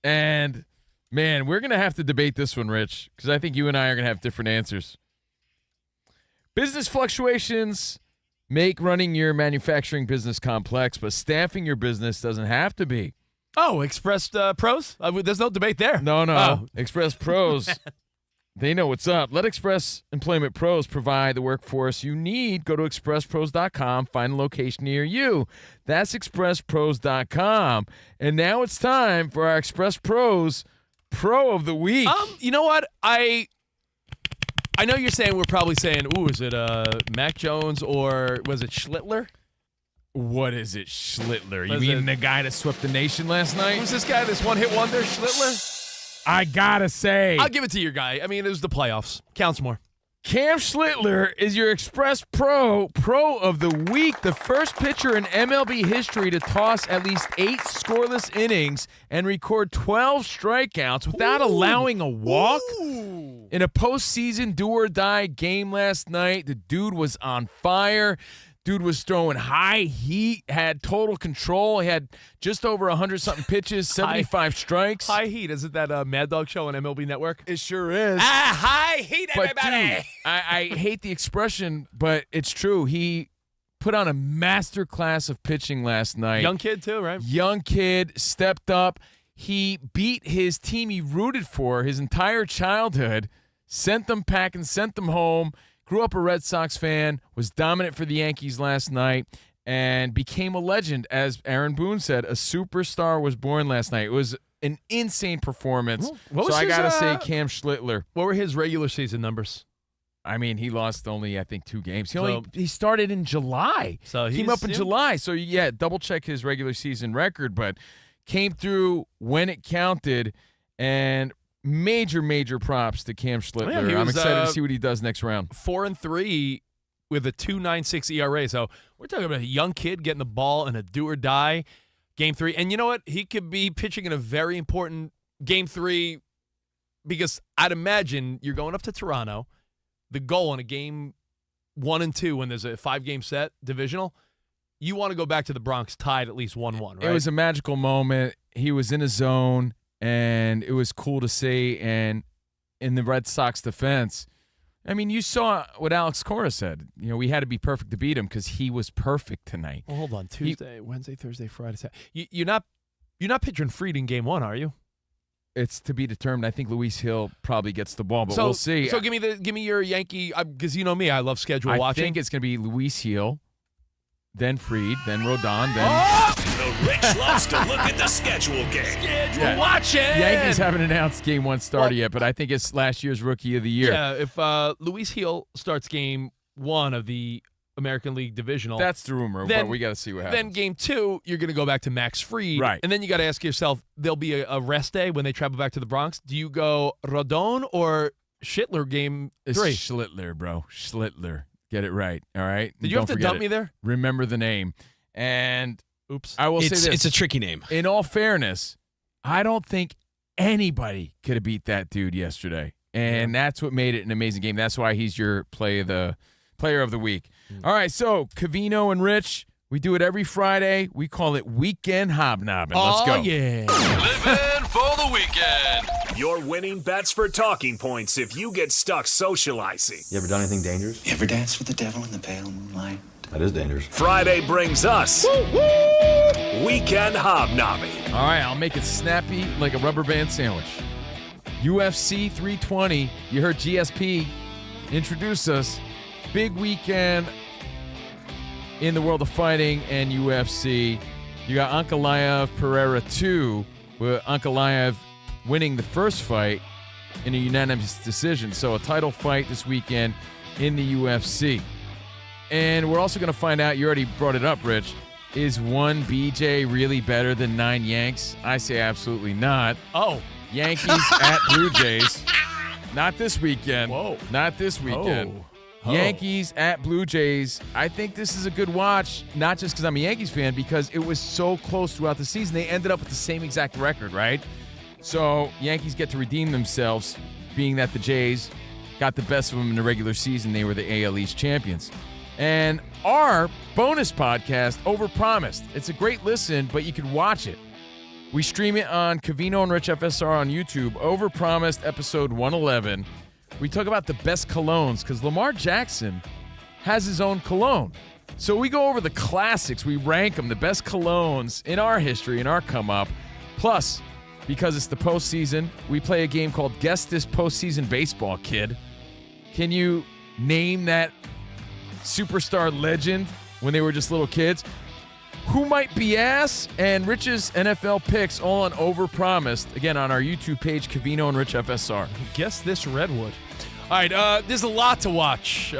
S4: And, man, we're going to have to debate this one, Rich, because I think you and I are going to have different answers. Business fluctuations make running your manufacturing business complex, but staffing your business doesn't have to be.
S14: Oh, Express Pros? There's no debate there.
S4: No.
S14: Oh.
S4: Express Pros They know what's up. Let Express Employment Pros provide the workforce you need. Go to expresspros.com, find a location near you. That's expresspros.com. And now it's time for our Express Pros Pro of the Week.
S14: You know what? I know you're saying, we're probably saying, ooh, is it Mac Jones or was it Schlittler?
S4: What is it, Schlittler? You
S14: Was
S4: mean
S14: it-
S4: the guy that swept the nation last night?
S14: Who's this guy, this one-hit wonder, Schlittler?
S4: I gotta say,
S14: I'll give it to your guy. I mean, it was the playoffs. Counts more.
S4: Cam Schlittler is your Express Pro of the Week, the first pitcher in MLB history to toss at least 8 scoreless innings and record 12 strikeouts without allowing a walk. In a postseason do-or-die game last night, the dude was on fire. Dude was throwing high heat, had total control. He had just over 100-something pitches, 75 strikes.
S14: High heat. Is it that Mad Dog show on MLB Network?
S4: It sure is.
S14: High heat,
S4: But
S14: everybody.
S4: dude, I hate the expression, but it's true. He put on a master class of pitching last night.
S14: Young kid, too, right?
S4: Young kid, stepped up. He beat his team he rooted for his entire childhood, sent them packing, sent them home. Grew up a Red Sox fan, was dominant for the Yankees last night, and became a legend. As Aaron Boone said, a superstar was born last night. It was an insane performance. So I got to say Cam Schlittler.
S14: What were his regular season numbers?
S4: I mean, he lost only, I think, 2 games. He started in July.
S14: So
S4: came up in July. So, yeah, double-check his regular season record, but came through when it counted, and major props to Cam Schlittler.
S14: Yeah,
S4: I'm excited to see what he does next round.
S14: 4-3 with a 2.96 ERA. So we're talking about a young kid getting the ball in a do-or-die Game 3. And you know what? He could be pitching in a very important Game 3 because I'd imagine you're going up to Toronto. The goal in a Game 1 and 2 when there's a 5-game set divisional, you want to go back to the Bronx tied at least 1-1, right?
S4: It was a magical moment. He was in his zone, and it was cool to see. And in the Red Sox defense, I mean, you saw what Alex Cora said. You know, we had to be perfect to beat him because he was perfect tonight.
S14: Well, hold on. Tuesday, Wednesday, Thursday, Friday, Saturday. You're not pitching Fried in Game 1, are you?
S4: It's to be determined. I think Luis Hill probably gets the ball, but we'll see.
S14: So give me your Yankee, because you know me, I love schedule watching.
S4: I think it's going to be Luis Hill, then Fried, then Rodon, then...
S21: The Rich loves to look at the schedule game.
S14: Schedule watching!
S4: Yankees haven't announced Game 1 starter yet, but I think it's last year's Rookie of the Year.
S14: Yeah, if Luis Hill starts Game 1 of the American League Divisional.
S4: That's the rumor, but we got to see what happens.
S14: Then Game 2, you're going to go back to Max Fried.
S4: Right.
S14: And then you got to ask yourself, there'll be a rest day when they travel back to the Bronx. Do you go Rodon or Schlittler Game 3?
S4: It's Schlittler, bro. Schlittler. Get it right, all right?
S14: Did you have to dump me there?
S4: Remember the name. And
S14: oops,
S4: I will say this.
S3: It's a tricky name.
S4: In all fairness, I don't think anybody could have beat that dude yesterday. And that's what made it an amazing game. That's why he's your player of the week. All right, so Covino and Rich, we do it every Friday. We call it Weekend Hobnobbing. Let's go.
S14: Oh, yeah.
S21: Living for the weekend. Your winning bets for talking points if you get stuck socializing.
S7: You ever done anything dangerous? You ever danced with the devil in the pale moonlight? That is dangerous.
S21: Friday brings us Weekend Hobnobbing.
S4: All right, I'll make it snappy like a rubber band sandwich. UFC 320. You heard GSP introduce us. Big weekend in the world of fighting and UFC. You got Ankalaev Pereira 2, with Ankalaev winning the first fight in a unanimous decision. So a title fight this weekend in the UFC. And we're also going to find out, you already brought it up, Rich, is one BJ really better than 9 Yanks? I say absolutely not.
S14: Oh.
S4: Yankees at Blue Jays. Not this weekend.
S14: Whoa.
S4: Not this weekend.
S14: Oh.
S4: Yankees at Blue Jays. I think this is a good watch, not just because I'm a Yankees fan, because it was so close throughout the season. They ended up with the same exact record, right? So Yankees get to redeem themselves, being that the Jays got the best of them in the regular season. They were the AL East champions. And our bonus podcast, Overpromised. It's a great listen, but you can watch it. We stream it on Covino and Rich FSR on YouTube. Overpromised, episode 111. We talk about the best colognes because Lamar Jackson has his own cologne. So we go over the classics. We rank them, the best colognes in our history, in our come up. Plus, because it's the postseason. We play a game called Guess This Postseason Baseball, Kid. Can you name that superstar legend when they were just little kids? Who might be ass? And Rich's NFL picks all on Overpromised. Again, on our YouTube page, Covino and Rich FSR.
S14: Guess this Redwood. All right, there's a lot to watch.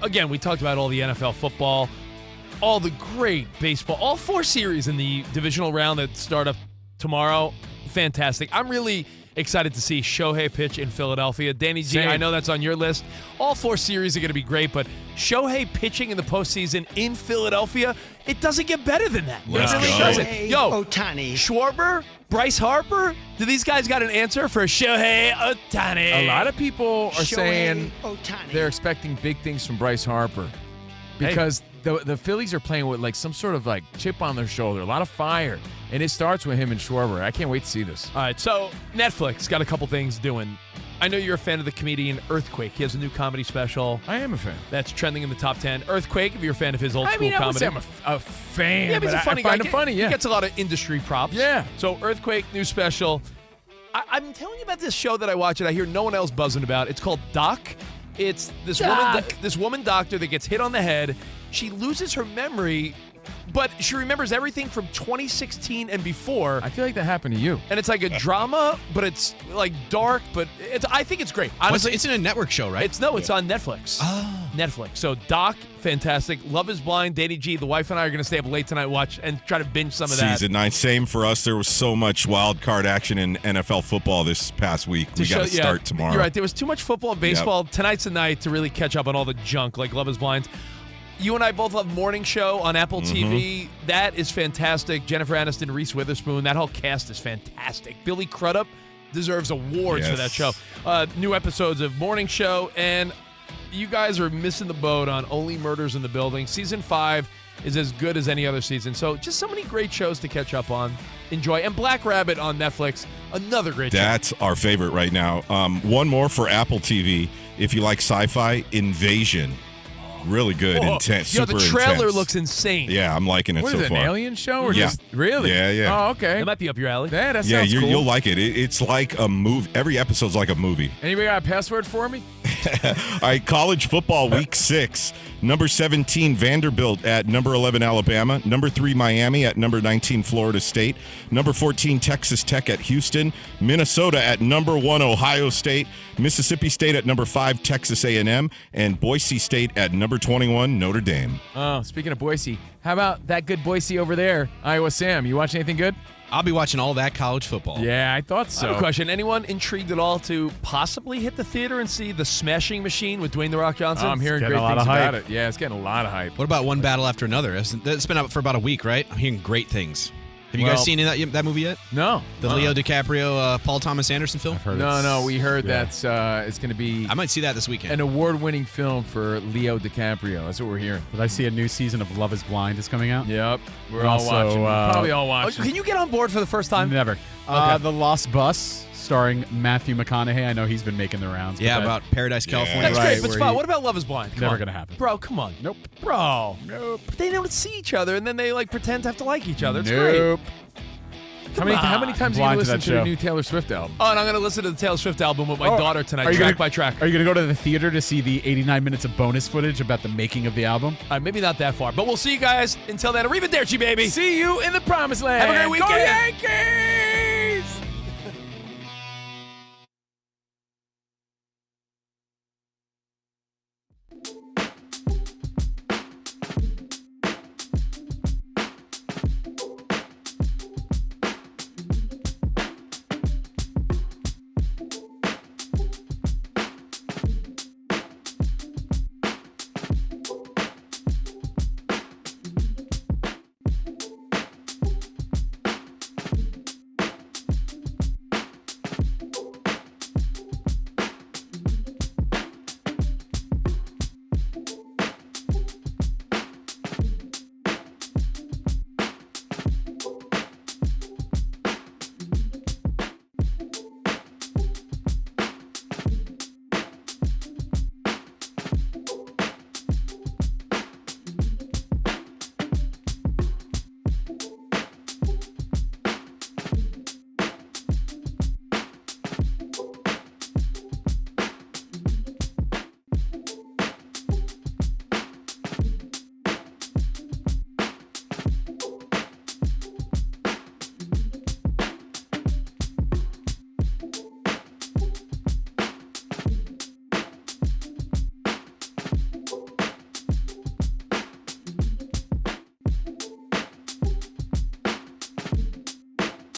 S14: Again, we talked about all the NFL football, all the great baseball, all 4 series in the divisional round that start up tomorrow. Fantastic. I'm really excited to see Shohei pitch in Philadelphia. Danny G,
S4: Same.
S14: I know that's on your list. All 4 series are going to be great, but Shohei pitching in the postseason in Philadelphia, it doesn't get better than that.
S6: Let's
S14: it really
S6: go.
S14: doesn't. Yo, Schwarber, Bryce Harper, do these guys got an answer for Shohei Ohtani?
S4: A lot of people are saying they're expecting big things from Bryce Harper because the Phillies are playing with like some sort of like chip on their shoulder, a lot of fire, and it starts with him and Schwarber. I can't wait to see this.
S14: All right, so Netflix got a couple things doing. I know you're a fan of the comedian Earthquake. He has a new comedy special.
S4: I am a fan.
S14: That's trending in the top 10. Earthquake, if you're a fan of his old school
S4: I would
S14: comedy.
S4: say I'm a fan.
S14: Yeah, but he's a funny
S4: I
S14: guy.
S4: find him funny, yeah.
S14: He gets a lot of industry props.
S4: Yeah.
S14: So Earthquake, new special. I'm telling you about this show that I watch and I hear no one else buzzing about. It's called Doc. It's this woman doctor that gets hit on the head. She loses her memory, but she remembers everything from 2016 and before.
S4: I feel like that happened to you.
S14: And it's like a drama, but it's like dark, but I think it's great. Honestly,
S3: it's in a network show, right?
S14: It's on Netflix.
S3: Oh.
S14: Netflix. So Doc, fantastic. Love is Blind, Danny G, the wife and I are going to stay up late tonight, watch and try to binge some of that.
S6: Season 9, same for us. There was so much wild card action in NFL football this past week. We got to start tomorrow.
S14: You're right. There was too much football and baseball. Yep. Tonight's the night to really catch up on all the junk like Love is Blind. You and I both love Morning Show on Apple TV. That is fantastic. Jennifer Aniston, Reese Witherspoon, that whole cast is fantastic. Billy Crudup deserves awards for that show. New episodes of Morning Show, and you guys are missing the boat on Only Murders in the Building. Season 5 is as good as any other season. So just so many great shows to catch up on. Enjoy. And Black Rabbit on Netflix, another great show.
S6: That's our favorite right now. One more for Apple TV. If you like sci-fi, Invasion. Really good, intense, super
S14: the trailer
S6: intense.
S14: looks insane.
S6: Yeah, I'm liking it
S4: What
S6: so
S4: is it,
S6: far.
S4: an alien show? Or
S6: Yeah.
S4: just, really?
S6: Yeah.
S4: Oh, okay.
S14: It might be up your alley.
S4: Yeah, that
S6: Yeah,
S4: sounds cool.
S6: you'll like it. It's like a movie. Every episode's like a movie.
S4: Anybody got a password for me?
S6: All right, college football week 6. Number 17, Vanderbilt at number 11, Alabama. Number 3, Miami at number 19, Florida State. Number 14, Texas Tech at Houston. Minnesota at number 1, Ohio State. Mississippi State at number 5, Texas A&M. And Boise State at number 21, Notre Dame.
S4: Oh, speaking of Boise, how about that good Boise over there? Iowa Sam, you watch anything good?
S3: I'll be watching all that college football.
S4: Yeah, I thought so.
S14: I have a question. Anyone intrigued at all to possibly hit the theater and see The Smashing Machine with Dwayne The Rock Johnson?
S4: I'm hearing great things about it. Yeah, it's getting a lot of hype.
S3: What about One Battle After Another? It's been out for about a week, right? I'm hearing great things. Have you guys seen that movie yet?
S4: No.
S3: The Leo DiCaprio, Paul Thomas Anderson film?
S4: No, we heard that's it's going to be
S3: I might see that this weekend.
S4: an award-winning film for Leo DiCaprio. That's what we're hearing.
S9: Did I see a new season of Love is Blind is coming out?
S4: Yep. We're
S9: Also,
S4: all watching. Probably all watching.
S14: Can you get on board for the first time?
S9: Never. The Lost Bus, starring Matthew McConaughey. I know he's been making the rounds.
S3: Yeah, about Paradise, California.
S14: That's great, but
S9: where
S14: Spot,
S9: he-
S14: what about Love is Blind? Come
S9: Never
S14: on.
S9: gonna happen.
S14: Bro, come on.
S9: Nope.
S14: Bro.
S9: Nope.
S14: But they don't see each other, and then they like pretend to have to like each other. It's
S9: Nope.
S14: great.
S4: How many times have you
S9: Blind to
S4: listened
S9: that
S4: to the
S9: show.
S4: new Taylor Swift album?
S14: Oh, and I'm going to listen to the Taylor Swift album with my daughter tonight,
S9: Are you
S14: track
S9: gonna-
S14: by track.
S9: Are you going to go to the theater to see the 89 minutes of bonus footage about the making of the album?
S14: All right, maybe not that far, but we'll see you guys. Until then, arrivederci, baby.
S4: See you in the promised land.
S14: Have a great weekend.
S4: Go Yankees!